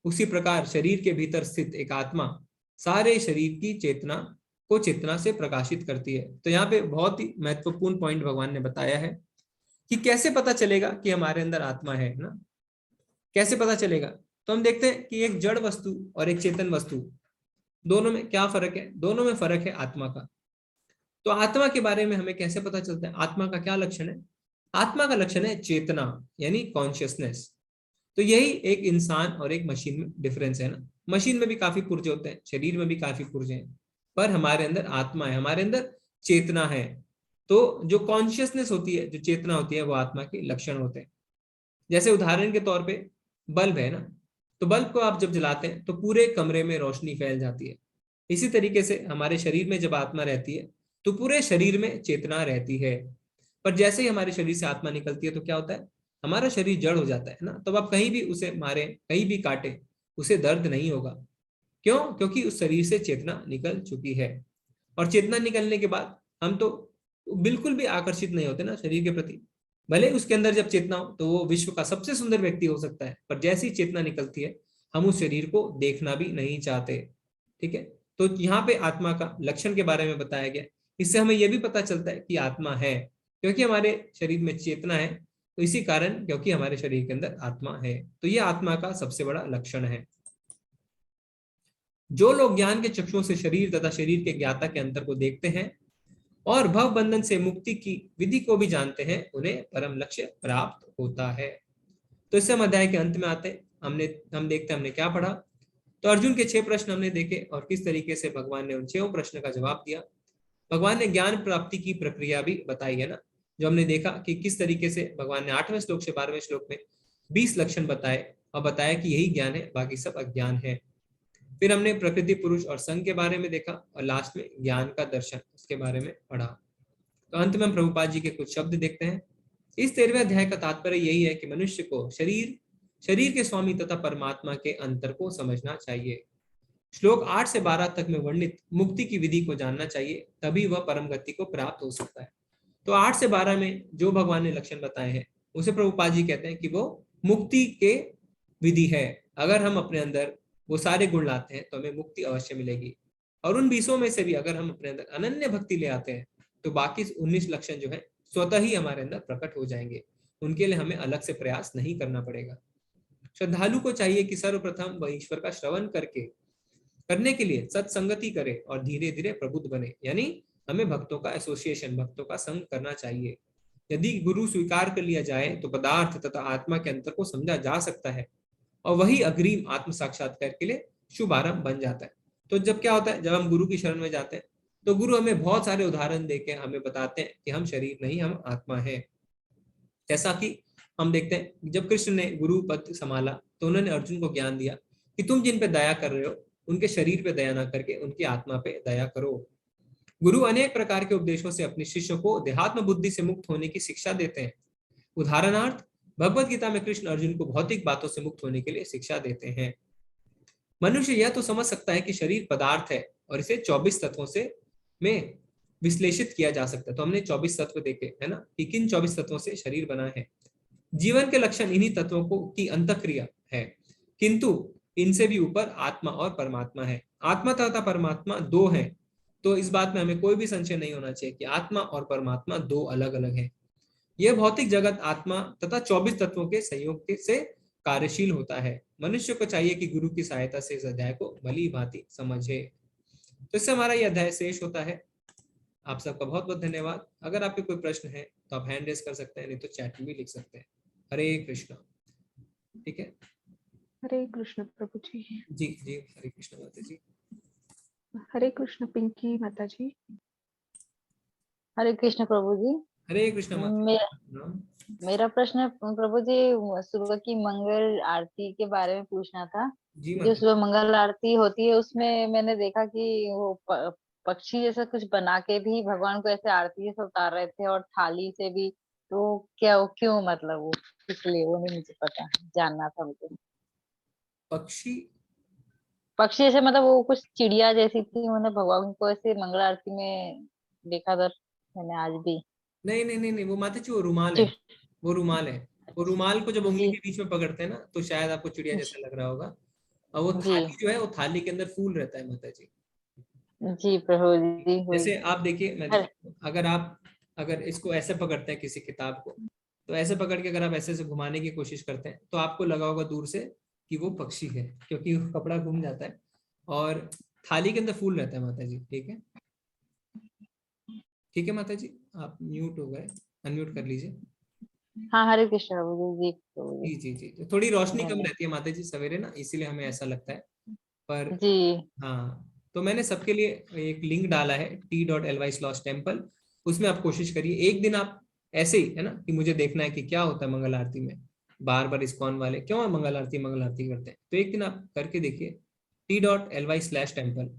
उसी प्रकार शरीर के भीतर स्थित एक आत्मा सारे शरीर की चेतना को चेतना से प्रकाशित करती है। तो यहाँ पे बहुत ही महत्वपूर्ण पॉइंट भगवान ने बताया है कि कैसे पता चलेगा कि हमारे अंदर आत्मा है ना, कैसे पता चलेगा। तो हम देखते हैं कि एक जड़ वस्तु और एक चेतन वस्तु, दोनों में क्या फर्क है? दोनों में फर्क है आत्मा का। तो आत्मा के बारे में हमें कैसे पता चलता है? आत्मा का क्या लक्षण है? आत्मा का लक्षण है चेतना, यानी कॉन्शियसनेस। तो यही एक इंसान और एक मशीन में डिफरेंस है ना। मशीन में भी काफी पुर्जे होते हैं, शरीर में भी काफी पुर्जे हैं, पर हमारे अंदर आत्मा है, हमारे अंदर चेतना है। तो जो कॉन्शियसनेस होती है, जो चेतना होती है, वो आत्मा के लक्षण होते हैं। जैसे उदाहरण के तौर पे बल्ब है ना, तो बल्ब को आप जब जलाते हैं तो पूरे कमरे में रोशनी फैल जाती है। इसी तरीके से हमारे शरीर में जब आत्मा रहती है तो पूरे शरीर में चेतना रहती है। पर जैसे ही हमारे शरीर से आत्मा निकलती है तो क्या होता है? हमारा शरीर जड़ हो जाता है ना। तो आप कहीं भी उसे मारे, कहीं भी काटे, उसे दर्द नहीं होगा। क्यों? क्योंकि उस शरीर से चेतना निकल चुकी है। और चेतना निकलने के बाद हम तो बिल्कुल भी आकर्षित नहीं होते ना शरीर के प्रति। भले उसके अंदर जब चेतना हो तो वो विश्व का सबसे सुंदर व्यक्ति हो सकता है, पर जैसी चेतना निकलती है हम उस शरीर को देखना भी नहीं चाहते। ठीक है। तो यहाँ पे आत्मा का लक्षण के बारे में बताया गया। इससे हमें यह भी पता चलता है कि आत्मा है, क्योंकि हमारे शरीर में चेतना है। तो इसी कारण, क्योंकि हमारे शरीर के अंदर आत्मा है, तो यह आत्मा का सबसे बड़ा लक्षण है। जो लोग ज्ञान के चक्षुओं से शरीर तथा शरीर के ज्ञाता के अंतर को देखते हैं और भव बंधन से मुक्ति की विधि को भी जानते हैं, उन्हें परम लक्ष्य प्राप्त होता है। तो इससे हम अध्याय के अंत में आते हैं। हम देखते हैं हमने क्या पढ़ा। तो अर्जुन के 6 प्रश्न हमने देखे और किस तरीके से भगवान ने उन 6 प्रश्न का जवाब दिया। भगवान ने ज्ञान प्राप्ति की प्रक्रिया भी बताई है ना, जो हमने देखा कि किस तरीके से भगवान ने 8वें श्लोक से 12वें श्लोक में 20 लक्षण बताए और बताया कि यही ज्ञान है, बाकी सब अज्ञान है। फिर हमने प्रकृति, पुरुष और संघ के बारे में देखा और लास्ट में ज्ञान का दर्शन, उसके बारे में पढ़ा। तो अंत में हम प्रभुपाद जी के कुछ शब्द देखते हैं। इस 13वें अध्याय का तात्पर्य यही है कि मनुष्य को शरीर के स्वामी तथा परमात्मा के अंतर को समझना चाहिए। श्लोक 8 से 12 तक में वर्णित मुक्ति की विधि को जानना चाहिए, तभी वह परम गति को प्राप्त हो सकता है। तो 8 से 12 में जो भगवान ने लक्षण बताए हैं उसे प्रभुपाद जी कहते हैं कि वो मुक्ति के विधि है। अगर हम अपने अंदर वो सारे गुण लाते हैं तो हमें मुक्ति अवश्य मिलेगी। और उन 20 में से भी अगर हम अपने अंदर अनन्य भक्ति ले आते हैं तो बाकी 19 लक्षण जो है स्वतः ही हमारे अंदर प्रकट हो जाएंगे। उनके लिए हमें अलग से प्रयास नहीं करना पड़ेगा। श्रद्धालु को चाहिए कि सर्वप्रथम वह ईश्वर का श्रवण करने के लिए सत्संगति करे और धीरे धीरे प्रबुद्ध बने। यानी हमें भक्तों का एसोसिएशन, भक्तों का संग करना चाहिए। यदि गुरु स्वीकार कर लिया जाए तो पदार्थ तथा आत्मा के अंतर को समझा जा सकता है और वही अग्रिम आत्म साक्षात्कार के लिए शुभारंभ बन जाता है। तो जब क्या होता है, जब हम गुरु की शरण में जाते हैं तो गुरु हमें बहुत सारे उदाहरण देके हमें बताते हैं कि हम शरीर नहीं, हम आत्मा है। जैसा कि हम देखते हैं जब कृष्ण ने गुरु पद संभाला तो उन्होंने अर्जुन को ज्ञान दिया कि तुम जिन पे दया कर रहे हो उनके शरीर पे दया ना करके उनकी आत्मा पे दया करो। गुरु अनेक प्रकार के उपदेशों से अपने शिष्यों को देहात्म बुद्धि से मुक्त होने की शिक्षा देते हैं। उदाहरणार्थ भगवत गीता में कृष्ण अर्जुन को भौतिक बातों से मुक्त होने के लिए शिक्षा देते हैं। मनुष्य यह तो समझ सकता है कि शरीर पदार्थ है और इसे 24 तत्वों से में विश्लेषित किया जा सकता है। तो हमने 24 तत्व देखे है ना कि किन 24 तत्वों से शरीर बना है। जीवन के लक्षण इन्हीं तत्वों को की अंतःक्रिया है, किंतु इनसे भी ऊपर आत्मा और परमात्मा है। आत्मा तथा परमात्मा दो हैं। तो इस बात में हमें कोई भी संशय नहीं होना चाहिए कि आत्मा और परमात्मा दो अलग अलग हैं। यह भौतिक जगत आत्मा तथा 24 तत्वों के सहयोग से कार्यशील होता है। मनुष्य को चाहिए कि गुरु की सहायता से इस अध्याय को भली भांति समझे। तो इससे हमारा यह अध्याय शेष होता है। आप सबका बहुत बहुत धन्यवाद। अगर आपके कोई प्रश्न है तो आप हैंड रेस कर सकते हैं, नहीं तो चैट में भी लिख सकते हैं। हरे कृष्णा। ठीक है, हरे कृष्ण प्रभु जी। जी जी, हरे कृष्ण माता जी। हरे कृष्ण पिंकी माता जी। हरे कृष्ण प्रभु जी। हरे कृष्ण माता जी। मेरा प्रश्न प्रभु जी सुबह की मंगल आरती के बारे में पूछना था। जी जो माता। सुबह मंगल आरती होती है उसमें मैंने देखा कि वो पक्षी जैसा कुछ बना के भी भगवान को ऐसे आरती से उतार रहे थे और थाली से भी। तो क्या क्यों, मतलब वो इसलिए वो नहीं मुझे पता, जानना था मुझे। पक्षी जैसे मतलब वो कुछ चिड़िया जैसी थी, उन्होंने भगवान को ऐसे मंगल आरती में देखा था मैंने आज भी। नहीं नहीं नहीं नहीं, वो माता जी वो रुमाल जी है, वो रुमाल है। वो रुमाल को जब उंगली जी के बीच में पकड़ते हैं ना तो शायद आपको चिड़िया जैसा लग रहा होगा। और वो जी थाली जो है वो थाली के अंदर फूल रहता है माता जी। जी प्रभु जी हुई। जैसे आप देखिए, मैं हर अगर आप अगर इसको ऐसे पकड़ते हैं किसी किताब को, तो ऐसे पकड़ के अगर आप ऐसे से घुमाने की कोशिश करते हैं तो आपको लगा होगा दूर से कि वो पक्षी है, क्योंकि वो कपड़ा घूम जाता है और थाली के अंदर फूल रहता है माता जी। ठीक है, ठीक है माता जी, आप म्यूट हो गए, अनम्यूट कर लीजिए। हाँ हरे कृष्ण प्रभु जी प्रभु जी जी जी, तो थोड़ी रोशनी कम धन्यवाद रहती है माता जी सवेरे ना, इसीलिए हमें ऐसा लगता है। पर जी। हाँ, तो मैंने सबके लिए एक लिंक डाला है t.ly/टेम्पल। उसमें आप कोशिश करिए एक दिन, आप ऐसे ही है ना कि मुझे देखना है कि क्या होता है मंगल आरती में, बार बार इस्कॉन वाले क्यों मंगल आरती करते हैं, तो एक दिन आप करके देखिए t.ly/टेम्पल,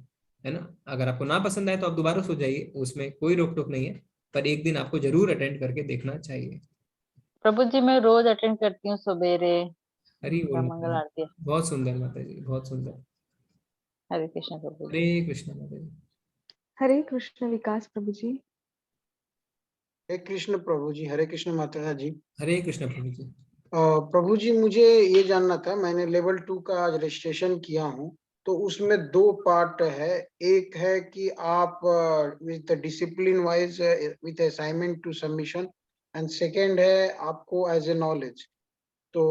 है ना। अगर आपको ना पसंद आए तो आप दोबारा सो जाइए, उसमें कोई रोक टोक नहीं है, पर एक दिन आपको जरूर अटेंड करके देखना चाहिए। प्रभु जी मैं रोज अटेंड करती हूँ सवेरे हरी बोल माता मंगल जी। आरती। बहुत सुंदर माता जी, बहुत सुंदर। हरे कृष्ण प्रभु हरे जी। कृष्ण माता जी। हरे कृष्ण विकास प्रभु जी। हरे कृष्ण प्रभु जी, हरे कृष्ण माता जी। हरे कृष्ण प्रभु जी। प्रभु जी, मुझे ये जानना था, मैंने लेवल 2 का आज रजिस्ट्रेशन किया हूँ, तो उसमें दो पार्ट है। एक है कि आप with discipline wise with assignment to submission, and second है आपको एज ए नॉलेज। तो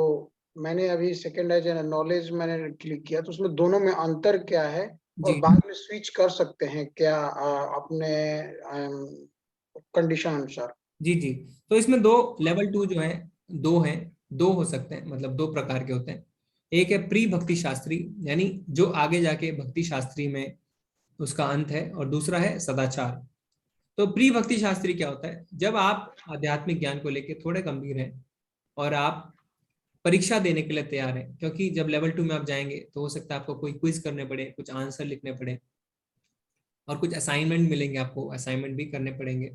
मैंने अभी सेकंड एज ए नॉलेज मैंने क्लिक किया, तो उसमें दोनों में अंतर क्या है, और जी बाद में स्विच कर सकते हैं क्या अपने कंडीशन अनुसार? जी जी, तो इसमें दो लेवल 2 जो है, दो हैं, दो हो सकते हैं, मतलब दो प्रकार के होते हैं। एक है प्री भक्ति शास्त्री, यानी जो आगे जाके भक्ति शास्त्री में उसका अंत है, और दूसरा है सदाचार। तो प्री भक्ति शास्त्री क्या होता है, जब आप आध्यात्मिक ज्ञान को लेके थोड़े गंभीर हैं और आप परीक्षा देने के लिए तैयार हैं, क्योंकि जब लेवल 2 में आप जाएंगे तो हो सकता है आपको कोई क्विज करने पड़े, कुछ आंसर लिखने पड़े, और कुछ असाइनमेंट मिलेंगे, आपको असाइनमेंट भी करने पड़ेंगे।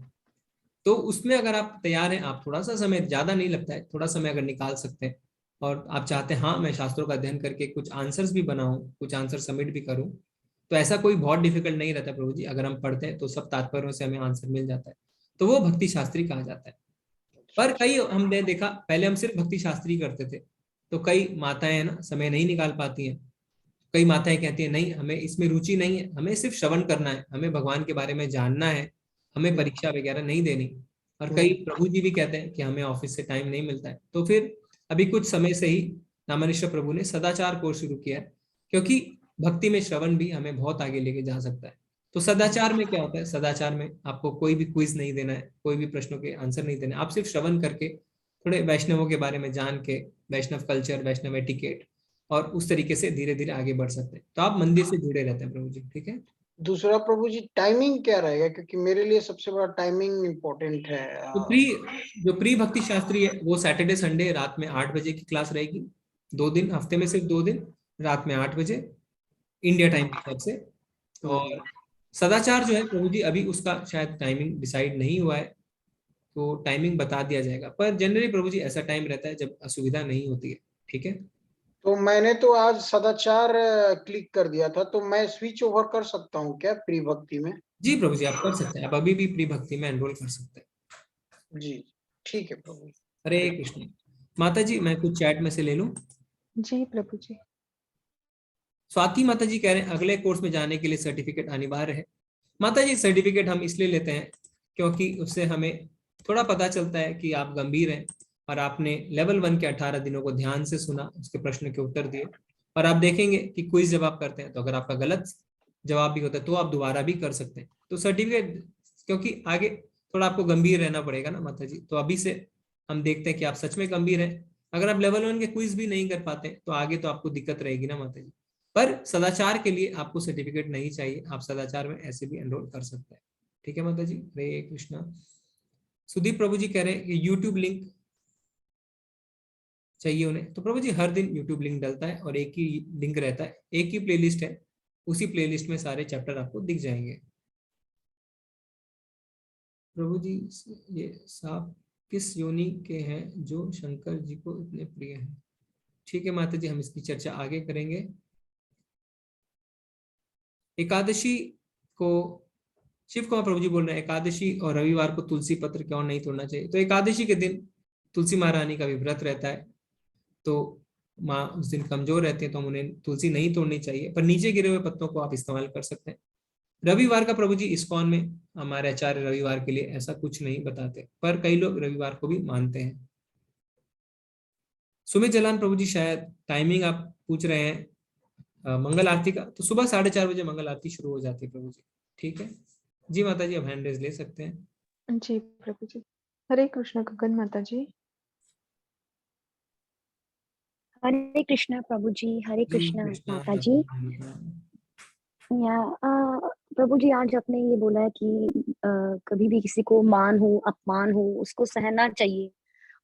तो उसमें अगर आप तैयार हैं, आप थोड़ा सा समय, ज्यादा नहीं लगता है, थोड़ा समय अगर निकाल सकते हैं और आप चाहते हैं हाँ मैं शास्त्रों का अध्ययन करके कुछ आंसर्स भी बनाऊं, कुछ आंसर सबमिट भी करूं, तो ऐसा कोई बहुत डिफिकल्ट नहीं रहता प्रभु जी। अगर हम पढ़ते हैं तो सब तात्पर्यों से हमें आंसर मिल जाता है, तो वो भक्ति शास्त्री कहा जाता है। अच्छा पर अच्छा। कई हमने देखा, पहले हम सिर्फ भक्ति शास्त्री करते थे, तो कई माताएं है ना समय नहीं निकाल पाती हैं। कई माताएं कहती हैं नहीं हमें इसमें रुचि नहीं है, हमें सिर्फ श्रवण करना है, हमें भगवान के बारे में जानना है, हमें हम्म, परीक्षा वगैरह नहीं देनी। और कई हम्म, प्रभु जी भी कहते हैं कि हमें ऑफिस से टाइम नहीं मिलता है, तो फिर अभी कुछ समय से ही नामनिश्चय प्रभु ने सदाचार कोर्स शुरू किया है, क्योंकि भक्ति में श्रवण भी हमें बहुत आगे लेके जा सकता है। तो सदाचार में क्या होता है, सदाचार में आपको कोई भी क्विज नहीं देना है, कोई भी प्रश्नों के आंसर नहीं देना है, आप सिर्फ श्रवण करके थोड़े वैष्णवों के बारे में जान के, वैष्णव कल्चर, वैष्णव एटिकेट, और उस तरीके से धीरे धीरे आगे बढ़ सकते हैं। तो आप मंदिर से जुड़े रहते हैं प्रभु जी। ठीक है, दूसरा प्रभु जी, टाइमिंग क्या रहेगा, क्योंकि मेरे लिए सबसे बड़ा टाइमिंग इम्पोर्टेंट है। तो जो प्री भक्ति शास्त्री है वो सैटरडे संडे रात में 8 बजे की क्लास रहेगी, 2 दिन, हफ्ते में सिर्फ 2 दिन, रात में 8 बजे इंडिया टाइम के हिसाब से। हम्म, और सदाचार जो है प्रभु जी अभी उसका शायद टाइमिंग डिसाइड नहीं हुआ है, तो टाइमिंग बता दिया जाएगा, पर जनरली प्रभु जी ऐसा टाइम रहता है जब असुविधा नहीं होती है। ठीक है, तो मैंने तो आज सदाचार क्लिक कर दिया था, तो मैं स्विच ओवर कर सकता हूँ क्या प्री भक्ति में? जी प्रभु जी आप कर सकते हैं, आप अभी भी प्री भक्ति में एनरोल कर सकते हैं। जी, ठीक है प्रभु जी। हरे हरे कृष्ण। माता जी मैं कुछ चैट में से ले लूं। जी प्रभु जी। स्वाति माता जी कह रहे हैं अगले कोर्स में जाने के लिए सर्टिफिकेट अनिवार्य है। माता जी सर्टिफिकेट हम इसलिए लेते हैं क्योंकि उससे हमें थोड़ा पता चलता है कि आप गंभीर हैं और आपने लेवल 1 के 18 दिनों को ध्यान से सुना, उसके प्रश्न के उत्तर दिए। और आप देखेंगे कि क्विज जब आप करते हैं तो अगर आपका गलत जवाब भी होता है तो आप दोबारा भी कर सकते हैं। तो सर्टिफिकेट, क्योंकि आगे थोड़ा आपको गंभीर रहना पड़ेगा ना माता जी, तो अभी से हम देखते हैं कि आप सच में गंभीर हैं। अगर आप लेवल 1 के क्विज भी नहीं कर पाते तो आगे तो आपको दिक्कत रहेगी ना माता जी। पर सदाचार के लिए आपको सर्टिफिकेट नहीं चाहिए, आप सदाचार में ऐसे भी एनरोल कर सकते हैं। ठीक है माता जी, हरे कृष्णा। सुदीप प्रभु जी कह रहे हैं कि यूट्यूब लिंक चाहिए उन्हें, तो प्रभु जी हर दिन यूट्यूब लिंक डलता है और एक ही लिंक रहता है, एक ही प्लेलिस्ट है, उसी प्लेलिस्ट में सारे चैप्टर आपको दिख जाएंगे। प्रभु जी ये सांप किस योनि के हैं जो शंकर जी को इतने प्रिय हैं? ठीक है माता जी, हम इसकी चर्चा आगे करेंगे। एकादशी को शिव कुमार प्रभु जी बोल रहे हैं एकादशी और रविवार को तुलसी पत्र क्यों नहीं तोड़ना चाहिए। तो एकादशी के दिन तुलसी महारानी का भी व्रत रहता है, तो माँ उस दिन कमजोर रहते हैं, तो हम उन्हें तुलसी नहीं तोड़नी चाहिए, पर नीचे गिरे हुए पत्तों को आप इस्तेमाल कर सकते हैं। रविवार का प्रभु जी इस्कॉन में हमारे आचार्य रविवार के लिए ऐसा कुछ नहीं बताते, पर कई लोग रविवार को भी मानते हैं। सुमित जलान प्रभु जी शायद टाइमिंग आप पूछ रहे हैं मंगल आरती का, तो सुबह 4:30 बजे मंगल आरती शुरू हो जाती है प्रभु जी। ठीक है जी माता जी, अब हैंड रेज ले सकते हैं। जी प्रभु जी। हरे कृष्ण गगन माता जी। हरे कृष्णा प्रभु जी। हरे जी कृष्णा कृष्णा माता जी। प्रभु जी, आज आपने ये बोला है कि कभी भी किसी को मान हो अपमान हो उसको सहना चाहिए,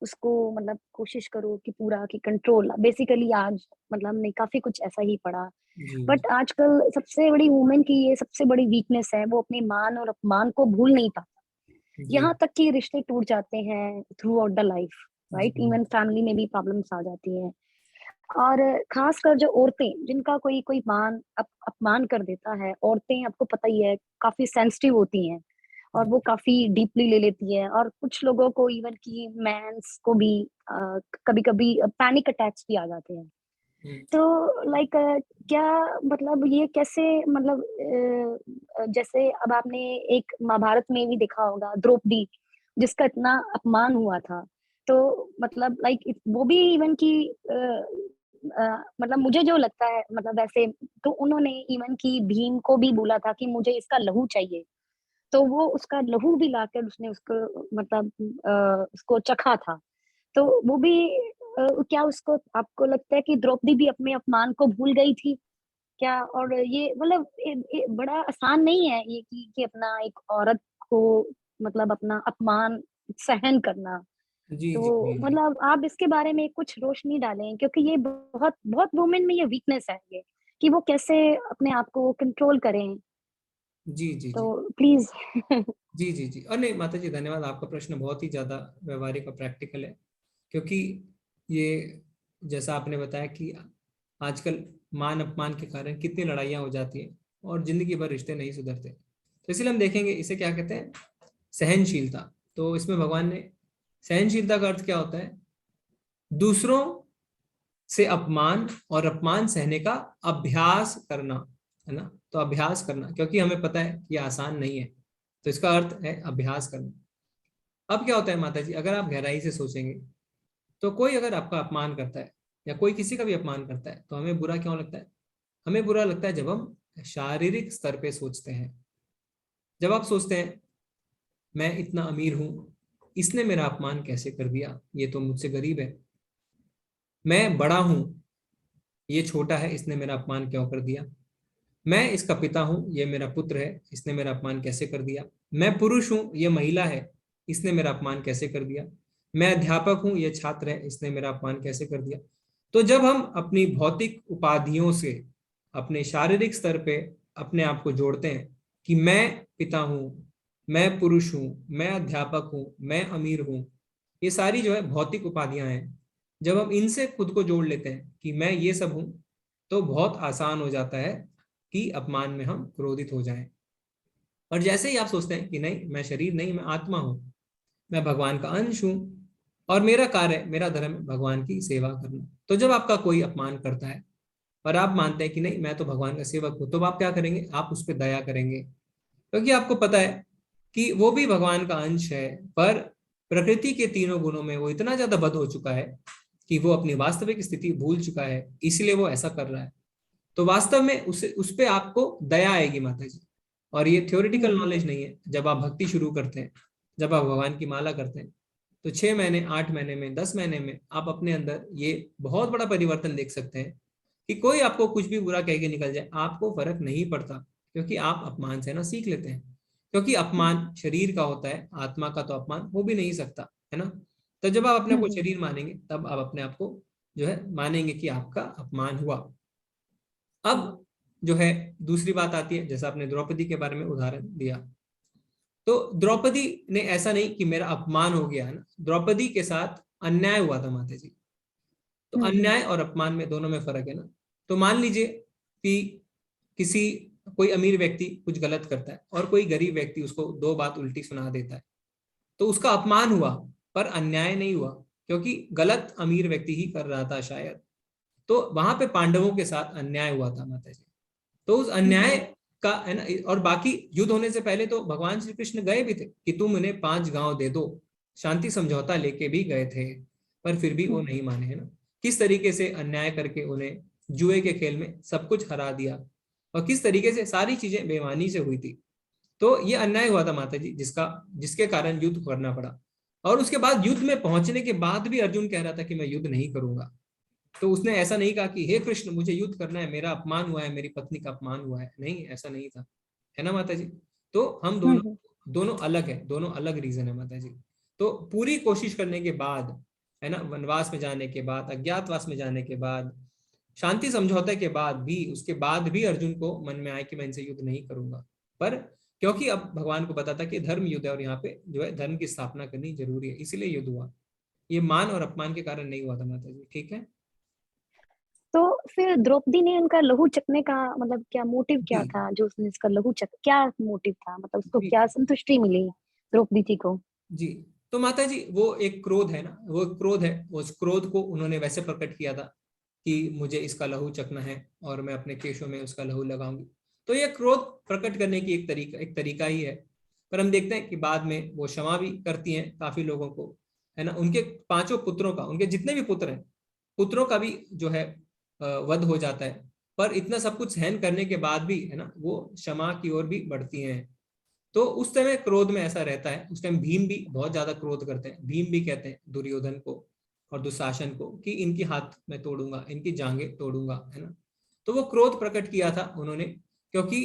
उसको मतलब कोशिश करो कि पूरा कि कंट्रोल। बेसिकली आज मतलब हमने काफी कुछ ऐसा ही पढ़ा, जी बट आजकल सबसे बड़ी वुमेन की ये सबसे बड़ी वीकनेस है, वो अपने मान और अपमान को भूल नहीं पाता। जी यहाँ तक कि रिश्ते टूट जाते हैं throughout the life, right. जी इवन फैमिली में भी प्रॉब्लम्स आ जाती हैं। और खासकर जो औरतें जिनका कोई कोई अपमान कर देता है, औरतें आपको पता ही है काफी सेंसिटिव होती हैं और वो काफी डीपली ले लेती है, और कुछ लोगों को इवन की मेंस को भी कभी कभी पैनिक अटैक्स भी आ जाते हैं। तो लाइक क्या मतलब ये कैसे मतलब जैसे अब आपने एक महाभारत में भी देखा होगा द्रौपदी जिसका इतना अपमान हुआ था, तो मतलब लाइक वो भी इवन की मतलब मुझे जो लगता है मतलब वैसे तो उन्होंने इवन की भीम को भी बोला था कि मुझे इसका लहू चाहिए, तो वो उसका लहू भी लाकर उसने उसको मतलब उसको चखा था। तो वो भी क्या उसको आपको लगता है कि द्रौपदी भी अपने अपमान को भूल गई थी क्या? और ये मतलब बड़ा आसान नहीं है ये कि अपना एक औरत को मतलब अपना अपमान सहन करना। जी तो जी जी मतलब आप इसके बारे में कुछ रोशनी डालें, क्योंकि ये बहुत बहुत वुमेन में ये वीकनेस है ये कि वो कैसे अपने आप को कंट्रोल करें। जी जी तो जी प्लीज जी जी जी। और नहीं माता जी, धन्यवाद, आपका प्रश्न बहुत ही ज्यादा व्यवहारिक और प्रैक्टिकल है, क्योंकि ये जैसा आपने बताया कि आजकल मान अपमान के कारण कितनी लड़ाइयाँ हो जाती हैं और जिंदगी भर रिश्ते नहीं सुधरते। तो इसलिए हम देखेंगे इसे क्या कहते हैं, सहनशीलता। तो इसमें भगवान ने सहनशीलता का अर्थ क्या होता है, दूसरों से अपमान और अपमान सहने का अभ्यास करना, है ना। तो अभ्यास करना, क्योंकि हमें पता है कि ये आसान नहीं है, तो इसका अर्थ है अभ्यास करना। अब क्या होता है माता जी, अगर आप गहराई से सोचेंगे तो कोई अगर आपका अपमान करता है या कोई किसी का भी अपमान करता है तो हमें बुरा क्यों लगता है? हमें बुरा लगता है जब हम शारीरिक स्तर पे सोचते हैं। जब आप सोचते हैं मैं इतना अमीर हूं, इसने मेरा अपमान कैसे कर दिया, ये तो मुझसे गरीब है। मैं बड़ा हूं, ये छोटा है, इसने मेरा अपमान क्यों कर दिया। मैं इसका पिता हूं, ये मेरा पुत्र है, इसने मेरा अपमान कैसे कर दिया। मैं पुरुष हूं, ये महिला है, इसने मेरा अपमान कैसे कर दिया। मैं अध्यापक हूं, ये छात्र है, इसने मेरा अपमान कैसे कर दिया। तो जब हम अपनी भौतिक उपाधियों से अपने शारीरिक स्तर पे अपने आप को जोड़ते हैं कि मैं पिता हूं, मैं पुरुष हूं, मैं अध्यापक हूं, मैं अमीर हूं, ये सारी जो है भौतिक उपाधियां हैं, जब हम इनसे खुद को जोड़ लेते हैं कि मैं ये सब हूं, तो बहुत आसान हो जाता है कि अपमान में हम क्रोधित हो जाएं। और जैसे ही आप सोचते हैं कि नहीं मैं शरीर नहीं, मैं आत्मा हूं, मैं भगवान का अंश हूं और मेरा कार्य, मेरा धर्म है भगवान की सेवा करना, तो जब आपका कोई अपमान करता है और आप मानते हैं कि नहीं मैं तो भगवान का सेवक हूं, तो आप क्या करेंगे, आप उस पर दया करेंगे, क्योंकि आपको पता है कि वो भी भगवान का अंश है, पर प्रकृति के तीनों गुणों में वो इतना ज्यादा बद हो चुका है कि वो अपनी वास्तविक स्थिति भूल चुका है, इसलिए वो ऐसा कर रहा है। तो वास्तव में उस पे आपको दया आएगी माता जी। और ये थ्योरेटिकल नॉलेज नहीं है। जब आप भक्ति शुरू करते हैं, जब आप भगवान की माला करते हैं, तो 6 महीने 8 महीने में 10 महीने में आप अपने अंदर ये बहुत बड़ा परिवर्तन देख सकते हैं कि कोई आपको कुछ भी बुरा कह के निकल जाए, आपको फर्क नहीं पड़ता, क्योंकि आप अपमान से ना सीख लेते हैं। क्योंकि अपमान शरीर का होता है, आत्मा का तो अपमान हो भी नहीं सकता, है ना। तो जब आप अपने को शरीर मानेंगे, तब आप अपने आप को जो है मानेंगे कि आपका अपमान हुआ। अब जो है दूसरी बात आती है, जैसा आपने द्रौपदी के बारे में उदाहरण दिया, तो द्रौपदी ने ऐसा नहीं कि मेरा अपमान हो गया, है ना। द्रौपदी के साथ अन्याय हुआ था माता जी। तो अन्याय और अपमान में दोनों में फर्क है ना। तो मान लीजिए कि किसी कोई अमीर व्यक्ति कुछ गलत करता है और कोई गरीब व्यक्ति उसको 2 बात उल्टी सुना देता है, तो उसका अपमान हुआ पर अन्याय नहीं हुआ, क्योंकि गलत अमीर व्यक्ति ही कर रहा था शायद। तो वहां पे पांडवों के साथ अन्याय हुआ था माता जी। तो उस अन्याय का है ना, और बाकी युद्ध होने से पहले तो भगवान श्री कृष्ण गए भी थे कि तुम उन्हें 5 गांव दे दो, शांति समझौता लेके भी गए थे, पर फिर भी वो नहीं माने, है ना। किस तरीके से अन्याय करके उन्हें जुए के खेल में सब कुछ हरा दिया, और किस तरीके से सारी चीजें बेईमानी से हुई थी। तो ये अन्याय हुआ था माता जी, जिसके कारण युद्ध करना पड़ा। और उसके बाद युद्ध में पहुंचने के बाद भी अर्जुन कह रहा था कि मैं युद्ध नहीं करूंगा। तो उसने ऐसा नहीं कहा कि हे कृष्ण मुझे युद्ध करना है, मेरा अपमान हुआ है, मेरी पत्नी का अपमान हुआ है, नहीं, ऐसा नहीं था, है ना माता जी। तो हम दोनों अलग है, दोनों अलग रीजन है माता जी। तो पूरी कोशिश करने के बाद, है ना, वनवास में जाने के बाद, अज्ञातवास में जाने के बाद, शांति समझौते के बाद भी, उसके बाद भी अर्जुन को मन में आया कि मैं इनसे युद्ध नहीं करूंगा। पर क्योंकि अब भगवान को पता था कि धर्म युद्ध है और यहाँ पे जो है धर्म की स्थापना करनी जरूरी है, इसलिए युद्ध हुआ। ये मान और अपमान के कारण नहीं हुआ था माता जी, ठीक है। तो फिर द्रौपदी ने उनका लहू चखने का मतलब क्या मोटिव क्या था, जो उसने इसका लहू चख, क्या मोटिव था, मतलब उसको क्या संतुष्टि मिली द्रौपदी जी को? जी, तो माता जी वो एक क्रोध है ना, वो क्रोध है, उस क्रोध को उन्होंने वैसे प्रकट किया था कि मुझे इसका लहू चखना है और मैं अपने केशों में उसका लहू लगाऊंगी। तो ये क्रोध प्रकट करने की एक तरीका ही है। पर हम देखते हैं कि बाद में वो क्षमा भी करती हैं काफी लोगों को, है ना। उनके 5 पुत्रों का, उनके जितने भी पुत्र हैं, पुत्रों का भी जो है वध हो जाता है। पर इतना सब कुछ सहन करने के बाद भी, है ना, वो क्षमा की ओर भी बढ़ती हैं। तो उस समय क्रोध में ऐसा रहता है। उस टाइम भीम भी बहुत ज्यादा क्रोध करते हैं। भीम भी कहते हैं दुर्योधन को और दुशासन को कि इनकी हाथ मैं तोड़ूंगा, इनकी जांघें तोड़ूंगा, है ना। तो वो क्रोध प्रकट किया था उन्होंने, क्योंकि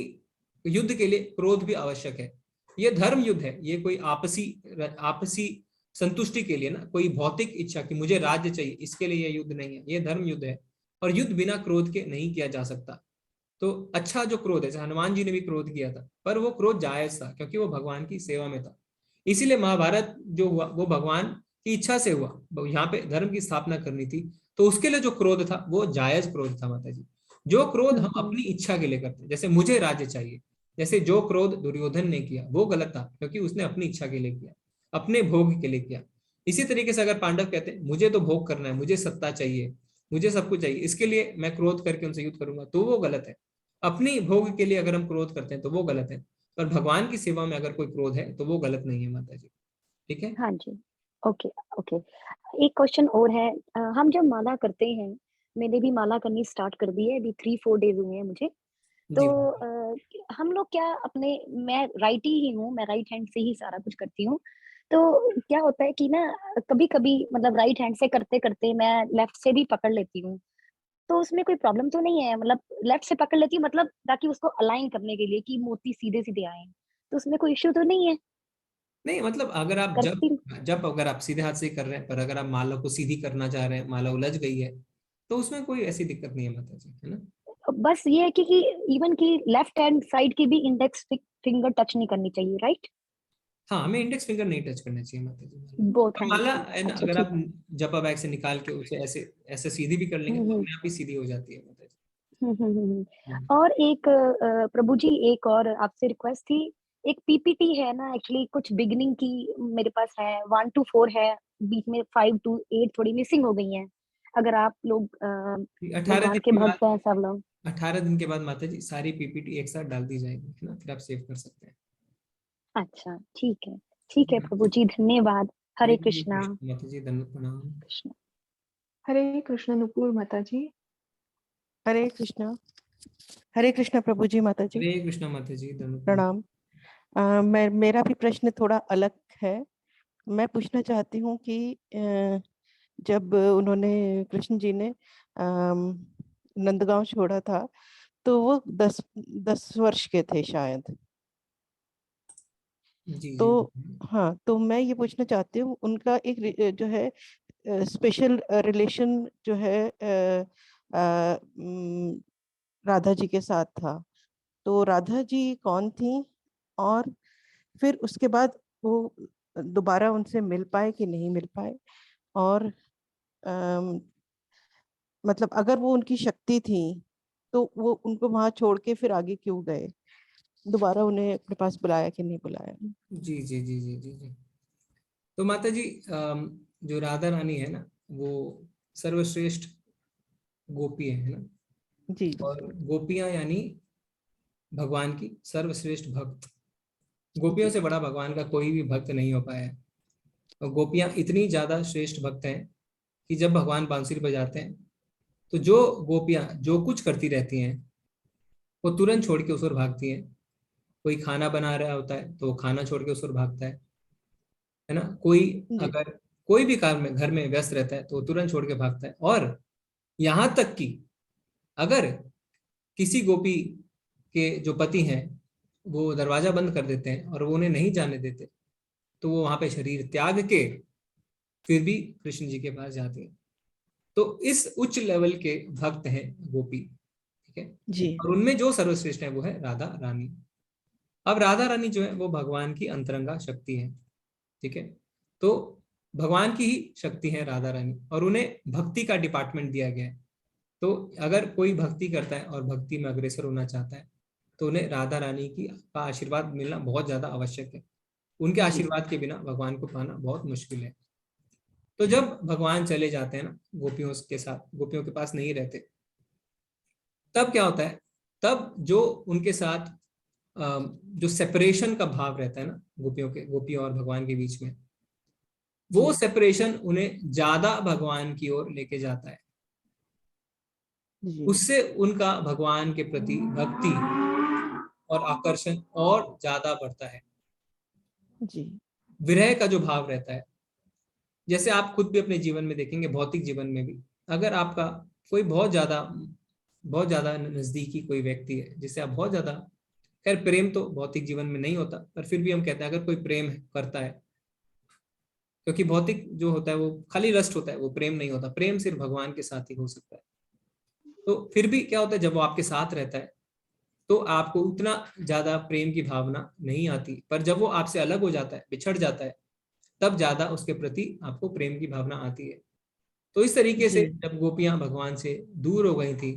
युद्ध के लिए क्रोध भी आवश्यक है। ये धर्म युद्ध है, ये कोई आपसी संतुष्टि के लिए ना, कोई भौतिक इच्छा कि मुझे राज्य चाहिए, इसके लिए ये युद्ध नहीं है, ये धर्म युद्ध है। और युद्ध बिना क्रोध के नहीं किया जा सकता। तो अच्छा जो क्रोध है, जैसे हनुमान जी ने भी क्रोध किया था, पर वो क्रोध जायज था क्योंकि वो भगवान की सेवा में था। इसीलिए महाभारत जो हुआ वो भगवान की इच्छा से हुआ, यहाँ पे धर्म की स्थापना करनी थी। तो उसके लिए जो क्रोध था वो जायज क्रोध था माता जी। जो क्रोध हम अपनी इच्छा के लिए करते हैं, जैसे मुझे राज्य चाहिए, जैसे जो क्रोध दुर्योधन ने किया वो गलत था, क्योंकि उसने अपनी इच्छा के लिए किया, अपने भोग के लिए किया। इसी तरीके से अगर पांडव कहते हैं मुझे तो भोग करना है, मुझे सत्ता चाहिए, मुझे सब कुछ चाहिए, इसके लिए मैं क्रोध करके उनसे युद्ध करूंगा, तो वो गलत है। अपनी भोग के लिए अगर हम क्रोध करते हैं तो वो गलत है। पर भगवान की सेवा में अगर कोई क्रोध है तो वो गलत नहीं है माता जी, ठीक है। हाँ जी, ओके ओके। एक क्वेश्चन और है, हम जब माला करते हैं, मैंने भी माला करनी स्टार्ट कर दी है, अभी 3-4 डेज हुए हैं मुझे। तो जी हम लोग क्या अपने, मैं राइट ही हूँ, मैं राइट हैंड से ही सारा कुछ करती हूँ। तो क्या होता है कि ना कभी कभी मतलब राइट हैंड से करते करते मैं लेफ्ट से भी पकड़ लेती हूँ, तो उसमें कोई प्रॉब्लम तो नहीं है? मतलब लेफ्ट से पकड़ लेती हूँ मतलब ताकि उसको अलाइन करने के लिए कि मोती सीधे सीधे आए, तो उसमें कोई इश्यू तो नहीं है? नहीं, मतलब अगर आप जब करती जब अगर आप सीधे हाथ से ही कर रहे हैं, पर अगर आप माला को सीधी करना चाह रहे हैं, माला उलझ गई है, तो उसमें कोई ऐसी दिक्कत नहीं है माता जी, है ना। बस ये है कि इवन की लेफ्ट हैंड साइड की भी इंडेक्स फिंगर टच नहीं करनी चाहिए, राइट? हाँ, हमें इंडेक्स फिंगर नहीं टच करना चाहिए माता जी। बोथ हैंड माला की, है ना, अच्छा अगर ठीक आप है। जपा बैग से निकाल के उसे ऐसे ऐसे सीधी भी कर लेंगे तो हम्म अपने आप ही सीधी हो जाती है माता जी। और एक प्रभु जी, एक और आपसे रिक्वेस्ट थी। एक पीपीटी है ना, एक्चुअली कुछ बिगिनिंग की मेरे पास है, 1 to 4 है, बीच में 5 to 8 थोड़ी मिसिंग हो गई हैं। अगर आप लोग 18 भगवान दिन के के भक्त बाद हैं सब लोग। 18 दिन के बाद माता जी सारी पीपीटी एक साथ डाल दी जाएगी, है ना, फिर आप सेव कर सकते हैं। अच्छा ठीक है, ठीक है प्रभु जी, धन्यवाद। हरे हरे कृष्णा। कृष्ण माता जी, धन्यवाद, प्रणाम। कृष्ण हरे कृष्ण नुपुर माता जी। हरे कृष्णा प्रभु जी, माता जी हरे कृष्ण माता जी, धन्यवाद। प्रणाम। मेरा भी प्रश्न थोड़ा अलग है। मैं पूछना चाहती हूँ कि जब उन्होंने कृष्ण जी ने नंदगांव छोड़ा था, तो वो 10 वर्ष के थे शायद। जी तो जी। हाँ, तो मैं ये पूछना चाहती हूँ, उनका एक जो है स्पेशल रिलेशन जो है राधा जी के साथ था। तो राधा जी कौन थी, और फिर उसके बाद वो दोबारा उनसे मिल पाए कि नहीं मिल पाए, और अम, मतलब अगर वो उनकी शक्ति थी तो वो उनको वहां छोड़ के फिर आगे क्यों गए? दोबारा उन्हें अपने पास बुलाया कि नहीं बुलाया। जी जी जी जी जी जी। तो माता जी जो राधा रानी है ना, वो सर्वश्रेष्ठ गोपी है ना। जी और गोपियां यानी भगवान की सर्वश्रेष्ठ भक्त। गोपियों से बड़ा भगवान का कोई भी भक्त नहीं हो पाया है। और गोपियां इतनी ज्यादा श्रेष्ठ भक्त हैं कि जब भगवान बांसुरी बजाते हैं तो जो गोपियां जो कुछ करती रहती हैं वो तुरंत छोड़ के उस ओर भागती हैं। कोई खाना बना रहा होता है तो वो खाना छोड़ के उस ओर भागता है ना। कोई जी अगर कोई भी काम में घर में व्यस्त रहता है तो वो तुरंत छोड़ के भागता है। और यहाँ तक कि अगर किसी गोपी के जो पति हैं वो दरवाजा बंद कर देते हैं और वो उन्हें नहीं जाने देते, तो वो वहां पे शरीर त्याग के फिर भी कृष्ण जी के पास जाते हैं। तो इस उच्च लेवल के भक्त हैं गोपी, ठीक है। जी और उनमें जो सर्वश्रेष्ठ है वो है राधा रानी। अब राधा रानी जो है वो भगवान की अंतरंगा शक्ति है, ठीक है। तो भगवान की ही शक्ति है राधा रानी, और उन्हें भक्ति का डिपार्टमेंट दिया गया है। तो अगर कोई भक्ति करता है और भक्ति में अग्रसर होना चाहता है तो उन्हें राधा रानी की का आशीर्वाद मिलना बहुत ज्यादा आवश्यक है। उनके आशीर्वाद के बिना भगवान को पाना बहुत मुश्किल है। तो जब भगवान चले जाते हैं ना गोपियों के साथ, गोपियों के पास नहीं रहते, तब क्या होता है, तब जो उनके साथ जो सेपरेशन का भाव रहता है ना गोपियों और भगवान के बीच में, वो सेपरेशन उन्हें ज्यादा भगवान की ओर लेके जाता है। जी उससे उनका भगवान के प्रति भक्ति और आकर्षण और ज्यादा बढ़ता है। जी विरह का जो भाव रहता है, जैसे आप खुद भी अपने जीवन में देखेंगे, भौतिक जीवन में भी, अगर आपका कोई बहुत ज्यादा नजदीकी कोई व्यक्ति है जिससे आप बहुत ज्यादा, खैर प्रेम तो भौतिक जीवन में नहीं होता, पर फिर भी हम कहते हैं अगर कोई प्रेम करता है, क्योंकि भौतिक जो होता है वो खाली रस्ट होता है, वो प्रेम नहीं होता। प्रेम सिर्फ भगवान के साथ ही हो सकता है। तो फिर भी क्या होता है, जब वो आपके साथ रहता है तो आपको उतना ज्यादा प्रेम की भावना नहीं आती, पर जब वो आपसे अलग हो जाता है, बिछड़ जाता है, तब ज्यादा उसके प्रति आपको प्रेम की भावना आती है। तो इस तरीके से जी जब गोपियां भगवान से दूर हो गई थी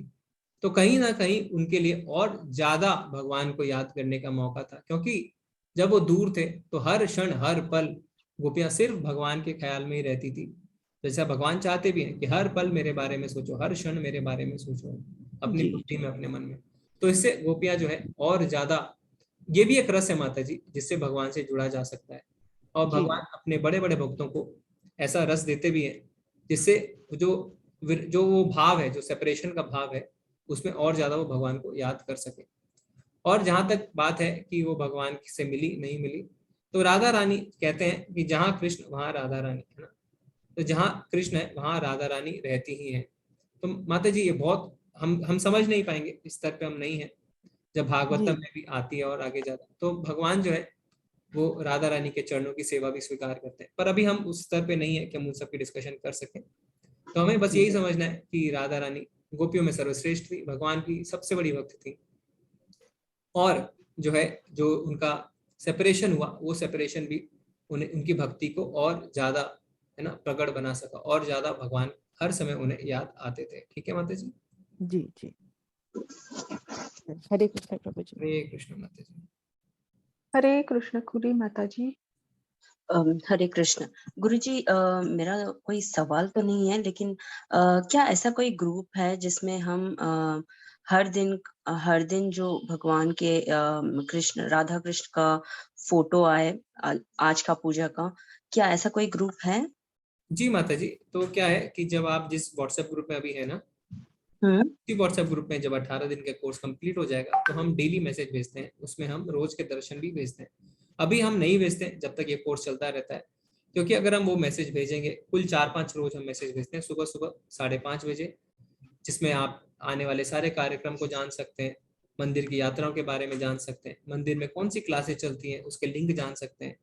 तो कहीं ना कहीं उनके लिए और ज्यादा भगवान को याद करने का मौका था, क्योंकि जब वो दूर थे तो हर क्षण हर पल गोपियां सिर्फ भगवान के ख्याल में ही रहती थी। जैसा भगवान चाहते भी हैं कि हर पल मेरे बारे में सोचो, हर क्षण मेरे बारे में सोचो, अपनी जी बुद्धि में, अपने मन में। तो इससे गोपियां जो है और ज्यादा, ये भी एक रस है माता जी जिससे भगवान से जुड़ा जा सकता है। और जी भगवान अपने बड़े बड़े भक्तों को ऐसा रस देते भी हैं जिससे जो जो वो भाव है, जो सेपरेशन का भाव है, उसमें और ज्यादा वो भगवान को याद कर सके। और जहां तक बात है कि वो भगवान से मिली नहीं मिली, तो राधा रानी कहते हैं कि जहां कृष्ण वहां राधा रानी है ना। तो जहां कृष्ण है वहां राधा रानी रहती ही है। तो माता जी ये बहुत हम समझ नहीं पाएंगे, इस स्तर पे हम नहीं है। जब भागवतम जी में भी आती है और आगे जाता है तो भगवान जो है वो राधा रानी के चरणों की सेवा भी स्वीकार करते हैं, पर अभी हम उस स्तर पे नहीं है कि हम उन सब की डिस्कशन कर सकें। तो हमें बस जी यही समझना है कि राधा रानी गोपियों में सर्वश्रेष्ठ थी, भगवान की सबसे बड़ी भक्त थी। और जो है, जो उनका सेपरेशन हुआ, वो सेपरेशन भी उन्हें, उनकी भक्ति को और ज्यादा है ना प्रकट बना सका, और ज्यादा भगवान हर समय उन्हें याद आते थे। ठीक है माता जी। जी जी हरे कृष्ण प्रभु जी। हरे कृष्ण माता जी। हरे कृष्ण खुरी माता जी। हरे कृष्ण गुरुजी। मेरा कोई सवाल तो नहीं है, लेकिन क्या ऐसा कोई ग्रुप है जिसमें हम हर दिन जो भगवान के कृष्ण राधा कृष्ण का फोटो आए आज का पूजा का, क्या ऐसा कोई ग्रुप है? जी माता जी, तो क्या है कि जब आप जिस व्हाट्सएप ग्रुप में अभी है ना, हम्म। उसी व्हाट्सएप ग्रुप में जब 18 दिन का कोर्स कंप्लीट हो जाएगा तो हम डेली मैसेज भेजते हैं, उसमें हम रोज के दर्शन भी भेजते हैं। अभी हम नहीं भेजते जब तक ये कोर्स चलता रहता है, क्योंकि अगर हम वो मैसेज भेजेंगे, कुल 4-5 रोज हम मैसेज भेजते हैं, सुबह सुबह 5:30 बजे, जिसमें आप आने वाले सारे कार्यक्रम को जान सकते हैं, मंदिर की यात्राओं के बारे में जान सकते हैं, मंदिर में कौन सी क्लासेस चलती हैं उसके लिंक जान सकते हैं,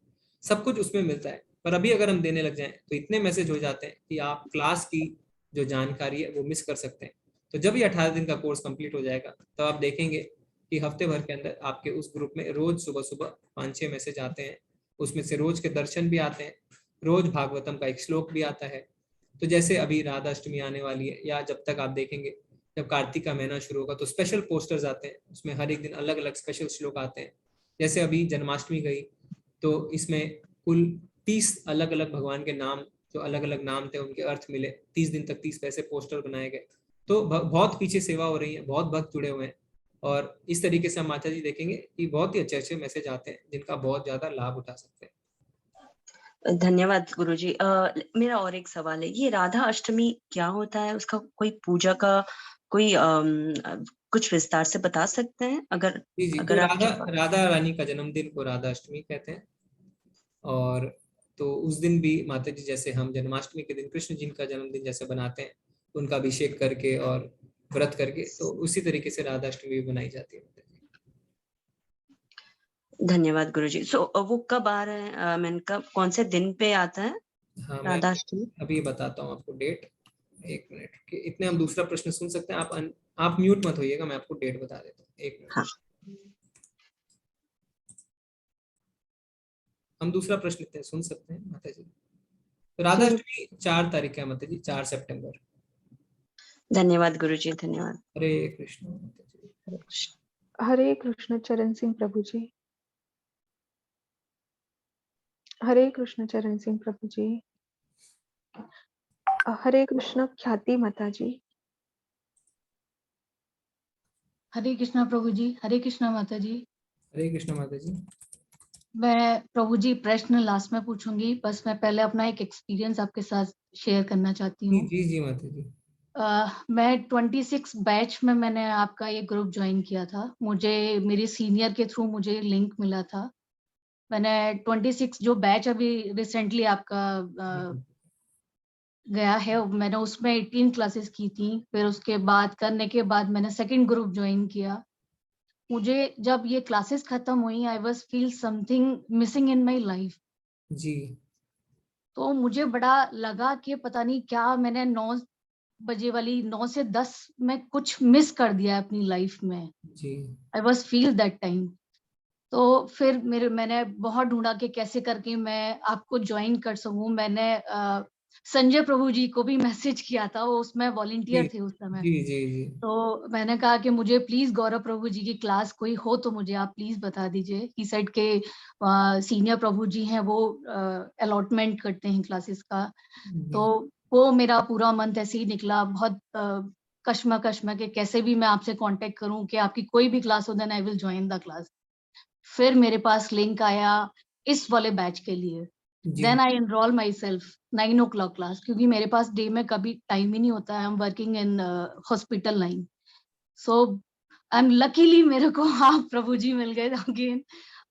सब कुछ उसमें मिलता है। पर अभी अगर हम देने लग जाएं तो इतने मैसेज हो जाते हैं कि आप क्लास की जो जानकारी है वो मिस कर सकते हैं। तो जब ये 18 दिन का कोर्स कंप्लीट हो जाएगा तो आप देखेंगे कि हफ्ते भर के अंदर आपके उस ग्रुप में रोज सुबह सुबह 5-6 मैसेज आते हैं, उसमें से रोज के दर्शन भी आते हैं, रोज भागवतम का एक श्लोक भी आता है। तो जैसे अभी राधा अष्टमी आने वाली है, या जब तक आप देखेंगे जब कार्तिक का महीना शुरू होगा तो स्पेशल पोस्टर्स आते हैं, उसमें हर एक दिन अलग अलग स्पेशल श्लोक आते हैं। जैसे अभी जन्माष्टमी गई तो इसमें कुल 30 अलग अलग भगवान के नाम, जो अलग अलग नाम थे उनके अर्थ मिले, 30 दिन तक 30 पैसे पोस्टर बनाए गए। तो बहुत पीछे सेवा हो रही है, बहुत भक्त जुड़े हुए हैं, और इस तरीके से हम माता जी देखेंगे कि बहुत ही अच्छे अच्छे मैसेज आते हैं जिनका बहुत ज्यादा लाभ उठा सकते हैं। धन्यवाद गुरुजी। मेरा और एक सवाल है, ये राधा अष्टमी क्या होता है? उसका कोई पूजा का कोई कुछ विस्तार से बता सकते हैं अगर जी जी, अगर तो आप राधा रानी का जन्मदिन को राधा अष्टमी कहते हैं। और तो उस दिन भी माता जी, जैसे हम जन्माष्टमी के दिन कृष्ण जी का जन्मदिन जैसे बनाते हैं, उनका अभिषेक करके और व्रत करके, तो उसी तरीके से राधा अष्टमी भी बनाई जाती है। धन्यवाद गुरुजी। वो कब आ रहा है, मैंने कब कौन से दिन पे आता है हाँ, मैं राधाष्टमी? अभी बताता हूँ आपको डेट, एक मिनट के इतने हम दूसरा प्रश्न सुन सकते हैं। आप म्यूट मत होइएगा, मैं आपको डेट बता देता हूँ, एक मिनट। हाँ। हम दूसरा प्रश्न लेते हैं, सुन सकते हैं माता जी। तो राधा अष्टमी 4 तारीख है माता जी, 4 सितंबर। धन्यवाद गुरुजी, धन्यवाद। हरे कृष्ण माता जी। हरे कृष्ण। हरे कृष्ण चरण सिंह प्रभु जी। हरे कृष्ण चरण सिंह प्रभु जी। हरे कृष्ण ख्याति माता जी। हरे कृष्णा प्रभु जी। हरे कृष्णा माता जी। हरे कृष्ण माता जी। मैं प्रभु जी प्रश्न लास्ट में पूछूंगी, बस मैं पहले अपना एक एक्सपीरियंस आपके साथ शेयर करना चाहती हूँ। जी जी माता जी। मैं 26 बैच में मैंने आपका ये ग्रुप ज्वाइन किया था। मुझे मेरे सीनियर के थ्रू मुझे लिंक मिला था। मैंने 26 जो बैच अभी रिसेंटली आपका गया है, मैंने उसमें 18 क्लासेस की थी। फिर उसके बाद करने के बाद मैंने सेकंड ग्रुप ज्वाइन किया। मुझे जब ये क्लासेस खत्म हुई, I was feel something missing in my life. जी। तो मुझे बड़ा लगा कि पता नहीं क्या मैंने 9 बजे वाली 9 से 10 में कुछ मिस कर दिया अपनी लाइफ में। जी। I was feel that time. तो फिर मैंने बहुत ढूंढा कि कैसे करके मैं आपको ज्वाइन कर सकूं। मैंने संजय प्रभु जी को भी मैसेज किया था, वो उसमें वॉलंटियर थे उस समय। जी जी जी। तो मैंने कहा कि मुझे प्लीज गौरव प्रभु जी की क्लास कोई हो तो मुझे आप प्लीज बता दीजिए। ही सेड के सीनियर प्रभु जी हैं, वो अलॉटमेंट करते हैं क्लासेस का। तो वो मेरा पूरा मंथ ऐसे ही निकला, बहुत कश्मकश में कि कैसे भी मैं आपसे कांटेक्ट करूं कि आपकी कोई भी क्लास हो, then I will join the class. फिर मेरे पास लिंक आया इस वाले बैच के लिए। Then I enrol myself 9 o'clock class, क्योंकि मेरे पास डे में कभी टाइम ही नहीं होता है। I am working in hospital line. So I am luckily मेरे को आप प्रभु जी मिल गए अगेन,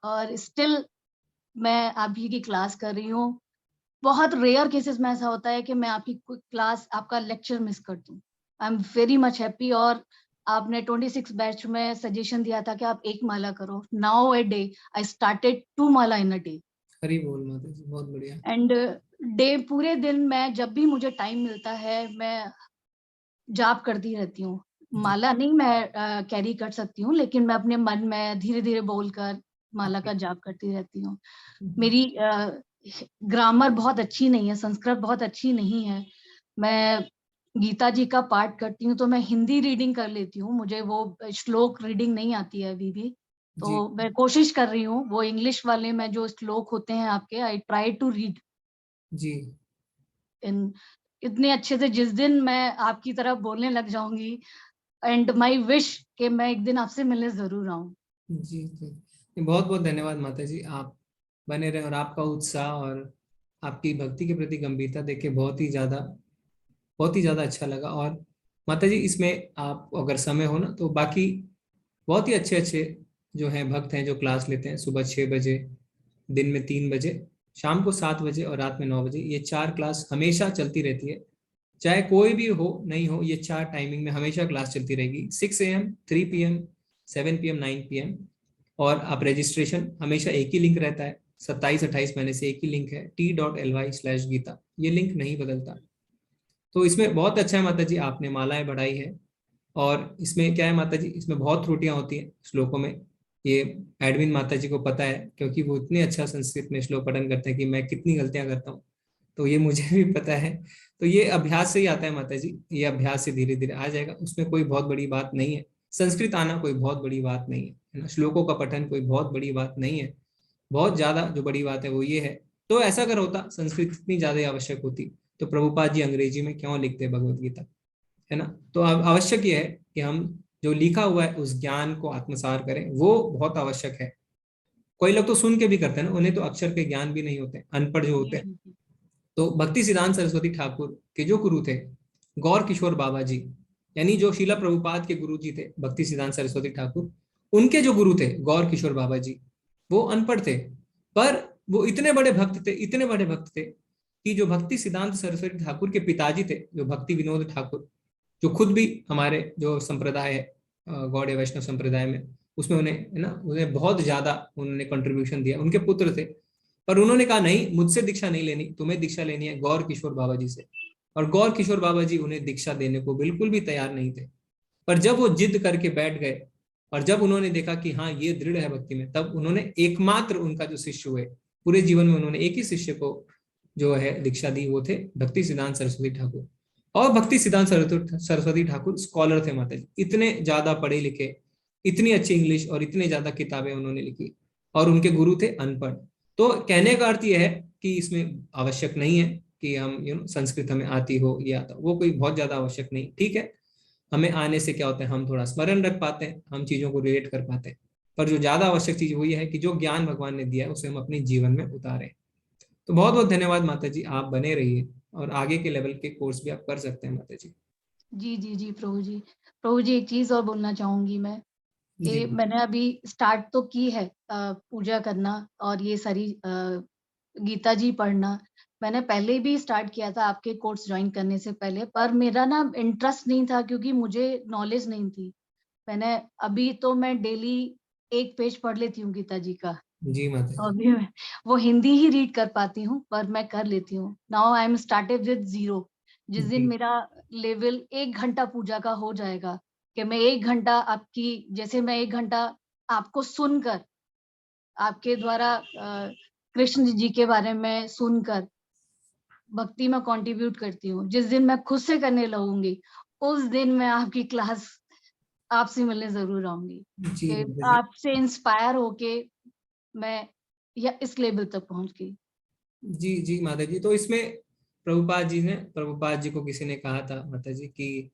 और स्टिल मैं आप ही की क्लास कर रही हूँ। बहुत रेयर केसेस में ऐसा होता है कि मैं आपकी क्लास, आपका लेक्चर मिस कर दूं। I am very much happy. और आपने 26 बैच में सजेशन दिया था कि आप 1 माला करो। Now a day I started 2 Mala in a day. Hari बोल माता जी, बहुत बढ़िया। एंड डे पूरे दिन में जब भी मुझे टाइम मिलता है मैं जाप करती रहती हूँ। माला नहीं मैं कैरी कर सकती हूँ, लेकिन मैं अपने मन में धीरे धीरे बोलकर माला का जाप करती रहती हूँ। मेरी ग्रामर बहुत अच्छी नहीं है, संस्कृत बहुत अच्छी नहीं है। मैं गीता जी का पाठ करती हूँ तो मैं हिंदी रीडिंग कर लेती हूँ, मुझे वो श्लोक रीडिंग नहीं आती है अभी भी। तो मैं कोशिश कर रही हूँ वो इंग्लिश वाले में जो श्लोक होते हैं आपके, आई ट्राई टू रीड जी इन इतने अच्छे से। जिस दिन मैं आपकी तरह बोलने लग जाऊंगी, एंड माई विश कि मैं एक दिन आपसे मिलने जरूर आऊं। जी जी, बहुत बहुत धन्यवाद माता जी, आप बने रहे। और आपका उत्साह और आपकी भक्ति के प्रति गंभीरता देख के बहुत ही ज़्यादा अच्छा लगा। और माता जी, इसमें आप अगर समय हो ना तो बाकी बहुत ही अच्छे अच्छे जो हैं भक्त हैं जो क्लास लेते हैं, सुबह 6 बजे, दिन में 3 बजे, शाम को 7 बजे और रात में 9 बजे, ये 4 क्लास हमेशा चलती रहती है। चाहे कोई भी हो नहीं हो, ये 4 टाइमिंग में हमेशा क्लास चलती रहेगी। 6 AM, 3 PM, 7 PM, 9 PM। और आप रजिस्ट्रेशन हमेशा एक ही लिंक रहता है, 27-28 महीने से एक ही लिंक है, t.ly/गीता। ये लिंक नहीं बदलता। तो इसमें बहुत अच्छा है माता जी, आपने मालाएं बढ़ाई है। और इसमें क्या है माता जी, इसमें बहुत त्रुटियां होती हैं श्लोकों में। ये एडमिन माता जी को पता है, क्योंकि वो इतने अच्छा संस्कृत में श्लोक पठन करते हैं कि मैं कितनी गलतियां करता हूँ। तो ये मुझे भी पता है। तो ये अभ्यास से ही आता है माता जी, ये अभ्यास से धीरे धीरे आ जाएगा, उसमें कोई बहुत बड़ी बात नहीं है। संस्कृत आना कोई बहुत बड़ी बात नहीं है ना, श्लोकों का पठन कोई बहुत बड़ी बात नहीं है। बहुत ज्यादा जो बड़ी बात है वो ये है, तो ऐसा अगर होता, संस्कृत इतनी ज्यादा आवश्यक होती, तो प्रभुपाद जी अंग्रेजी में क्यों लिखते भगवत गीता, है ना। तो आवश्यक ये है कि हम जो लिखा हुआ है उस ज्ञान को आत्मसार करें, वो बहुत आवश्यक है। कोई लोग तो सुन के भी करते हैं ना, उन्हें तो अक्षर के ज्ञान भी नहीं होते, अनपढ़ जो होते हैं। तो भक्ति सिद्धांत सरस्वती ठाकुर के जो गुरु थे गौर किशोर बाबा जी, यानी जो शीला प्रभुपाद के गुरु जी थे भक्ति सिद्धांत सरस्वती ठाकुर, उनके जो गुरु थे गौर किशोर बाबा जी, वो अनपढ़ थे, पर वो इतने बड़े भक्त थे, इतने बड़े भक्त थे कि जो भक्ति सिद्धांत सरस्वती ठाकुर के पिताजी थे, जो भक्ति विनोद ठाकुर, जो खुद भी हमारे जो संप्रदाय है गौड़ीय वैष्णव संप्रदाय में, उसमें उन्हें है ना, उन्हें बहुत ज्यादा उन्होंने कंट्रीब्यूशन दिया, उनके पुत्र थे। पर उन्होंने कहा नहीं, मुझसे दीक्षा नहीं लेनी, तुम्हें दीक्षा लेनी है गौर किशोर बाबा जी से। और गौर किशोर बाबा जी उन्हें दीक्षा देने को बिल्कुल भी तैयार नहीं थे। पर जब वो जिद करके बैठ गए और जब उन्होंने देखा कि हाँ ये दृढ़ है भक्ति में, तब उन्होंने एकमात्र उनका जो शिष्य हुए, पूरे जीवन में उन्होंने एक ही शिष्य को जो है दीक्षा दी, वो थे भक्ति सिद्धांत सरस्वती ठाकुर। और भक्ति सिद्धांत सरस्वती ठाकुर स्कॉलर थे माता जी, इतने ज्यादा पढ़े लिखे, इतनी अच्छी इंग्लिश और इतनी ज्यादा किताबें उन्होंने लिखी, और उनके गुरु थे अनपढ़। तो कहने का अर्थ यह है कि इसमें आवश्यक नहीं है कि हम संस्कृत हमें आती हो या आता, वो कोई बहुत ज्यादा आवश्यक नहीं। ठीक है, हमें आने से क्या होता है, हम थोड़ा स्मरण रख पाते हैं, हम चीजों को रिलेट कर पाते हैं, पर जो ज्यादा आवश्यक चीज वो ये है कि जो ज्ञान भगवान ने दिया है उसे हम अपने जीवन में उतारें। तो बहुत बहुत धन्यवाद माता जी, आप बने रहिए और आगे के लेवल के कोर्स भी आप कर सकते हैं माता जी। जी जी जी प्रभु जी। प्रभु जी एक चीज और बोलना चाहूंगी मैं, कि मैंने अभी स्टार्ट तो की है पूजा करना और ये सारी गीता जी पढ़ना। मैंने पहले भी स्टार्ट किया था आपके कोर्स ज्वाइन करने से पहले, पर मेरा ना इंटरेस्ट नहीं था क्योंकि मुझे नॉलेज नहीं थी। मैंने अभी तो मैं डेली एक पेज पढ़ लेती हूँ गीता जी का। जी माता। तो अभी मैं वो हिंदी ही रीड कर पाती हूँ, पर मैं कर लेती हूँ। Now I am started with 0। जिस दिन मेरा लेवल 1 घंटा पूजा का हो जाएगा, कि मैं 1 घंटा आपकी, जैसे मैं 1 घंटा आपको सुनकर, आपके द्वारा कृष्ण जी के बारे में सुनकर भक्ति में कंट्रीब्यूट करती हूँ, जिस दिन मैं खुद से करने लगूंगी उस दिन मैं आपकी क्लास आपसे मिलने जरूर आऊंगी, कि आपसे इंस्पायर होके मैं या इस लेवल तक पहुंच गई। जी जी माता जी। तो इसमें प्रभुपाद जी को किसी ने कहा था माता जी कि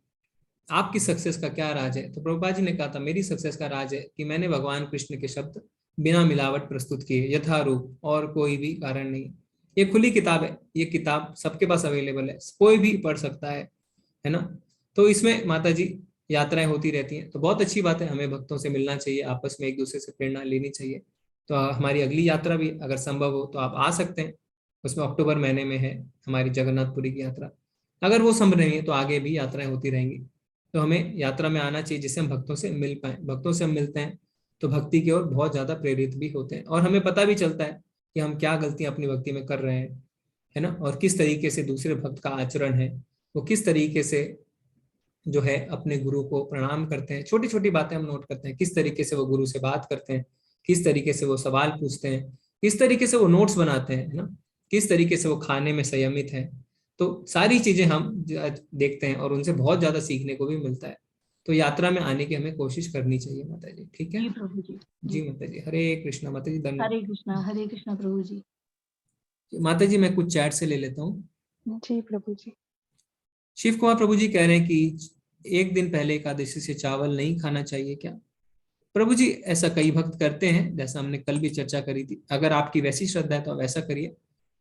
आपकी सक्सेस का क्या राज है, तो प्रभुपाद जी ने कहा था मेरी सक्सेस का राज है कि मैंने भगवान कृष्ण के शब्द बिना मिलावट प्रस्तुत किए, यथारूप, और कोई भी कारण नहीं। ये खुली किताब है, ये किताब सबके पास अवेलेबल है, कोई भी पढ़ सकता है ना। तो इसमें माता जी यात्राएं होती रहती हैं, तो बहुत अच्छी बात है, हमें भक्तों से मिलना चाहिए, आपस में एक दूसरे से प्रेरणा लेनी चाहिए। तो हमारी अगली यात्रा भी अगर संभव हो तो आप आ सकते हैं, उसमें अक्टूबर महीने में है हमारी जगन्नाथपुरी की यात्रा। अगर वो संभव नहीं है तो आगे भी यात्राएं होती रहेंगी। तो हमें यात्रा में आना चाहिए जिससे हम भक्तों से मिल पाए। भक्तों से हम मिलते हैं तो भक्ति की ओर बहुत ज्यादा प्रेरित भी होते हैं, और हमें पता भी चलता है कि हम क्या गलतियां अपनी भक्ति में कर रहे हैं, है ना, और किस तरीके से दूसरे भक्त का आचरण है, वो किस तरीके से जो है अपने गुरु को प्रणाम करते हैं, छोटी छोटी बातें हम नोट करते हैं, किस तरीके से वो गुरु से बात करते हैं, किस तरीके से वो सवाल पूछते हैं, किस तरीके से वो नोट्स बनाते हैं, है ना, किस तरीके से वो खाने में संयमित है। तो सारी चीजें हम देखते हैं और उनसे बहुत ज्यादा सीखने को भी मिलता है। तो यात्रा में आने की हमें कोशिश करनी चाहिए माता जी। ठीक है जी प्रभु जी। जी माता जी, हरे कृष्णा माता जी, धन्यवाद। हरे कृष्णा प्रभु जी। माता जी मैं कुछ चैट से ले लेता हूँ। जी प्रभु जी। शिव कुमार प्रभु जी कह रहे हैं कि एक दिन पहले एकादशी से चावल नहीं खाना चाहिए क्या? प्रभु जी ऐसा कई भक्त करते हैं, जैसा हमने कल भी चर्चा करी थी। अगर आपकी वैसी श्रद्धा है तो आप ऐसा करिए,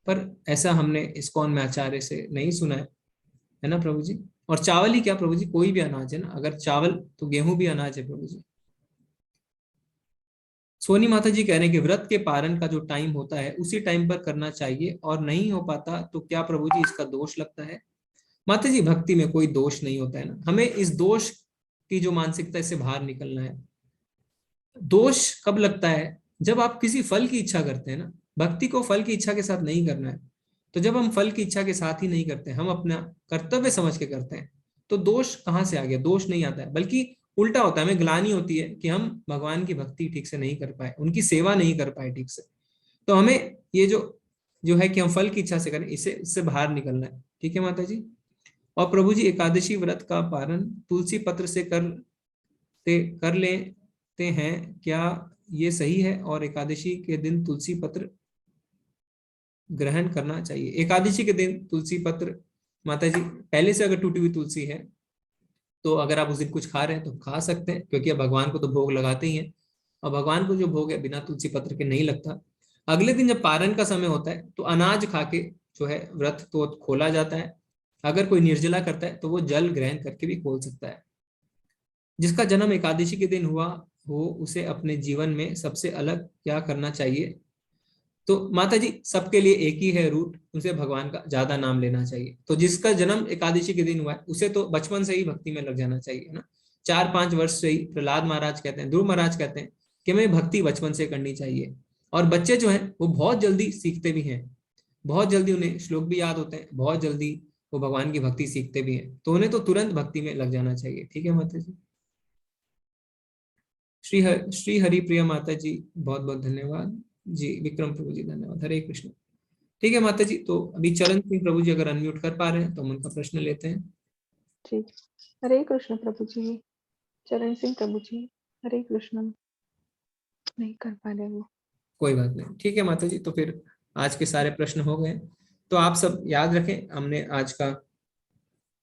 पर ऐसा हमने इस्कॉन में आचार्य से नहीं सुना है ना प्रभु जी। और चावल ही क्या प्रभु जी, कोई भी अनाज है ना, अगर चावल तो गेहूं भी अनाज है प्रभु जी। सोनी माता जी कह रहे हैं कि व्रत के पारण का जो टाइम होता है उसी टाइम पर करना चाहिए, और नहीं हो पाता तो क्या प्रभु जी इसका दोष लगता है? माता जी भक्ति में कोई दोष नहीं होता है ना, हमें इस दोष की जो मानसिकता इससे बाहर निकलना है। दोष कब लगता है? जब आप किसी फल की इच्छा करते हैं ना, भक्ति को फल की इच्छा के साथ नहीं करना है। तो जब हम फल की इच्छा के साथ ही नहीं करते, हम अपना कर्तव्य समझ के करते हैं, तो दोष कहाँ से आ गया? दोष नहीं आता है, बल्कि उल्टा होता है, हमें ग्लानि होती है कि हम भगवान की भक्ति ठीक से नहीं कर पाए, उनकी सेवा नहीं कर पाए ठीक से। तो हमें ये जो जो है कि हम फल की इच्छा से करें, इससे बाहर निकलना है। ठीक है माता जी। और प्रभु जी एकादशी व्रत का पारण तुलसी पत्र से कर लेते हैं, क्या ये सही है? और एकादशी के दिन तुलसी पत्र ग्रहण करना चाहिए? एकादशी के दिन तुलसी पत्र माता जी, पहले से अगर टूटी हुई तुलसी है तो अगर आप उस दिन कुछ खा रहे हैं तो खा सकते हैं, क्योंकि अब भगवान को तो भोग लगाते ही हैं, और भगवान को जो भोग है बिना तुलसी पत्र के नहीं लगता। अगले दिन जब पारण का समय होता है तो अनाज खा के जो है व्रत तो खोला जाता है। अगर कोई निर्जला करता है तो वो जल ग्रहण करके भी खोल सकता है। जिसका जन्म एकादशी के दिन हुआ हो उसे अपने जीवन में सबसे अलग क्या करना चाहिए? तो माता जी सबके लिए एक ही है रूट, उसे भगवान का ज्यादा नाम लेना चाहिए। तो जिसका जन्म एकादशी के दिन हुआ है उसे तो बचपन से ही भक्ति में लग जाना चाहिए ना। 4-5 वर्ष से ही प्रहलाद महाराज कहते हैं, ध्रुव महाराज कहते हैं कि हमें भक्ति बचपन से करनी चाहिए। और बच्चे जो हैं वो बहुत जल्दी सीखते भी हैं, बहुत जल्दी उन्हें श्लोक भी याद होते हैं, बहुत जल्दी वो भगवान की भक्ति सीखते भी हैं, तो उन्हें तो तुरंत भक्ति में लग जाना चाहिए। ठीक है माता जी। श्री हरि प्रिया माता जी बहुत बहुत धन्यवाद जी। विक्रम प्रभु जी धन्यवाद। हरे कृष्ण। ठीक है माता जी, तो अभी चरण सिंह प्रभु जी अगर अनम्यूट कर पा रहे हैं तो हम उनका प्रश्न लेते हैं। ठीक। हरे कृष्ण प्रभु जी। चरण सिंह प्रभु जी, हरे कृष्ण। नहीं कर पा रहे वो। कोई बात नहीं, ठीक है माता जी। तो फिर आज के सारे प्रश्न हो गए। तो आप सब याद रखें, हमने आज का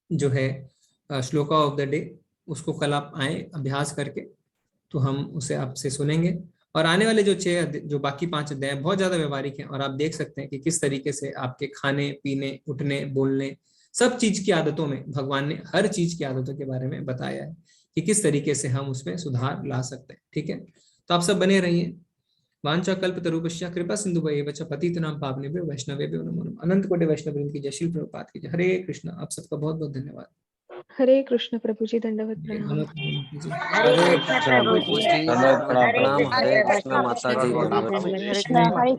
जो है श्लोका ऑफ द डे उसको कल आप आए अभ्यास करके, तो हम उसे आपसे सुनेंगे। और आने वाले जो बाकी 5 अध्याय बहुत ज्यादा व्यवहारिक हैं, और आप देख सकते हैं कि किस तरीके से आपके खाने पीने उठने बोलने सब चीज की आदतों में भगवान ने हर चीज की आदतों के बारे में बताया है कि किस तरीके से हम उसमें सुधार ला सकते हैं। ठीक है, तो आप सब बने रहिए। वांछा कल्पतरुभ्यश्च कृपा सिंधुभ्येव च पतितनां पावनेभ्यो वैष्णवेभ्यो नमो नमः। अनंत कोटि वैष्णव वृंद की जय। श्री प्रभुपाद की जय। हरे कृष्ण। आप सबका बहुत बहुत धन्यवाद। हरे कृष्ण प्रभु जी, दंडवत प्रणाम। हरे कृष्ण प्रभु जी, दंडवत प्रणाम। हरे कृष्ण हरे प्रभु कृष्ण जी, माता जी, दंडवत हरे कृष्ण, हरे कृष्ण।